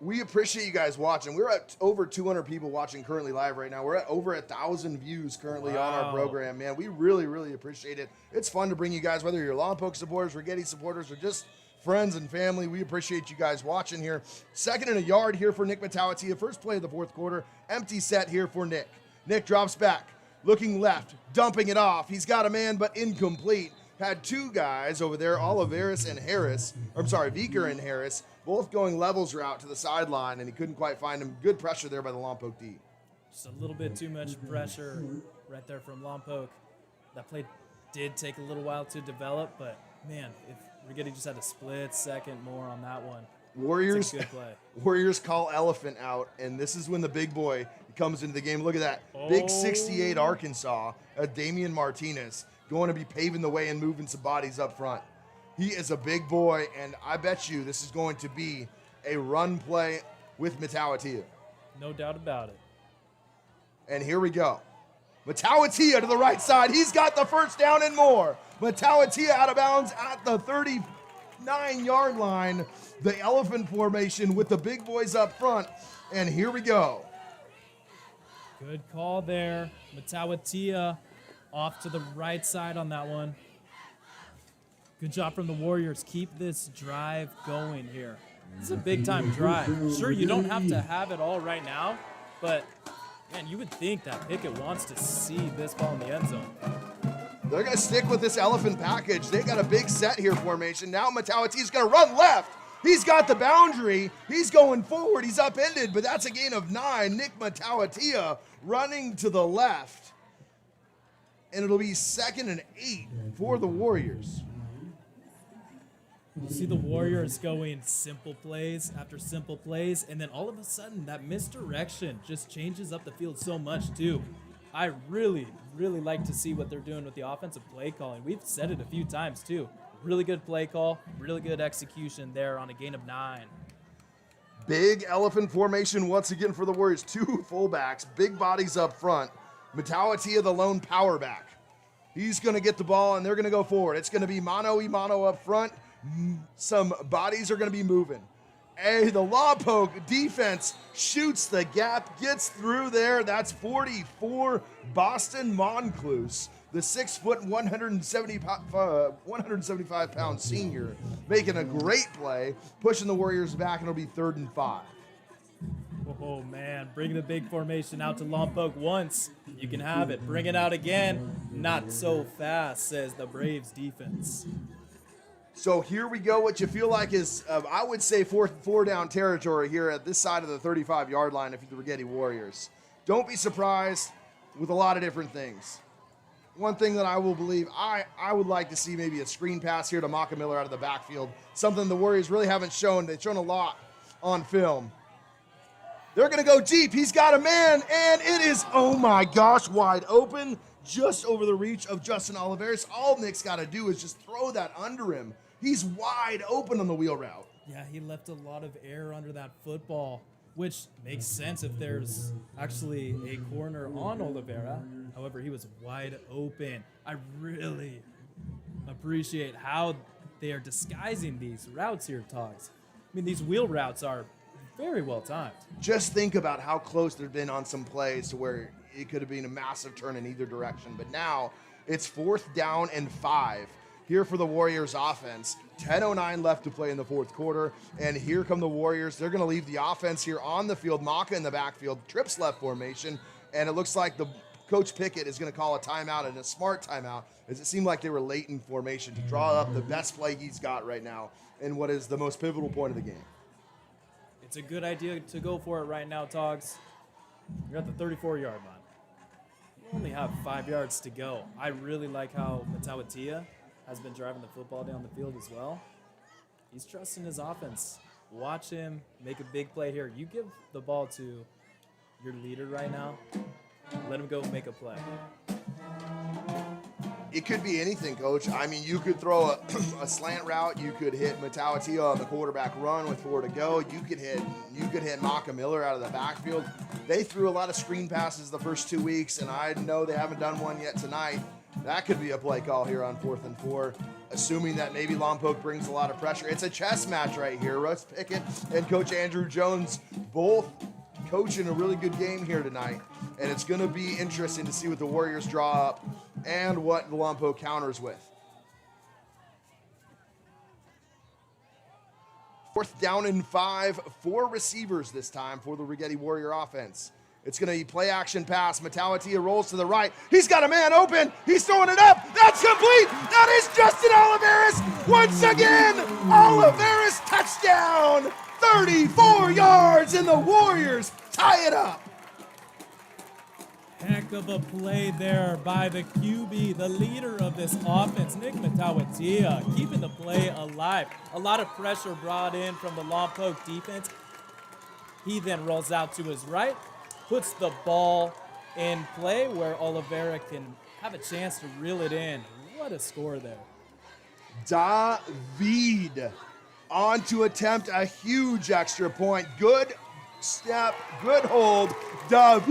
We appreciate you guys watching. We're at over 200 people watching currently live right now. We're at over 1,000 views currently on our program, man. We really, really appreciate it. It's fun to bring you guys, whether you're Lompoc supporters, Rigetti supporters, or just friends and family. We appreciate you guys watching here. 2nd and a yard here for Nick Matawatia. First play of the 4th quarter. Empty set here for Nick. Nick drops back, looking left, dumping it off. He's got a man, but incomplete. Had 2 guys over there, Vicker and Harris, both going levels route to the sideline, and he couldn't quite find him. Good pressure there by the Lompoc D. Just a little bit too much pressure right there from Lompoc. That play did take a little while to develop, but man, if Rigetti just had a split second more on that one. Warriors, it's a good play. Warriors call Elephant out, and this is when the big boy comes into the game. Look at that. Big 68 Arkansas, Damian Martinez, going to be paving the way and moving some bodies up front. He is a big boy, and I bet you this is going to be a run play with Matawatia. No doubt about it. And here we go. Matawatia to the right side. He's got the first down and more. Matawatia out of bounds at the 9-yard line. The elephant formation with the big boys up front. And here we go. Good call there. Matawatia off to the right side on that one. Good job from the Warriors. Keep this drive going here. This is a big-time drive. Sure, you don't have to have it all right now, but, man, you would think that Pickett wants to see this ball in the end zone. They're going to stick with this elephant package. They got a big set here formation. Now Matawati's going to run left. He's got the boundary. He's going forward. He's upended, but that's a gain of 9. Nick Matawatia running to the left. And it'll be 2nd and 8 for the Warriors. You see the Warriors going simple plays after simple plays, and then all of a sudden that misdirection just changes up the field so much too. I really, really like to see what they're doing with the offensive play calling. We've said it a few times too. Really good play call, really good execution there on a gain of 9. Big elephant formation once again for the Warriors. 2 fullbacks, big bodies up front. Matawatia, the lone power back. He's going to get the ball, and they're going to go forward. It's going to be mano-a-mano up front. Some bodies are going to be moving. Hey, the Lompoc defense shoots the gap, gets through there. That's 44 Boston Moncluse, the 6', 175-pound senior, making a great play, pushing the Warriors back, and it'll be 3rd and 5. Oh, man, bring the big formation out to Lompoc once. You can have it. Bring it out again. Not so fast, says the Braves defense. So here we go. What you feel like is, I would say, 4 down territory here at this side of the 35-yard line if you're the Righetti Warriors. Don't be surprised with a lot of different things. One thing that I will believe, I would like to see maybe a screen pass here to Maka Miller out of the backfield. Something the Warriors really haven't shown. They've shown a lot on film. They're going to go deep. He's got a man, and it is, oh my gosh, wide open, just over the reach of Justin Oliveris. All Nick's got to do is just throw that under him. He's wide open on the wheel route. Yeah, he left a lot of air under that football, which makes sense if there's actually a corner on Oliveira. However, he was wide open. I really appreciate how they are disguising these routes here, Togs. I mean, these wheel routes are very well timed. Just think about how close they've been on some plays to where it could have been a massive turn in either direction. But now it's 4th down and 5. Here for the Warriors offense. 10:09 left to play in the 4th quarter. And here come the Warriors. They're going to leave the offense here on the field. Maka in the backfield. Trips left formation. And it looks like the Coach Pickett is going to call a timeout, and a smart timeout, as it seemed like they were late in formation to draw up the best play he's got right now in what is the most pivotal point of the game. It's a good idea to go for it right now, Togs. You're at the 34-yard line. You only have 5 yards to go. I really like how Matawatia has been driving the football down the field as well. He's trusting his offense. Watch him make a big play here. You give the ball to your leader right now. Let him go make a play. It could be anything, Coach. I mean, you could throw a slant route. You could hit Matawatia on the quarterback run with 4 to go. You could hit Maka Miller out of the backfield. They threw a lot of screen passes the first 2 weeks, and I know they haven't done one yet tonight. That could be a play call here on 4th and 4, assuming that maybe Lompoc brings a lot of pressure. It's a chess match right here. Russ Pickett and Coach Andrew Jones both coaching a really good game here tonight, and it's going to be interesting to see what the Warriors draw up and what the Lompoc counters with. 4th down and 5, 4 receivers this time for the Righetti Warrior offense. It's going to be play action pass. Matawatia rolls to the right. He's got a man open. He's throwing it up. That's complete. That is Justin Oliveris. Once again, Oliveris touchdown. 34 yards, and the Warriors tie it up. Heck of a play there by the QB, the leader of this offense, Nick Matawatia, keeping the play alive. A lot of pressure brought in from the Lompoc defense. He then rolls out to his right, puts the ball in play where Oliveira can have a chance to reel it in. What a score there. David on to attempt a huge extra point. Good step, good hold. David.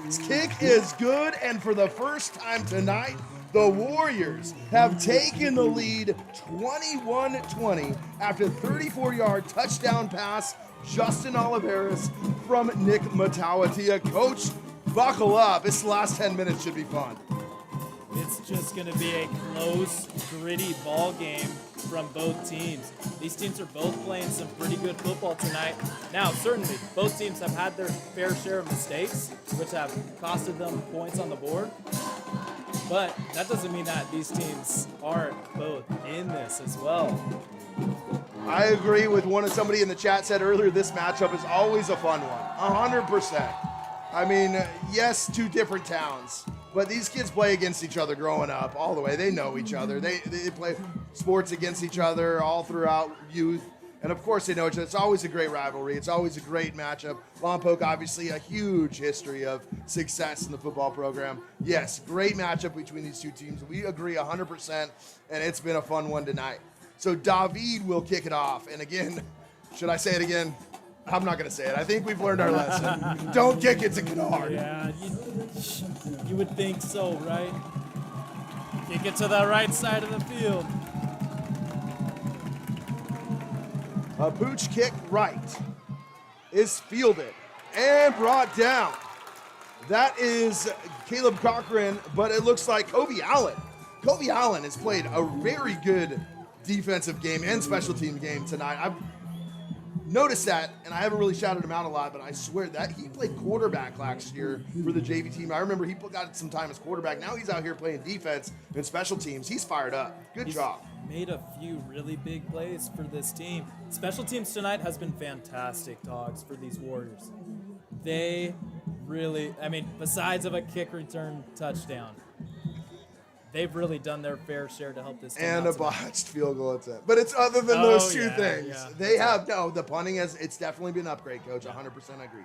His kick is good, and for the first time tonight, The Warriors have taken the lead 21-20 after 34-yard touchdown pass, Justin Oliveris from Nick Matawatia. Coach, buckle up. This last 10 minutes should be fun. It's just going to be a close, gritty ball game from both teams. These teams are both playing some pretty good football tonight. Now, certainly, both teams have had their fair share of mistakes, which have costed them points on the board. But that doesn't mean that these teams aren't both in this as well. I agree with somebody in the chat said earlier, this matchup is always a fun one, 100%. I mean, yes, two different towns, but these kids play against each other growing up all the way. They know each other. They play sports against each other all throughout youth. And of course they know each other. It's always a great rivalry. It's always a great matchup. Lompoc, obviously a huge history of success in the football program. Yes, great matchup between these two teams. We agree 100%, and it's been a fun one tonight. So David will kick it off. And again, should I say it again? I'm not going to say it. I think we've learned our lesson. Don't kick it to Kennard. Yeah, you would think so, right? Kick it to the right side of the field. A pooch kick right is fielded and brought down. That is Caleb Cochran, but it looks like Kobe Allen. Kobe Allen has played a very good defensive game and special team game tonight. I've noticed that, and I haven't really shouted him out a lot, but I swear that he played quarterback last year for the JV team. I remember he got some time as quarterback. Now he's out here playing defense and special teams. He's fired up. Good job. Made a few really big plays for this team. Special teams tonight has been fantastic, dogs, for these Warriors. They really, I mean, besides of a kick return touchdown, they've really done their fair share to help this team And out a tonight. botched field goal attempt. But it's other than those two yeah, things. yeah. They have, no, the punting it's definitely been an upgrade, Coach. 100% agree.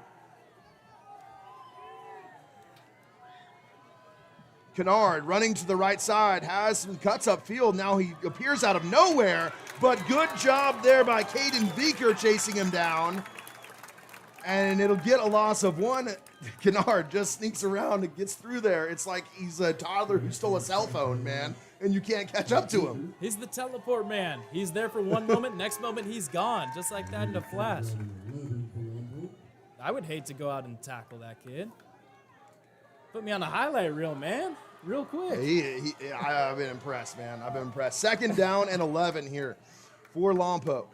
Kennard running to the right side, has some cuts upfield. Now he appears out of nowhere, but good job there by Caden Beaker chasing him down. And it'll get a loss of one. Kennard just sneaks around and gets through there. It's like he's a toddler who stole a cell phone, man, and you can't catch up to him. He's the teleport man. He's there for one moment, next moment he's gone, just like that in a flash. I would hate to go out and tackle that kid. Put me on a highlight reel, man. Real quick. I've been impressed, man. I've been impressed. Second down and 11 here for Lompoc.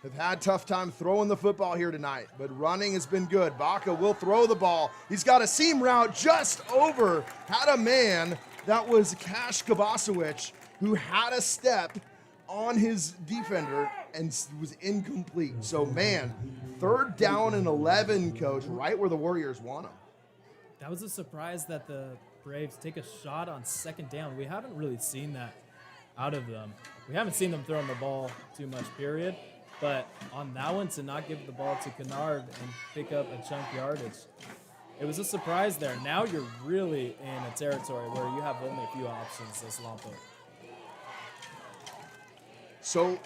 Have had tough time throwing the football here tonight, but running has been good. Baca will throw the ball. He's got a seam route just over. Had a man, that was Cash Kavasowicz, who had a step on his defender and was incomplete. So, man, third down and 11, Coach, right where the Warriors want him. That was a surprise that the Braves take a shot on second down. We haven't really seen that out of them. We haven't seen them throwing the ball too much, period. But on that one, to not give the ball to Kennard and pick up a chunk yardage, it was a surprise there. Now you're really in a territory where you have only a few options as Lompoc. So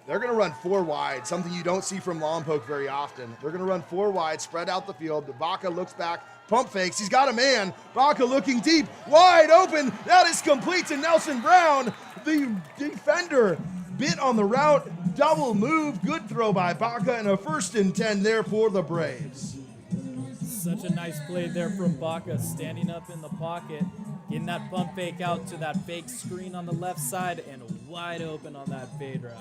they're going to run four wide, something you don't see from Lompoc very often. They're going to run four wide, spread out the field. Baca looks back, pump fakes. He's got a man. Baca looking deep, wide open. That is complete to Nelson Brown. The defender bit on the route, double move. Good throw by Baca, and a 1st and 10 there for the Braves. Such a nice play there from Baca, standing up in the pocket, getting that pump fake out to that fake screen on the left side, and wide open on that fade route.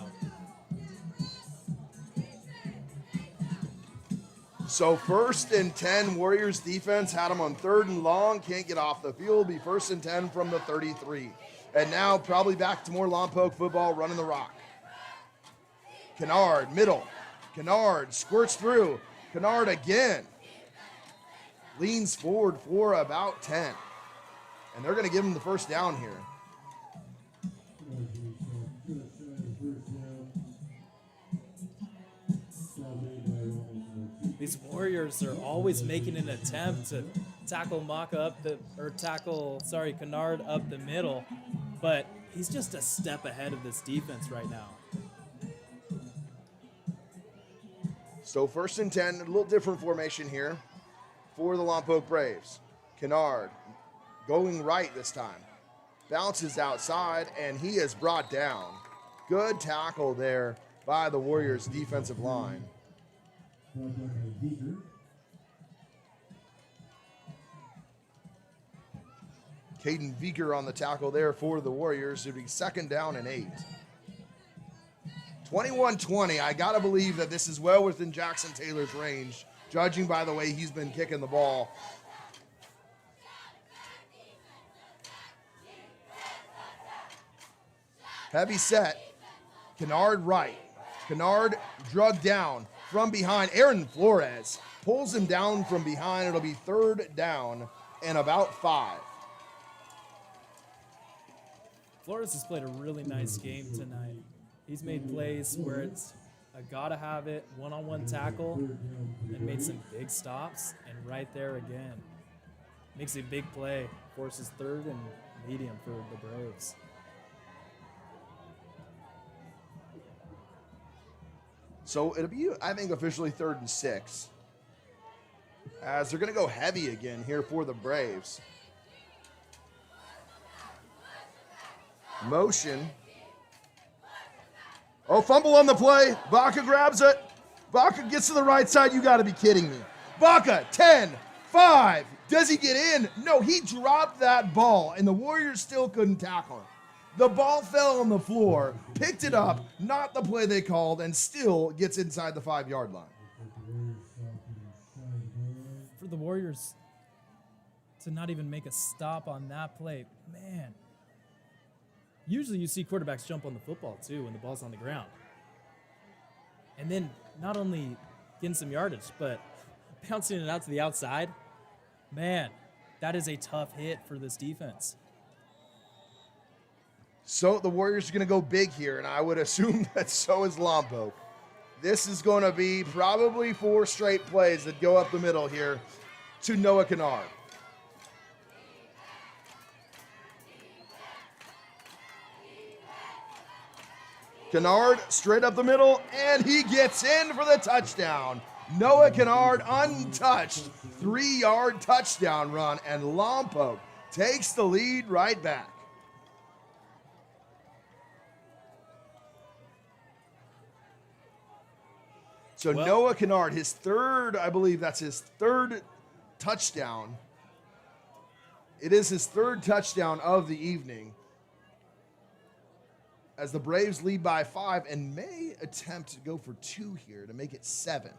So 1st and 10, Warriors defense had him on 3rd and long, can't get off the field, be 1st and 10 from the 33. And now probably back to more Lompoc football, running the rock. Kennard, middle. Kennard squirts through. Kennard again. Leans forward for about 10. And they're going to give him the 1st down here. These Warriors are always making an attempt to tackle Kennard up the middle, but he's just a step ahead of this defense right now. So 1st and 10, a little different formation here for the Lompoc Braves. Kennard going right this time. Bounces outside, and he is brought down. Good tackle there by the Warriors defensive line. Caden Vieker on the tackle there for the Warriors. It would be 2nd down and 8. 21-20. I got to believe that this is well within Jackson Taylor's range, judging by the way he's been kicking the ball. Heavy set. Kennard right. Kennard drug down from behind. Aaron Flores pulls him down from behind. It'll be 3rd down and about 5. Flores has played a really nice game tonight. He's made plays where it's a gotta have it, one-on-one tackle, and made some big stops, and right there again. Makes a big play, forces 3rd and medium for the Braves. So it'll be, I think, officially 3rd and 6. As they're going to go heavy again here for the Braves. Motion. Oh, fumble on the play. Baca grabs it. Baca gets to the right side. You got to be kidding me. Baca, 10, 5. Does he get in? No, he dropped that ball, and the Warriors still couldn't tackle him. The ball fell on the floor, picked it up, not the play they called, and still gets inside the 5-yard line. For the Warriors to not even make a stop on that play, man. Usually you see quarterbacks jump on the football, too, when the ball's on the ground. And then not only getting some yardage, but bouncing it out to the outside. Man, that is a tough hit for this defense. So the Warriors are going to go big here, and I would assume that so is Lompoc. This is going to be probably 4 straight plays that go up the middle here to Noah Kennard. Kennard straight up the middle, and he gets in for the touchdown. Noah Kennard untouched, 3-yard touchdown run, and Lompoc takes the lead right back. So Noah Kennard, his 3rd, I believe that's his 3rd touchdown. It is his 3rd touchdown of the evening, as the Braves lead by 5 and may attempt to go for 2 here to make it 7.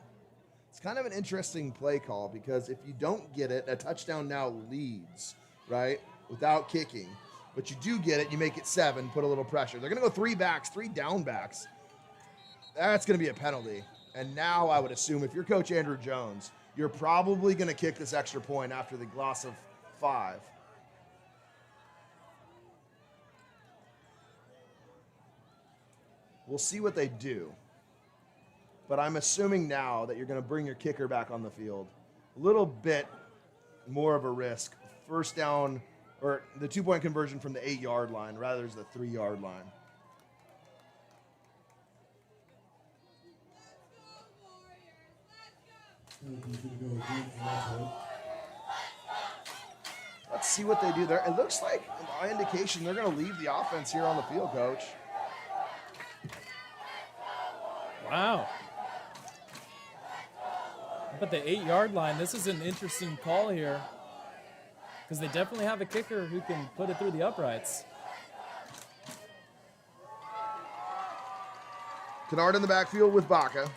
It's kind of an interesting play call, because if you don't get it, a touchdown now leads, right, without kicking. But you do get it, you make it 7, put a little pressure. They're going to go 3 backs, 3 down backs. That's going to be a penalty. And now I would assume if you're Coach Andrew Jones, you're probably going to kick this extra point after the loss of 5. We'll see what they do. But I'm assuming now that you're going to bring your kicker back on the field. A little bit more of a risk. 1st down, or the 2-point conversion from the 8-yard line rather than the 3-yard line. Let's see what they do there. It looks like, by indication, they're going to leave the offense here on the field, Coach. Wow. But the 8-yard line, this is an interesting call here, because they definitely have a kicker who can put it through the uprights. Kennard in the backfield with Baca.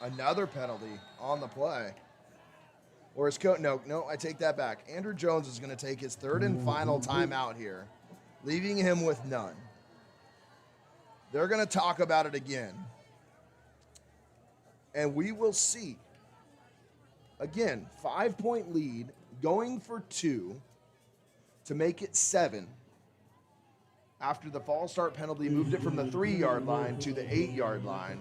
Another penalty on the play. Or his coach, no, I take that back. Andrew Jones is going to take his 3rd and final timeout here, leaving him with none. They're going to talk about it again. And we will see. Again, 5-point lead, going for 2 to make it 7. After the false start penalty moved it from the 3-yard line to the 8-yard line.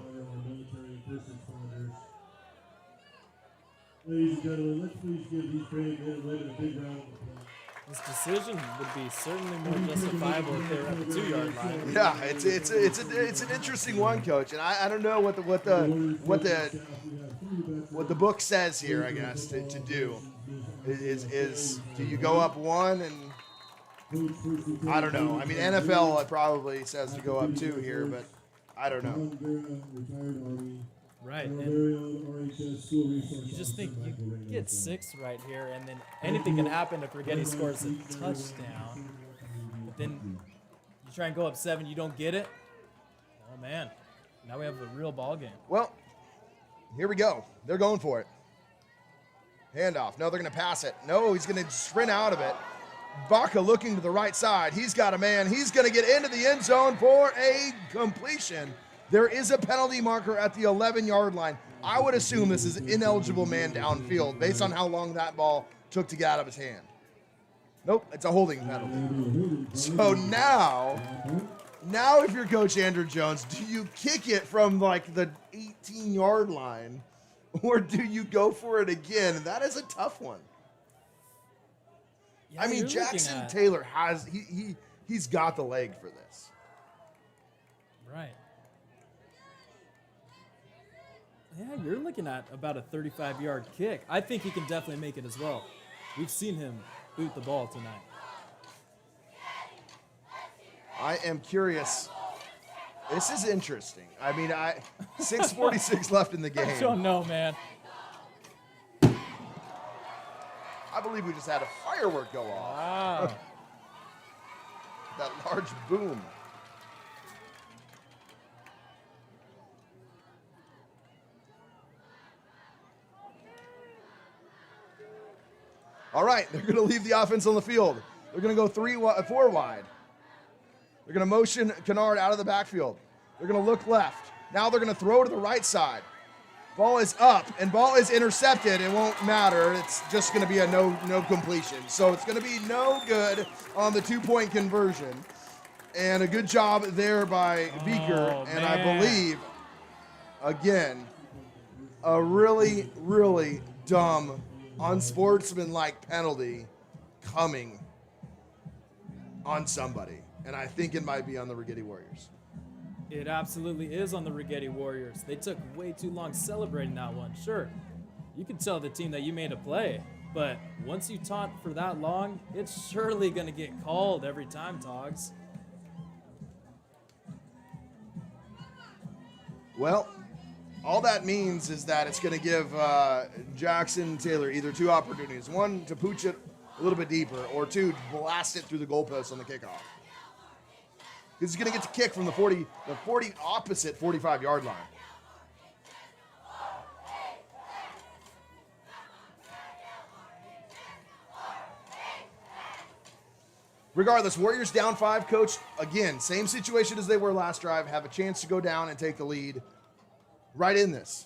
Ladies and gentlemen, let's please give these brave men and women a big round of applause. This decision would be certainly more justifiable if they were at the 2-yard line. Yeah, it's an interesting one, Coach, and I don't know what the book says here, I guess, to do. Is do you go up one and I don't know. I mean, NFL probably says to go up two here, but I don't know. Right. And you just think you get 6 right here, and then anything can happen if Righetti scores a touchdown. But then you try and go up 7, you don't get it. Oh, man. Now we have a real ball game. Well, here we go. They're going for it. Handoff. No, they're going to pass it. No, he's going to sprint out of it. Baca looking to the right side. He's got a man. He's going to get into the end zone for a completion. There is a penalty marker at the 11-yard line. I would assume this is an ineligible man downfield based on how long that ball took to get out of his hand. Nope, it's a holding penalty. So now if you're Coach Andrew Jones, do you kick it from like the 18-yard line or do you go for it again? And that is a tough one. Yeah, I mean, Jackson Taylor has he's got the leg for this. Right. Yeah, you're looking at about a 35-yard kick. I think he can definitely make it as well. We've seen him boot the ball tonight. I am curious. This is interesting. I mean, 6:46 left in the game. I don't know, man. I believe we just had a firework go off. Wow. That large boom. All right, they're going to leave the offense on the field. They're going to go 4 wide. They're going to motion Kennard out of the backfield. They're going to look left. Now they're going to throw to the right side. Ball is up, and ball is intercepted. It won't matter. It's just going to be a no completion. So it's going to be no good on the 2-point conversion. And a good job there by Beaker. And I believe, again, a really, really dumb, unsportsmanlike penalty coming on somebody. And I think it might be on the Righetti Warriors. It absolutely is on the Rigetti Warriors. They took way too long celebrating that one. Sure, you can tell the team that you made a play, but once you taunt for that long, it's surely going to get called every time, Togs. Well, all that means is that it's going to give Jackson Taylor either 2 opportunities. 1, to pooch it a little bit deeper, or 2, to blast it through the goalpost on the kickoff. He's going to get to kick from the 40 opposite 45-yard line. Regardless, Warriors down 5, coach. Again, same situation as they were last drive. Have a chance to go down and take the lead right in this.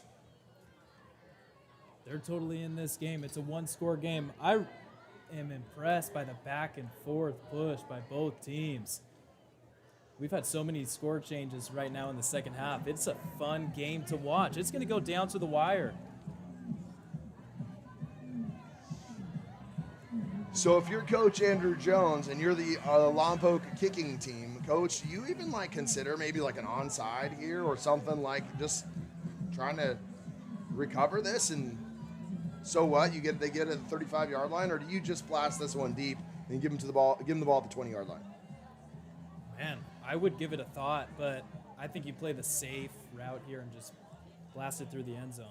They're totally in this game. It's a 1-score game. I am impressed by the back and forth push by both teams. We've had so many score changes right now in the second half. It's a fun game to watch. It's going to go down to the wire. So if you're Coach Andrew Jones and you're the Lompoc kicking team, Coach, do you even consider maybe an onside here or something, just trying to recover this? And so what? They get at the 35-yard line, or do you just blast this one deep and give them the ball at the 20-yard line? Man, I would give it a thought, but I think you play the safe route here and just blast it through the end zone.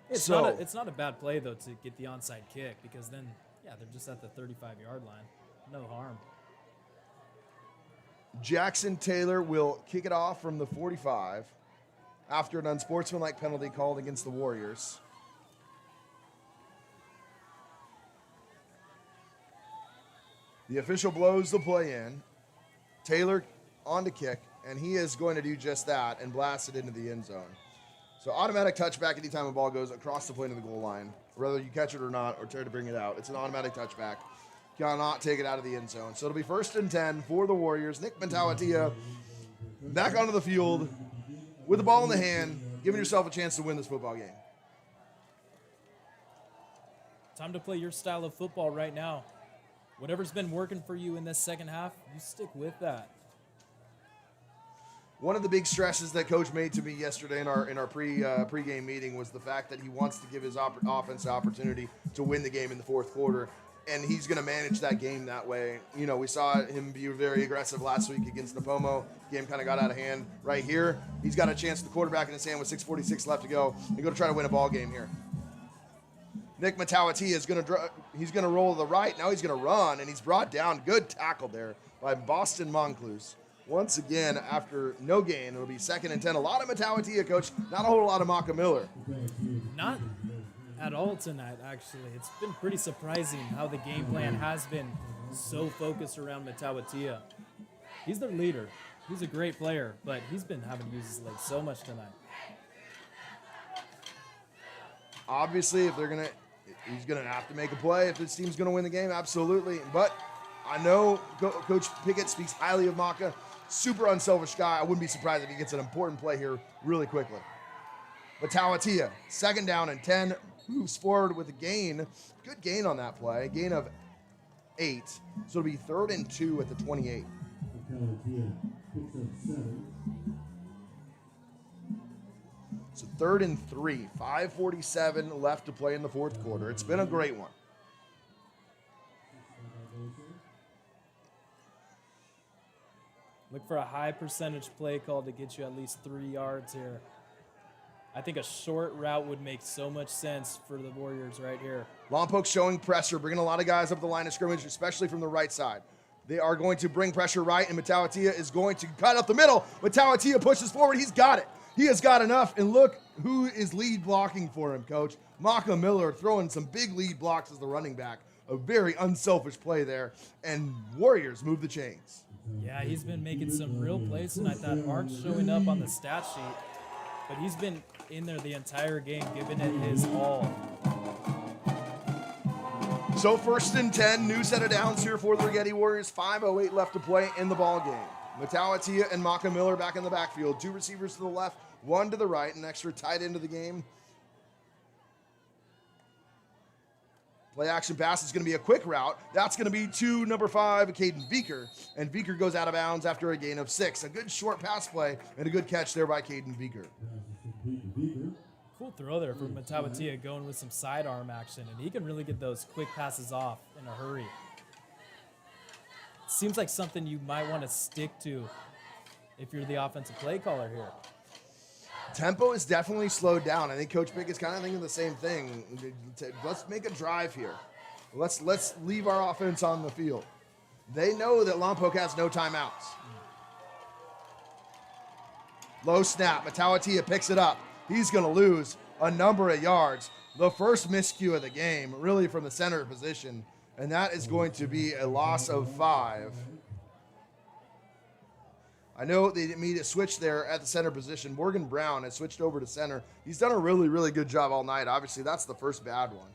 It's not a bad play, though, to get the onside kick, because then, they're just at the 35-yard line. No harm. Jackson Taylor will kick it off from the 45 after an unsportsmanlike penalty called against the Warriors. The official blows the play in. Taylor on to kick, and he is going to do just that and blast it into the end zone. So automatic touchback anytime a ball goes across the plane of the goal line, whether you catch it or not or try to bring it out. It's an automatic touchback. Cannot take it out of the end zone. So it'll be 1st and 10 for the Warriors. Nick Mentawatia back onto the field with the ball in the hand, giving yourself a chance to win this football game. Time to play your style of football right now. Whatever's been working for you in this second half, you stick with that. One of the big stresses that Coach made to me yesterday in our pregame meeting was the fact that he wants to give his offense the opportunity to win the game in the fourth quarter, and he's going to manage that game that way. You know, we saw him be very aggressive last week against Napomo. Game kind of got out of hand. Right here, he's got a chance, the quarterback in his hand with 6:46 left to go, and go to try to win a ball game here. Nick Matawatia is going to roll to the right. Now he's going to run, and he's brought down. Good tackle there by Boston Moncluse. Once again, after no gain, it'll be 2nd and 10. A lot of Matawatia, Coach. Not a whole lot of Maka Miller. Not at all tonight, actually. It's been pretty surprising how the game plan has been so focused around Matawatia. He's their leader. He's a great player, but he's been having to use his legs so much tonight. Obviously, if he's gonna have to make a play if this team's gonna win the game. Absolutely, but I know Coach Pickett speaks highly of Maka. Super unselfish guy. I wouldn't be surprised if he gets an important play here really quickly. Matawatia, 2nd down and 10, moves forward with a gain. Good gain on that play. Gain of 8. So it'll be 3rd and 2 at the 28. So 3rd and 3. 5:47 left to play in the fourth quarter. It's been a great one. Look for a high percentage play call to get you at least 3 yards here. I think a short route would make so much sense for the Warriors right here. Lompoc showing pressure, bringing a lot of guys up the line of scrimmage, especially from the right side. They are going to bring pressure right, and Matawatia is going to cut up the middle. Matawatia pushes forward. He's got it. He has got enough, and look who is lead blocking for him, Coach. Maka Miller throwing some big lead blocks as the running back. A very unselfish play there, and Warriors move the chains. Yeah, he's been making some real plays tonight that aren't showing up on the stat sheet, but he's been in there the entire game, giving it his all. So 1st and 10, new set of downs here for the Righetti Warriors. 5:08 left to play in the ball game. Matawatia and Maka Miller back in the backfield. 2 receivers to the left, 1 to the right, an extra tight end of the game. Play action pass is going to be a quick route. That's going to be to number 5, Caden Beaker. And Beaker goes out of bounds after a gain of 6. A good short pass play and a good catch there by Caden Beaker. Cool throw there from Matawatia, going with some sidearm action, and he can really get those quick passes off in a hurry. Seems like something you might want to stick to if you're the offensive play caller here. Tempo is definitely slowed down. I think Coach Pickett's kind of thinking the same thing. Let's make a drive here. Let's leave our offense on the field. They know that Lompoc has no timeouts. Low snap. Matawatia picks it up. He's going to lose a number of yards. The first miscue of the game, really from the center position, and that is going to be a loss of 5. I know they didn't mean to switch there at the center position. Morgan Brown has switched over to center. He's done a really, really good job all night. Obviously, that's the first bad one.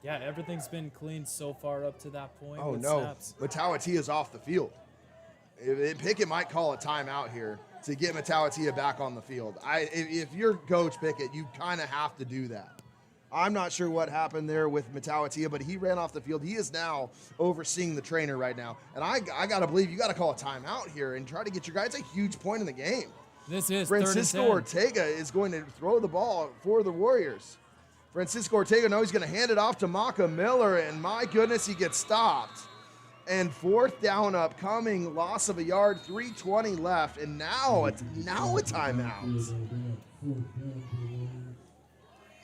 Yeah, everything's been clean so far up to that point. Oh, with no. snaps. Matawatia is off the field. Pickett might call a timeout here to get Matawatia back on the field. If you're Coach Pickett, you kind of have to do that. I'm not sure what happened there with Matawatia, but he ran off the field. He is now overseeing the trainer right now. And I got to believe you got to call a timeout here and try to get your guy. It's a huge point in the game. This is Francisco 3rd and 10. Ortega is going to throw the ball for the Warriors. Francisco Ortega, now he's going to hand it off to Maka Miller, and my goodness, he gets stopped. And 4th down upcoming, loss of a yard, 3:20 left, and now a timeout.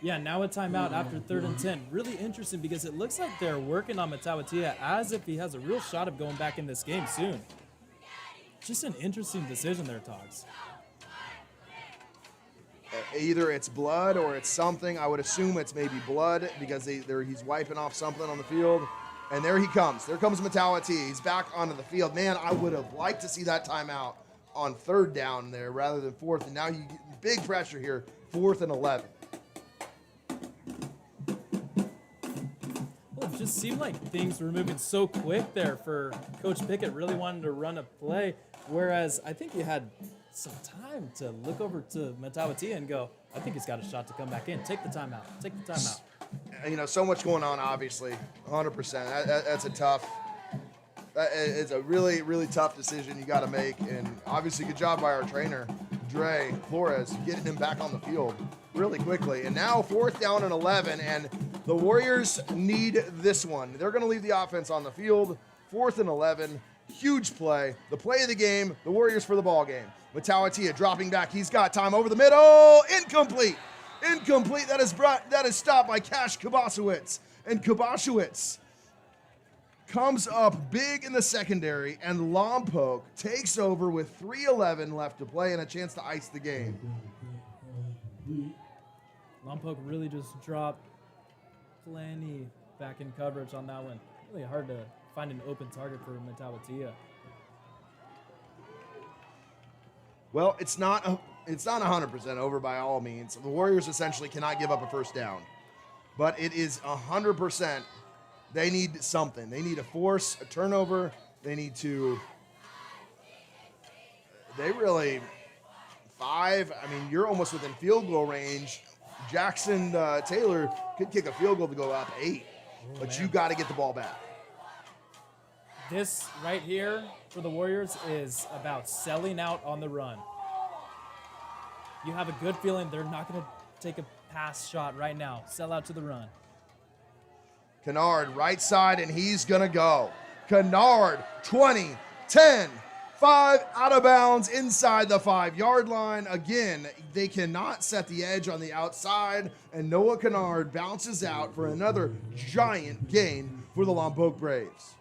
Yeah, now a timeout after 3rd and 10. Really interesting because it looks like they're working on Matawatia as if he has a real shot of going back in this game soon. Just an interesting decision there, Togs. Either it's blood or it's something. I would assume it's maybe blood because he's wiping off something on the field. And there he comes. There comes Matawatia. He's back onto the field. Man, I would have liked to see that timeout on 3rd down there rather than 4th. And now you get big pressure here, 4th and 11. Well, it just seemed like things were moving so quick there for Coach Pickett really wanting to run a play, whereas I think he had some time to look over to Matawatia and go, I think he's got a shot to come back in. Take the timeout. Take the timeout. So much going on, obviously, 100%. That's a tough It's a really, really tough decision you got to make. And obviously, good job by our trainer, Dre Flores, getting him back on the field really quickly. And now 4th down and 11, and the Warriors need this one. They're going to leave the offense on the field. 4th and 11, huge play. The play of the game, the Warriors for the ball game. Matauatia dropping back. He's got time over the middle. Incomplete. Incomplete. That is stopped by Cash Kabasiewicz. And Kabasiewicz comes up big in the secondary, and Lompoc takes over with 3:11 left to play and a chance to ice the game. Lompoc really just dropped plenty back in coverage on that one. Really hard to find an open target for Matauatia. Well, it's not 100% over by all means. The Warriors essentially cannot give up a first down, but it is 100%. They need something. They need to force a turnover. They really, 5. I mean, you're almost within field goal range. Jackson Taylor could kick a field goal to go up 8, but you got to get the ball back. This right here for the Warriors is about selling out on the run. You have a good feeling they're not going to take a pass shot right now. Sell out to the run. Kennard, right side, and he's going to go. Kennard, 20, 10, 5, out of bounds inside the 5-yard line. Again, they cannot set the edge on the outside, and Noah Kennard bounces out for another giant gain for the Lompoc Braves.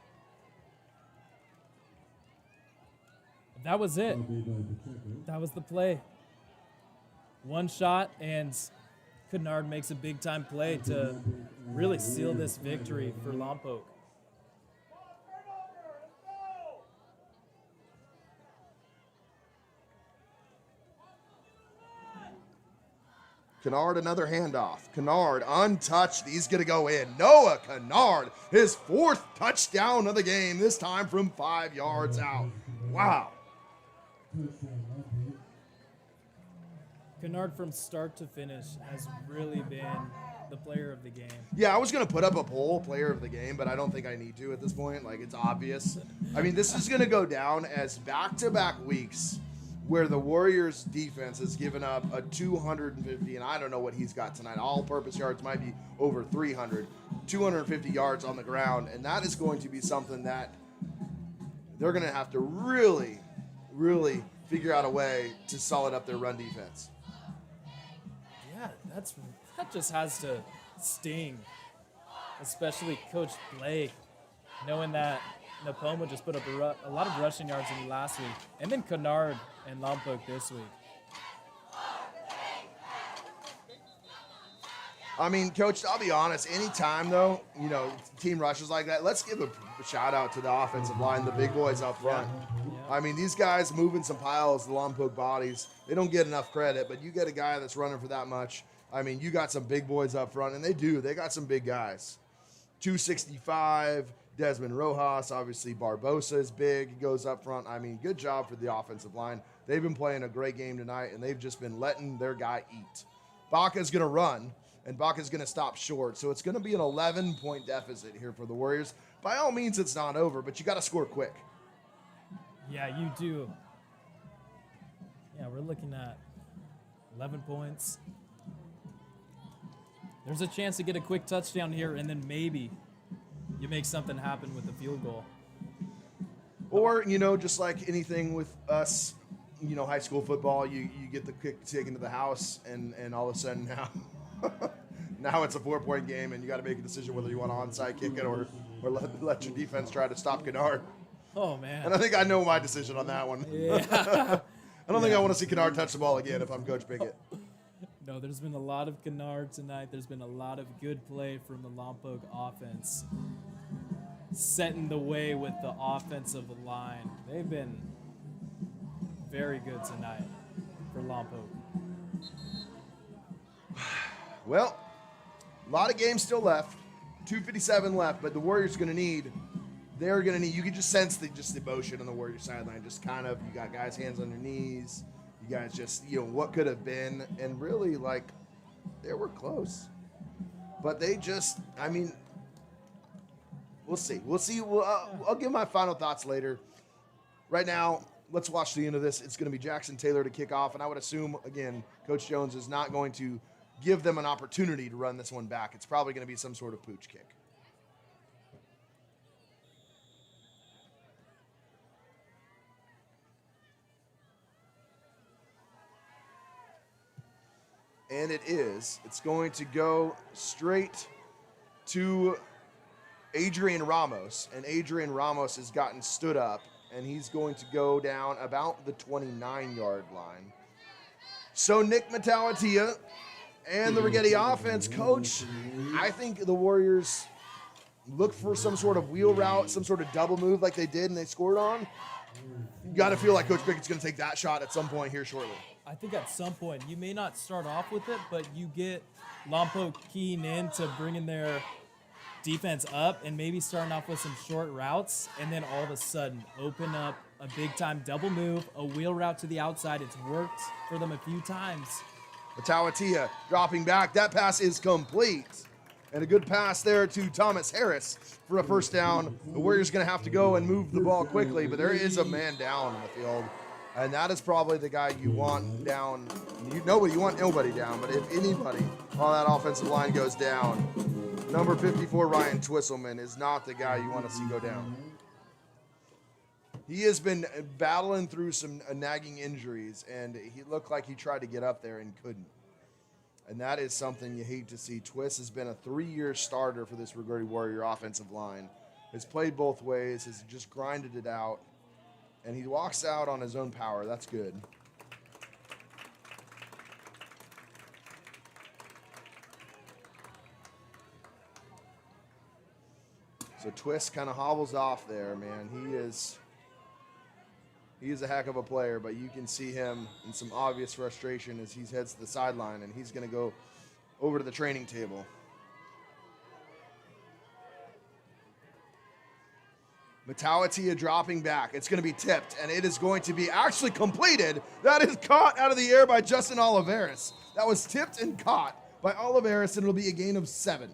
That was it. That was the play. One shot, and Kennard makes a big-time play to really seal this victory for Lompoc. Kennard, another handoff. Kennard, untouched. He's going to go in. Noah Kennard, his 4th touchdown of the game, this time from 5 yards out. Wow. Kennard from start to finish has really been the player of the game. Yeah, I was going to put up a poll, player of the game, but I don't think I need to at this point. Like, it's obvious. I mean, this is going to go down as back-to-back weeks where the Warriors defense has given up a 250, and I don't know what he's got tonight. All-purpose yards might be over 300, 250 yards on the ground, and that is going to be something that they're going to have to really, really figure out a way to solid up their run defense. Yeah, that just has to sting, especially Coach Blake, knowing that Napoma just put up a lot of rushing yards in last week, and then Kennard and Lompoc this week. I mean, Coach, I'll be honest, anytime, though, team rushes like that, let's give a shout-out to the offensive line, the big boys up front. Yeah. I mean, these guys moving some piles, the Lompoc bodies, they don't get enough credit, but you get a guy that's running for that much. I mean, you got some big boys up front, and they do. They got some big guys. 265, Desmond Rojas, obviously Barbosa is big, he goes up front. I mean, good job for the offensive line. They've been playing a great game tonight, and they've just been letting their guy eat. Baca's going to run, and Baca's going to stop short. So it's going to be an 11-point deficit here for the Warriors. By all means, it's not over, but you got to score quick. Yeah, you do. Yeah, we're looking at 11 points. There's a chance to get a quick touchdown here, and then maybe you make something happen with the field goal. Or, just like anything with us, high school football, you get the kick taken to the house, and all of a sudden now it's a 4-point game, and you got to make a decision whether you want to onside kick it or let your defense try to stop Kennard. Oh, man. And I think I know my decision on that one. Yeah. I don't think I want to see Kennard touch the ball again if I'm Coach Pickett. No, there's been a lot of Kennard tonight. There's been a lot of good play from the Lompoc offense, setting the way with the offensive line. They've been very good tonight for Lompoc. Well, a lot of games still left. 2:57 left, but the Warriors are going to need. They're going to need. You can just sense the emotion on the Warriors sideline. Just kind of, you got guys' hands on their knees. You guys just, what could have been, and really, they were close. But they just, We'll see. We'll see. I'll give my final thoughts later. Right now, let's watch the end of this. It's going to be Jackson Taylor to kick off, and I would assume, again, Coach Jones is not going to give them an opportunity to run this one back. It's probably going to be some sort of pooch kick. And it is. It's going to go straight to Adrian Ramos. And Adrian Ramos has gotten stood up, and he's going to go down about the 29-yard line. So Nick Matalatia and the Righetti offense coach, I think the Warriors look for some sort of wheel route, some sort of double move like they did and they scored on. You got to feel like Coach Pickett's going to take that shot at some point here shortly. I think at some point, you may not start off with it, but you get Lompoc keying in to bringing their defense up and maybe starting off with some short routes, and then all of a sudden open up a big-time double move, a wheel route to the outside. It's worked for them a few times. Matalatia dropping back. That pass is complete. And a good pass there to Thomas Harris for a first down. The Warriors going to have to go and move the ball quickly, but there is a man down in the field. And that is probably the guy you want down. You want nobody down, but if anybody on that offensive line goes down, number 54, Ryan Twisselman, is not the guy you want to see go down. He has been battling through some nagging injuries, and he looked like he tried to get up there and couldn't. And that is something you hate to see. Twist has been a 3-year starter for this Rigetti Warrior offensive line. Has played both ways, has just grinded it out. And he walks out on his own power. That's good. So Twist kind of hobbles off there, man. He is a heck of a player, but you can see him in some obvious frustration as he heads to the sideline, and he's going to go over to the training table. Matalatia dropping back. It's going to be tipped, and it is going to be actually completed. That is caught out of the air by Justin Oliveris. That was tipped and caught by Oliveris, and it'll be a gain of 7.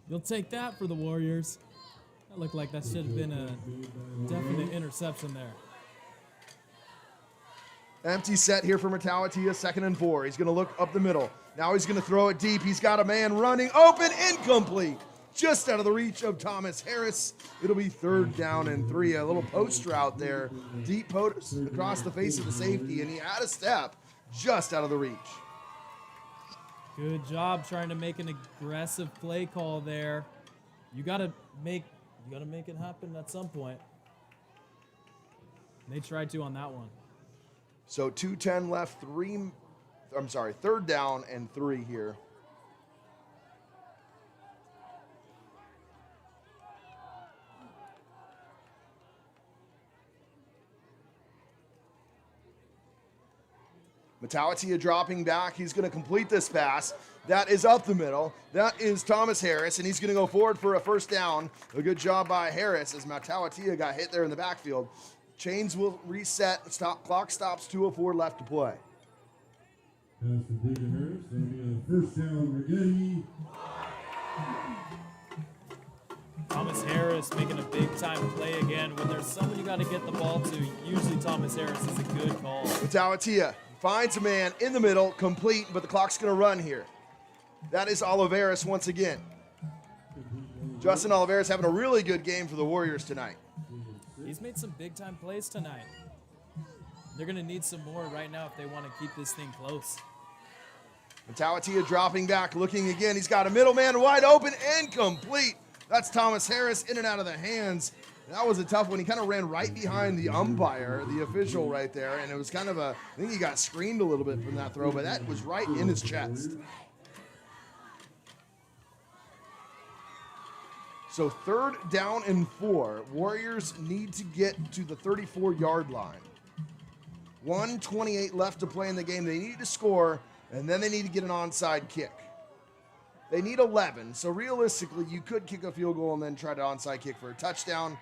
You'll take that for the Warriors. That looked like that should have been a definite interception there. Empty set here for Matalatia, 2nd and 4. He's going to look up the middle. Now he's going to throw it deep. He's got a man running open, incomplete. Just out of the reach of Thomas Harris. It'll be 3rd down and 3. A little post route there. Deep post across the face of the safety, and he had a step just out of the reach. Good job trying to make an aggressive play call there. You gotta make it happen at some point. They tried to on that one. So 2:10 left, 3rd down and 3 here. Matalatia dropping back. He's going to complete this pass. That is up the middle. That is Thomas Harris, and he's going to go forward for a first down. A good job by Harris as Matalatia got hit there in the backfield. Chains will reset. Clock stops, 2:04 left to play. Pass complete to Harris. That'll be a first down, Righetti. Thomas Harris making a big-time play again. When there's someone you got to get the ball to, usually Thomas Harris is a good call. Matalatia finds a man in the middle, complete, but the clock's going to run here. That is Oliveris once again. Justin Oliveris having a really good game for the Warriors tonight. He's made some big-time plays tonight. They're going to need some more right now if they want to keep this thing close. Matalatia dropping back, looking again. He's got a middleman wide open and complete. That's Thomas Harris in and out of the hands. That was a tough one. He kind of ran right behind the umpire, the official right there, and it was kind of I think he got screened a little bit from that throw, but that was right in his chest. So 3rd down and 4. Warriors need to get to the 34-yard line. 1:28 left to play in the game. They need to score, and then they need to get an onside kick. They need 11, so realistically, you could kick a field goal and then try to onside kick for a touchdown,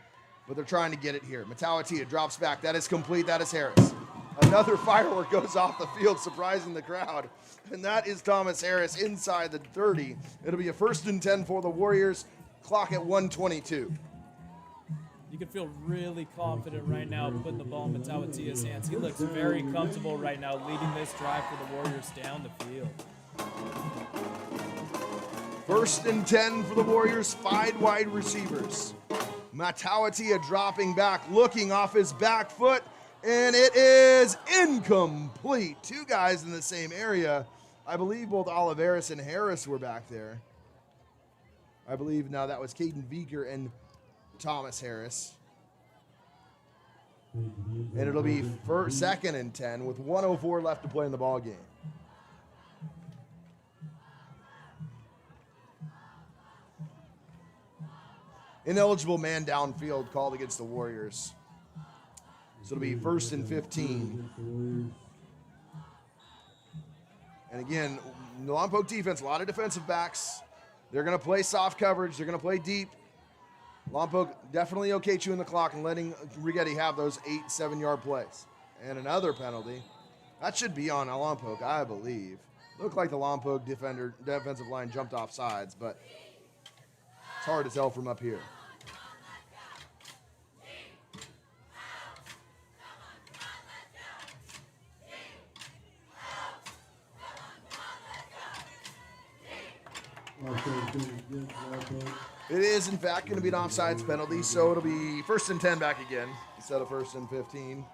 but they're trying to get it here. Matalatia drops back. That is complete. That is Harris. Another firework goes off the field, surprising the crowd. And that is Thomas Harris inside the 30. It'll be a 1st and 10 for the Warriors. Clock at 1:22. You can feel really confident right now putting the ball in Matauatia's hands. He looks very comfortable right now leading this drive for the Warriors down the field. 1st and 10 for the Warriors, 5 wide receivers. Matauatia dropping back, looking off his back foot, and it is incomplete. 2 guys in the same area. I believe both Oliveris and Harris were back there. I believe now that was Caden Veeker and Thomas Harris. And it'll be 2nd and 10 with 1:04 left to play in the ball game. Ineligible man downfield called against the Warriors. So it'll be 1st and 15. And again, the Lompoc defense, a lot of defensive backs. They're going to play soft coverage. They're going to play deep. Lompoc definitely okay chewing the clock and letting Righetti have those 8 7-yard plays. And another penalty. That should be on Lompoc, I believe. Looked like the Lompoc defensive line jumped off sides, but it's hard to tell from up here. It is, in fact, going to be an offsides penalty, so it'll be 1st and 10 back again instead of 1st and 15.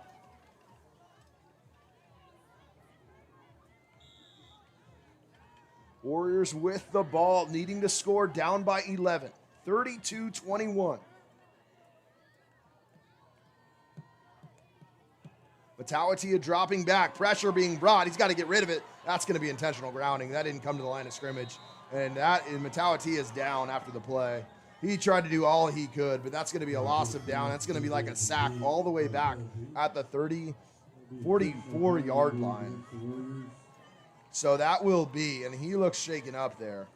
Warriors with the ball, needing to score, down by 11, 32-21. Matauatia dropping back, pressure being brought. He's got to get rid of it. That's going to be intentional grounding. That didn't come to the line of scrimmage. And Matauatia is down after the play. He tried to do all he could, but that's going to be a loss of down. That's going to be like a sack all the way back at the 44-yard line. So that will be, and he looks shaken up there.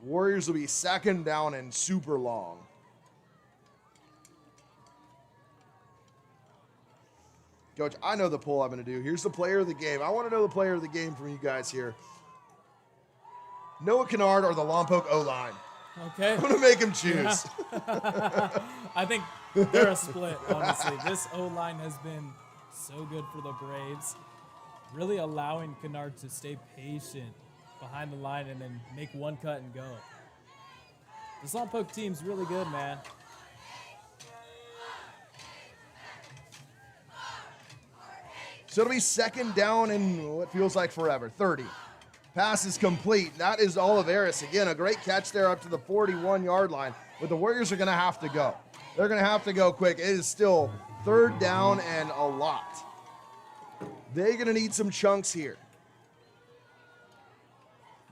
Warriors will be 2nd down and super long. Coach, I know the poll I'm going to do. Here's the player of the game. I want to know the player of the game from you guys here. Noah Kennard or the Lompoc O-line? Okay. I'm going to make him choose. Yeah. I think they're a split, honestly. This O-line has been so good for the Braves. Really allowing Kennard to stay patient behind the line and then make one cut and go. This Lompoc team's really good, man. So it'll be 2nd down in what feels like forever, 30. Pass is complete. That is Oliveris. Again, a great catch there up to the 41-yard line. But the Warriors are going to have to go. They're going to have to go quick. It is still 3rd down and a lot. They're going to need some chunks here.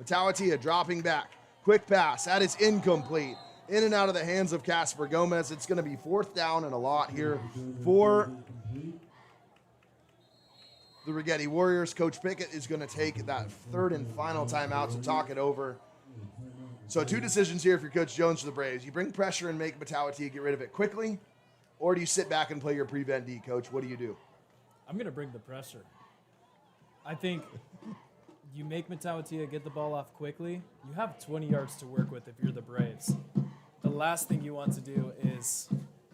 Matauatia dropping back. Quick pass. That is incomplete. In and out of the hands of Casper Gomez. It's going to be 4th down and a lot here for the Rigetti Warriors. Coach Pickett is going to take that 3rd and final timeout to talk it over. So 2 decisions here for Coach Jones for the Braves. You bring pressure and make Matauatia get rid of it quickly, or do you sit back and play your prevent D, Coach? What do you do? I'm going to bring the pressure. I think you make Matauatia get the ball off quickly. You have 20 yards to work with if you're the Braves. The last thing you want to do is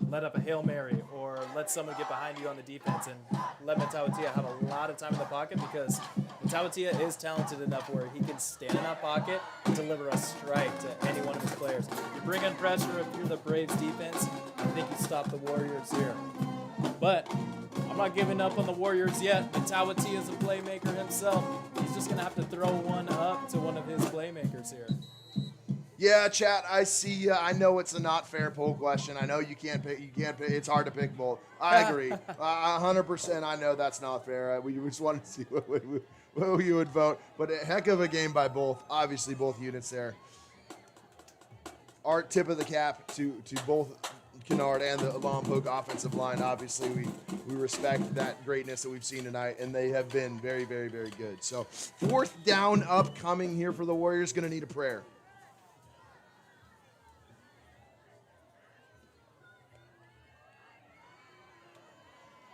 let up a Hail Mary or let someone get behind you on the defense and let Matauatia have a lot of time in the pocket, because Matauatia is talented enough where he can stand in that pocket and deliver a strike to any one of his players. You bring in pressure if you're the Braves defense, I think you stop the Warriors here. But I'm not giving up on the Warriors yet. Matauatia is a playmaker himself. He's just going to have to throw one up to one of his playmakers here. Yeah, chat, I see you. I know it's a not fair poll question. I know you can't pick. It's hard to pick both. I agree. 100%. I know that's not fair. We just wanted to see what you would vote. But a heck of a game by both. Obviously, both units there. Art, tip of the cap to both Kennard and the Lompoc offensive line. Obviously, we respect that greatness that we've seen tonight, and they have been very, very, very good. So 4th down upcoming here for the Warriors. Going to need a prayer.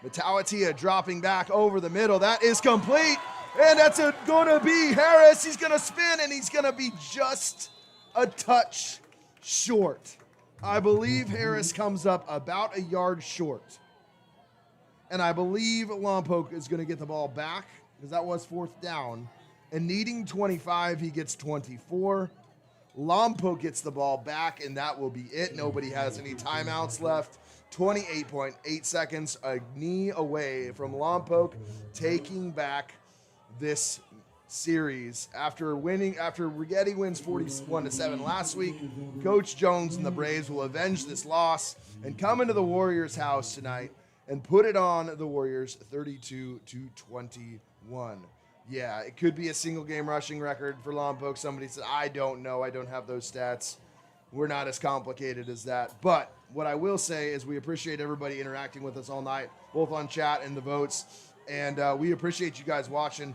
Matawatia dropping back over the middle. That is complete. And that's going to be Harris. He's going to spin, and he's going to be just a touch short. I believe Harris comes up about a yard short. And I believe Lompoc is going to get the ball back because that was 4th down. And needing 25, he gets 24. Lompoc gets the ball back, and that will be it. Nobody has any timeouts left. 28.8 seconds, a knee away from Lompoc taking back this series after Righetti wins 41-7 last week. Coach Jones and the Braves will avenge this loss and come into the Warriors' house tonight and put it on the Warriors 32-21. Yeah, it could be a single game rushing record for Lompoc. Somebody said, I don't know. I don't have those stats. We're not as complicated as that. But what I will say is we appreciate everybody interacting with us all night, both on chat and the votes. And we appreciate you guys watching.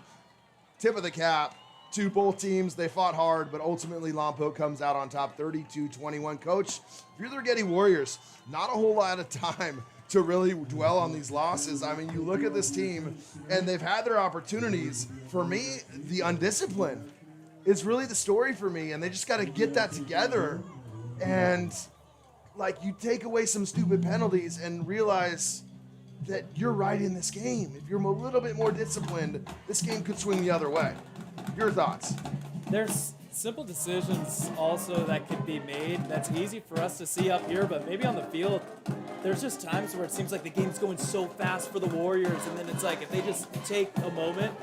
Tip of the cap to both teams. They fought hard, but ultimately Lompoc comes out on top 32-21. Coach, if you're the Rigetti Warriors, not a whole lot of time to really dwell on these losses. I mean, you look at this team, and they've had their opportunities. For me, the undiscipline is really the story for me, and they just got to get that together. And, like, you take away some stupid penalties and realize that you're right in this game. If you're a little bit more disciplined, this game could swing the other way. Your thoughts? There's simple decisions also that could be made that's easy for us to see up here, but maybe on the field, there's just times where it seems like the game's going so fast for the Warriors, and then it's like if they just take a moment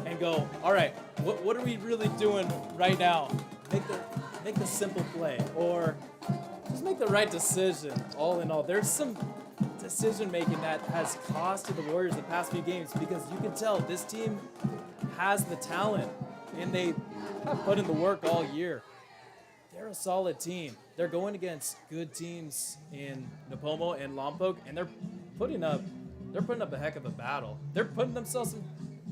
and go, all right, what are we really doing right now? Make the simple play, or just make the right decision. All in all, there's some decision making that has costed the Warriors the past few games because you can tell this team has the talent and they have put in the work all year. They're a solid team. They're going against good teams in Napomo and Lompoc, and they're putting up a heck of a battle. They're putting themselves in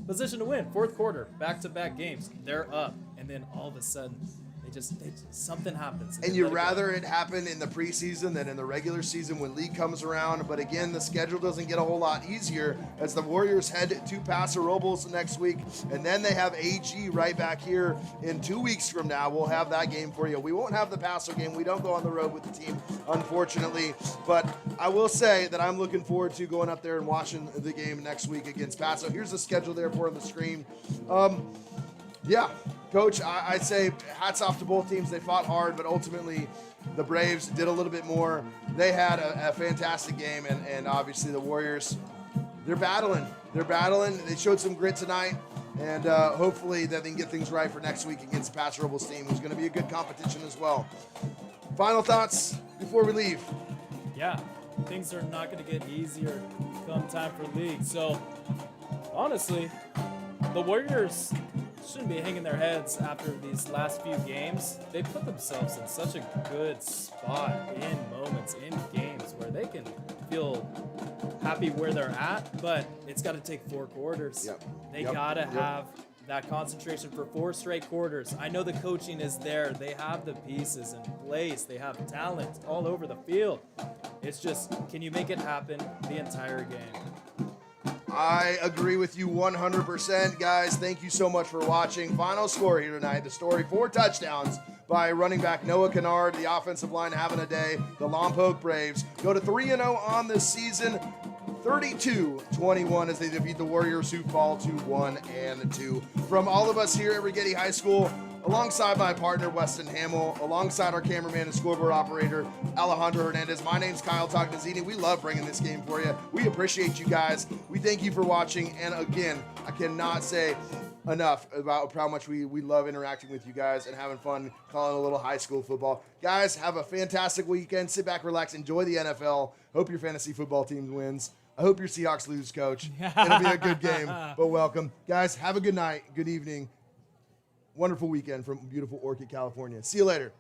position to win. 4th quarter, back-to-back games. They're up, and then all of a sudden, something happens. And you'd rather it happen in the preseason than in the regular season when league comes around. But again, the schedule doesn't get a whole lot easier as the Warriors head to Paso Robles next week. And then they have AG right back here in 2 weeks from now. We'll have that game for you. We won't have the Paso game. We don't go on the road with the team, unfortunately. But I will say that I'm looking forward to going up there and watching the game next week against Paso. Here's the schedule there for on the screen. Yeah. Coach, I say hats off to both teams. They fought hard, but ultimately the Braves did a little bit more. They had a fantastic game, and obviously the Warriors, they're battling. They showed some grit tonight, and hopefully that they can get things right for next week against the Paso Robles team, who's going to be a good competition as well. Final thoughts before we leave? Yeah, things are not going to get easier come time for league. So, honestly, the Warriors shouldn't be hanging their heads after these last few games. They put themselves in such a good spot in moments, in games, where they can feel happy where they're at, but it's got to take 4 quarters. They got to have that concentration for 4 straight quarters. I know the coaching is there. They have the pieces in place. They have talent all over the field. It's just, can you make it happen the entire game? I agree with you 100%. Guys, thank you so much for watching. Final score here tonight. The story, 4 touchdowns by running back Noah Kennard. The offensive line having a day. The Lompoc Braves go to 3-0 on this season. 32-21 as they defeat the Warriors, who fall to 1-2. From all of us here at Righetti High School, alongside my partner, Weston Hamill, alongside our cameraman and scoreboard operator, Alejandro Hernandez, my name's Kyle Tognazzini. We love bringing this game for you. We appreciate you guys. We thank you for watching. And again, I cannot say enough about how much we love interacting with you guys and having fun calling a little high school football. Guys, have a fantastic weekend. Sit back, relax, enjoy the NFL. Hope your fantasy football team wins. I hope your Seahawks lose, Coach. It'll be a good game, but welcome. Guys, have a good night, good evening. Wonderful weekend from beautiful Orcutt, California. See you later.